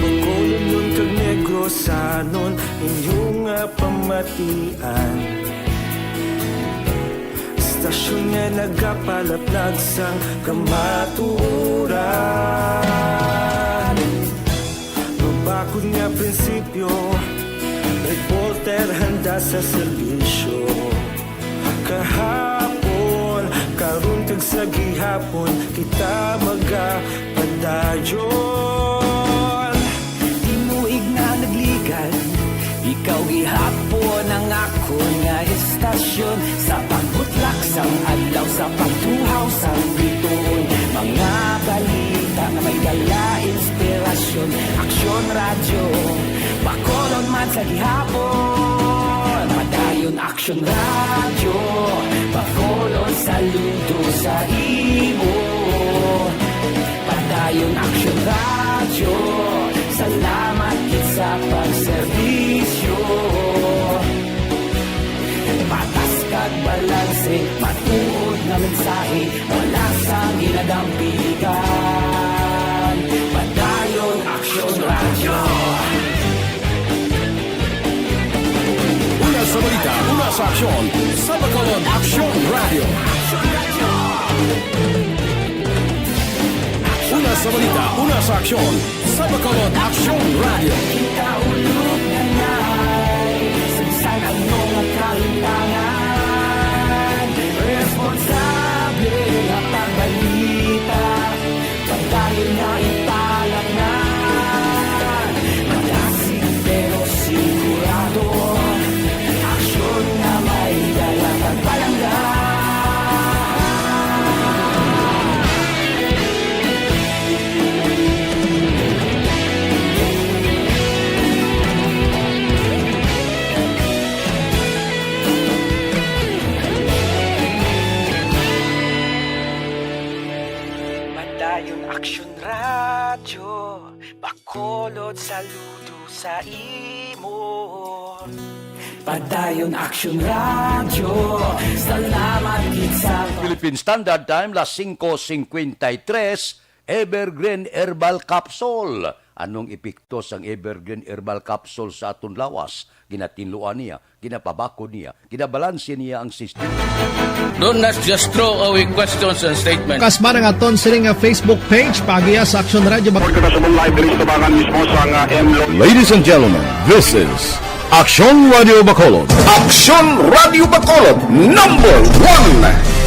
Speaker 2: Bacolod nun kag Negrosanon, inyong nga pamatian. Stasyon nga nagapalaplag sang kamaturan. Mabakod nga prinsipyo, reporter handa sa serbisyo. Kahapon, karon kag sa gihapon, kita magapadayon.
Speaker 22: Tinuig na nagligan, ikaw gihapon ang ako nga istasyon. Sa pagbutlak sang adlaw, sa pagtuhaw sang biton. Mga balita na may dala inspirasyon. Aksyon radyo, Bacolod man sa gihapon. Padayon Aksyon radyo, Bacolod saludo sa imo. Padayon Aksyon radyo, salamat sa pagserbisyo. Patas kag balanse, matuod na mensahe, wala sang ginadampigan. Padayon Aksyon radyo.
Speaker 4: Una sa balita, una sa aksyon, sa Bacolod Aksyon Radio. Una sa balita, una sa aksyon, sa Bacolod Aksyon Radio.
Speaker 22: Kaulog na na'y sansan ang mga kahintangan. Responsable na pagbalita, pagdayon na italag na. Malasig pero sigurado, aksyon na may dala pagpalangga. Padayon Aksyon radyo, Bacolod saludo sa imo. Padayon Aksyon radyo, salamat sa
Speaker 1: Philippine Standard Time, las 5:53, Evergreen Herbal Capsule. Anong epekto sang Evergreen Herbal Capsule sa aton lawas? Ginatinluan niya, ginapabako niya, ginabalanse niya ang sistema.
Speaker 11: Do not just throw away questions and statements.
Speaker 16: Kasbarang aton siring nga Facebook page pagiya sa Aksyon Radio.
Speaker 7: Ladies and gentlemen, this is Aksyon Radio Bacolod. Aksyon Radio Bacolod, number 1!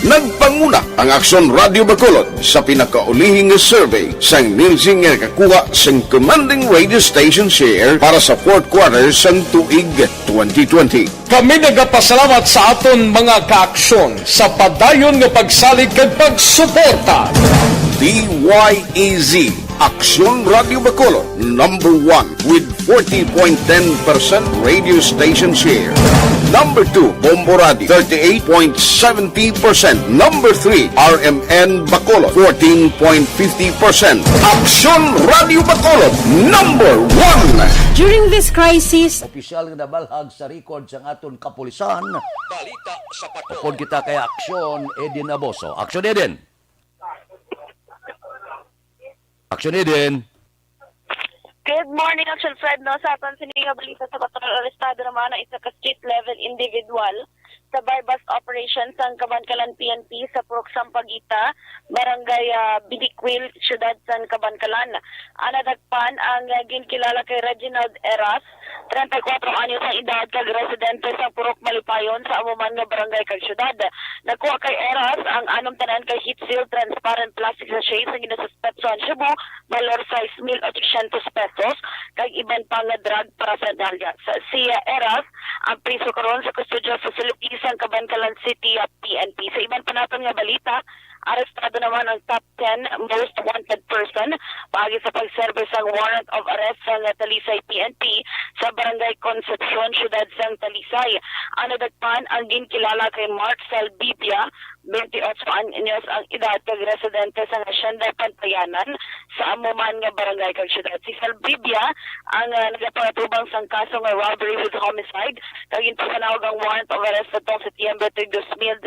Speaker 7: Nagpanguna ang Aksyon Radio Bacolod sa pinakaulihing survey sa Nielsen nga kakuha sa commanding radio station share para sa fourth quarter sa tuig 2020.
Speaker 8: Kami nagapasalamat sa aton mga kaaksyon sa padayon nga pagsalig kag pagsuporta
Speaker 7: DYEZ, Aksyon Radio Bacolod, number 1 with 40.10% radio station share. Number 2, Bombo Radio, 38.70%. Number 3, RMN Bacolod, 14.50%. Aksyon Radio Bacolod, number 1.
Speaker 3: During this crisis,
Speaker 1: Opisyal nga nabalhag sa record sa aton kapulisan. Balita sa pato. Upod kita kay Aksyon Eden Aboso. Aksyon Eden. Aksyon Eden.
Speaker 6: Good morning, Action Fred. No, sa aton sininga balita sa patrol, arestado naman ang isa ka street-level individual sa bypass operation sa Kabankalan PNP sa Purok Sampaguita, Barangay Biniquil, Siyudad San Kabankalan. Anadagpan ang ginkilala kay Reginald Eras, 34 anyos ang edad, kag residente sa Purok Malipayon sa amuman nga barangay kag siyudad. Nakuha kay Eras ang anong tanan kay heat seal transparent plastic sachet sa ginasuspetsohan Cebu, valor 6,800 pesos, kag iban pa nga drug para sa dalya. Si Eras ang priso karon sa custodial facility sa Kabankalan City PNP. Sa iban pa naton nga balita, arestado naman ang top 10 most wanted person pagi sa pagserve sang warrant of arrest sa Talisay PNP sa Barangay Concepcion, Siyudad sang Talisay. Anadagpan ang ginkilala kay Mark Salbibia, 28 anyos ang edad, kag residente sa Hacienda Pantayanan sa amuman nga barangay kag siyudad. Si Salbibia ang nagapangatubang sang kaso nga robbery with homicide, kag inpasanawag ang warrant of arrest sa Setyembre 2019.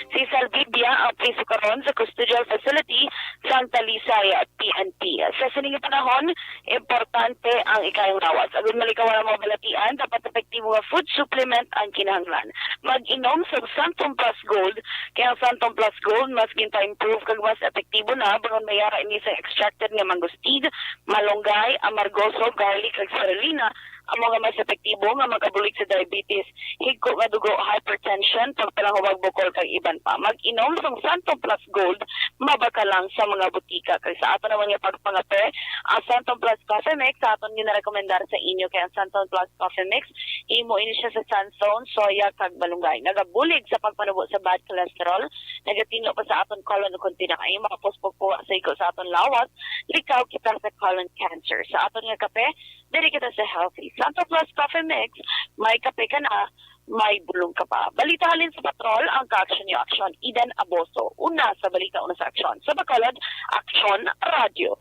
Speaker 6: Si Salbibia ang priso karon sa custodial facility sa Talisay at PNP. Sa sining panahon, importante ang ikayong lawas. Agud malikawan ang mga balatian, dapat epektibo nga food supplement ang kinahanglan. Mag-inom sa Santom Plus Gold, kaya ang Santom Plus Gold mas ginpa-improve kag mas epektibo na bangon mayara ini sa extracted nga mangosteen, malunggay, amargoso, garlic kag spirulina ang mga mas epektibo nga makabulig sa diabetes, higko nga dugo, hypertension, pagpalanghuwag bukol kag iban pa. Mag-inom sa Santom Plus Gold, mabaka lang sa mga butika. Kaya sa ato naman yung pagpangape, ang Santom Plus Coffee Mix, sa aton yung narekomendar sa inyo kaya ang Santom Plus Coffee Mix, imo ini siya sa sunstone, soya, kag balunggay. Nagabulig sa pagpanubo sa bad cholesterol, nagatinlo pa sa aton colon o kontina kayo, makapuspog po sa iko sa aton lawas, likaw kita sa colon cancer. Sa aton nga kape, dili kita sa healthy. Santo Plus Coffee Mix, may kape ka na, may bulong ka pa. Balita halin sa patrol, ang ka-action niyo, Action Eden Aboso. Una sa balita, una sa aksyon. Sa Bacolod, Action Radio.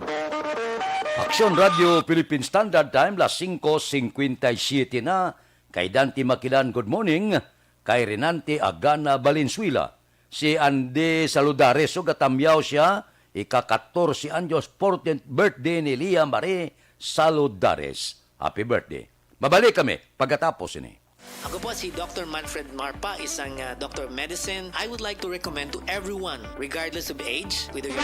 Speaker 1: Aksyon Radio Philippine Standard Time, las 5:57 na. Kay Dante Makilan, good morning. Kay Renante Agana Valenzuela. Si Ande Saludares, so gatamyaw siya, ika-14 anyos, 14th birthday ni Lia Marie Saludares. Happy birthday. Mabalik kami pagkatapos ini.
Speaker 19: Ako po si Dr. Manfred Marpa, isang Dr. Medicine. I would like to recommend to everyone, regardless of age, whether you're...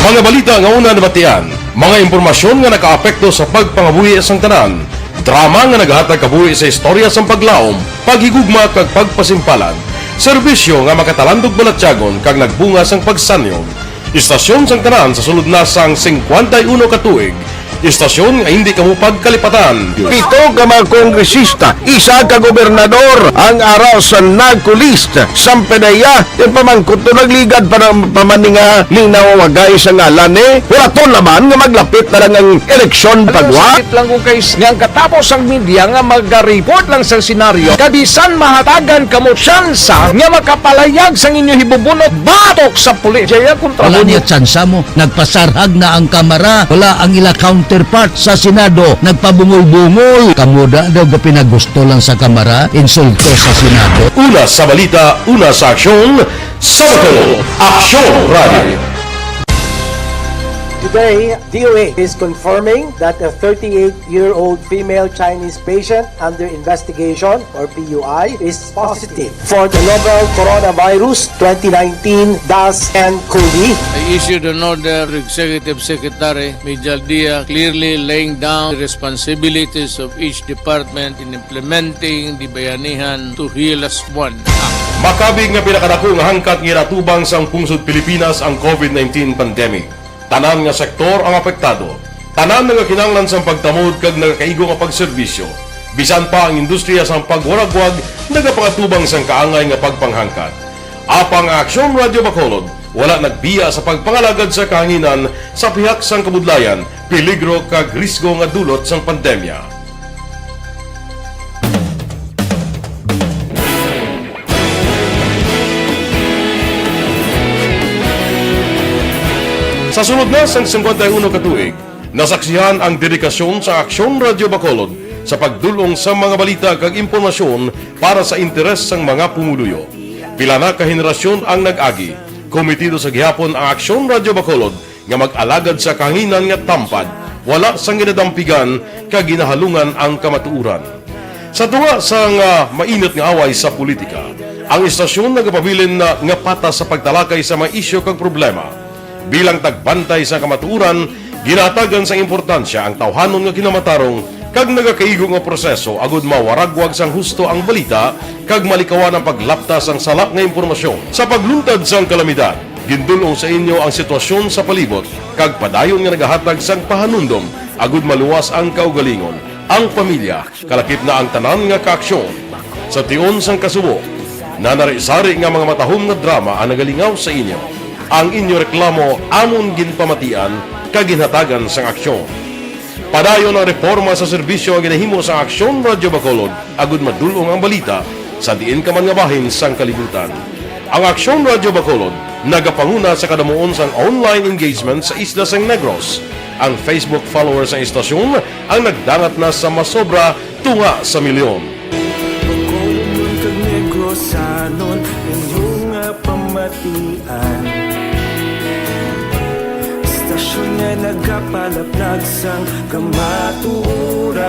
Speaker 5: Mga balita nga una nabatian, mga impormasyon nga nakaapekto sa pagpangabuhi sang tanan, drama nga naghatag kabuhi sa istorya sang paglaom, paghigugma kag pagpasimpalan, serbisyo nga makatalandog balatyagon kag nagbunga sang pagsanyog, istasyon sang tanan sa sulod na sang 51 ka tuig, istasyon nga hindi kamupag kalipatan.
Speaker 7: Pito ka mga kongresista, isa ka gobernador, ang araw sa nagkulist, sampedaya, yung pamangkot to nagligad para pamaninga ning nawawagay sa ngalan wala to naman nga maglapit na lang ang eleksyon pagwa.
Speaker 8: Sakit lang kung guys, nga katapos ang media nga mag-report lang sa senaryo, kabisan mahatagan kamo tsansa nga makapalayag sa inyo hibubunot batok sa pulis. Jaya kontra
Speaker 9: Wala niya tsansa mo. Nagpasarhag na ang kamera. Wala ang ila counterpart sa Senado. Nagpabungol-bungol. Kamuda daw ga pinagusto lang sa kamera. Insulto sa Senado.
Speaker 5: Una sa balita, una sa aksyon, sa Bacolod, Aksyon Radio.
Speaker 10: Today, DOA is confirming that a 38-year-old female Chinese patient under investigation, or PUI, is positive for the novel coronavirus 2019-10-CoV.
Speaker 11: I issued an order to Executive Secretary Major Dia clearly laying down the responsibilities of each department in implementing the Bayanihan to Heal as One Act.
Speaker 5: Makabig nga pinakadako nga hangkat nga natubang sang pungsod Pilipinas ang COVID-19 pandemic. Tanan nga sektor ang apektado. Tanan nga kinahanglan sang pagtamod kag nagakaigo nga pagserbisyo. Bisan pa ang industriya sang pagwaragwag nagapangatubang sang kaangay nga pagpanghangkat. Apang Aksyon Radio Bacolod, wala nagbiya sa pagpangalagad sa kahanginan sa pihak sang kabudlayan, peligro kag risgo nga dulot sang pandemya. Sa sunod na sang 51 katuig, nasaksihan ang dedikasyon sa Aksyon Radio Bacolod sa pagdulong sa mga balita kag impormasyon para sa interes sang mga pumuluyo. Pila na ka henerasyon ang nag-agi, komitido sa gihapon ang Aksyon Radio Bacolod nga mag-alagad sa kahanginan nga tampad, wala sang ginadampigan kag ginahalungan ang kamatuuran. Sa tunga sang mainit nga away sa politika, ang istasyon nagapabilin na nga patas sa pagtalakay sa mga isyu kag problema. Bilang tagbantay sa kamatuuran, ginatagan sa importansya ang tawhanon nga kinamatarong kag nagakaigo nga proseso agud mawaragwag sang husto ang balita kag malikawan ang paglaptas ang salak nga impormasyon. Sa pagluntad sang kalamidad, gindulong sa inyo ang sitwasyon sa palibot kag padayon nga nagahatag sang pahanundom agud maluwas ang kaugalingon, ang pamilya, kalakip na ang tanan nga kaaksyon. Sa tion sang kasubo, nanari-sari nga mga matahom nga drama ang nagalingaw sa inyo. Ang inyo reklamo amon ginpamatian kag ginhatagan sang aksyon. Padayon ang reforma sa serbisyo nga ginahimo sa Aksyon Radio Bacolod agud madulong ang balita sa diin ka man nga bahin sang kalibutan. Ang Aksyon Radio Bacolod nagapanguna sa kadamuon sang online engagement sa isla sang Negros. Ang Facebook followers sa istasyon ang nagdangat na sa masobra tunga sa milyon.
Speaker 2: Bacolod kag Negros anon inyong pamatian. Istasyon nga nagapalaplag sang kamaturan.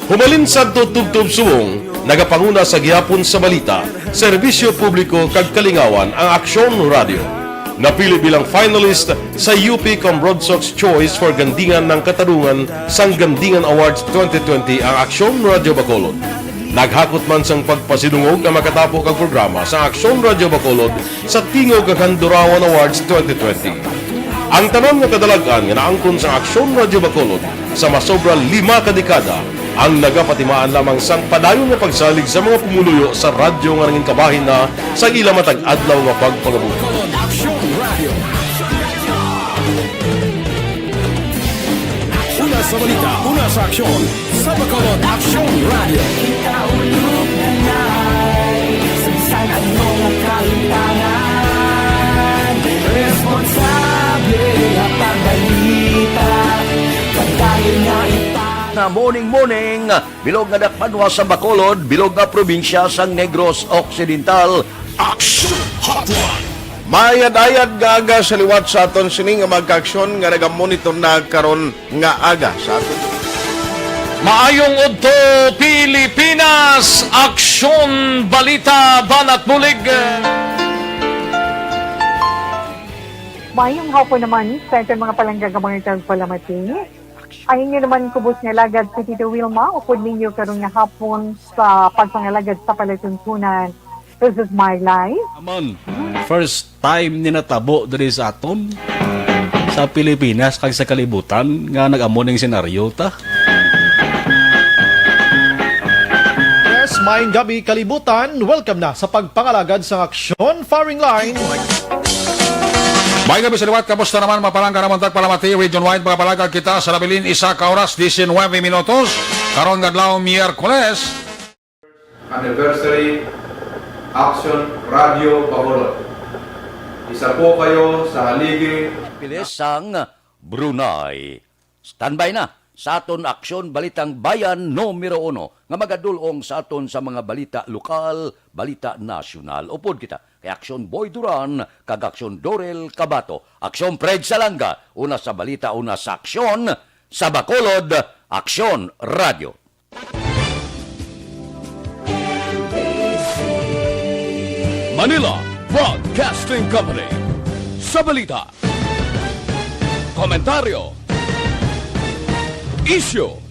Speaker 5: Humalin sa tutubtub suwong, nagapanguna sa gihapon sa balita, serbisyo publiko kag kalingawan ang Aksyon Radio. Napili bilang finalist sa UP Broadsox Choice for Gandingan ng Katarungan sang Gandingan Awards 2020 ang Aksyon Radio Bacolod. Naghakot man sang pagpasidungog ang makatapo kag programa sa Aksyon Radio Bacolod sa Tingog kag Handurawan Awards 2020. Ang tanon nga kadalagan nga naangkon sa Aksyon Radio Bacolod sa masobra 5 ka dekada ang nagapatimaan lamang sang padayon nga pagsalig sa mga pumuluyo sa radyo nga nangin kabahin na sa ila matag adlaw nga pagpangabuhi.
Speaker 4: Una sa balita, una sa aksyon, sa Bacolod Aksyon Radio.
Speaker 22: Ikaulog na na'y Sansan ano ang kahintangan Responsable ang pagbalita Pagdayon na
Speaker 1: Na morning, bilog nga dakpanwa sa Bacolod, bilog nga probinsya sang Negros Occidental.
Speaker 4: Action Hotline!
Speaker 7: Mayad-ayad nga aga sa liwat sa aton sining nga magkaaksyon nga nagamonitor na karon nga aga sa aton.
Speaker 17: Maayong udto Pilipinas, Aksyon Balita Banat Bulig.
Speaker 12: Mayong hapon naman sa ating mga palanggagamang itang palamati. Ang inyo naman kubos nga lagad si Tito Wilma, upod ninyo karong nga hapon sa pagpangalagad sa palatuntunan. This is my life.
Speaker 13: Amon, first time ni natabo diri sa aton sa Pilipinas kag sa kalibutan nga nag-amo ning senaryo ta.
Speaker 14: Yes, maayong gabi kalibutan. Welcome na sa pagpangalagad sa Aksyon Firing Line.
Speaker 18: May gabi sa liwat, kamusta naman mapalangga naman tagpalamati, region-wide mga palagag kita sa labilin, 1 oras, 19 minutos, karon gadlaw Miyerkules.
Speaker 15: Anniversary Aksyon Radio Bacolod. Isa po kayo sa haligi
Speaker 1: Pilis sang Brunei. Standby na sa aton Aksyon Balitang Bayan numero 1 nga magadulong sa aton sa mga balita lokal, balita nasyonal. Upod kita kay Aksyon Boy Duran, kag Aksyon Dorel Cabato, Aksyon Fred Salanga, una sa balita, una sa aksyon, sa Bacolod, Aksyon Radio.
Speaker 4: Manila Broadcasting Company. Sa balita, komentaryo, isyu,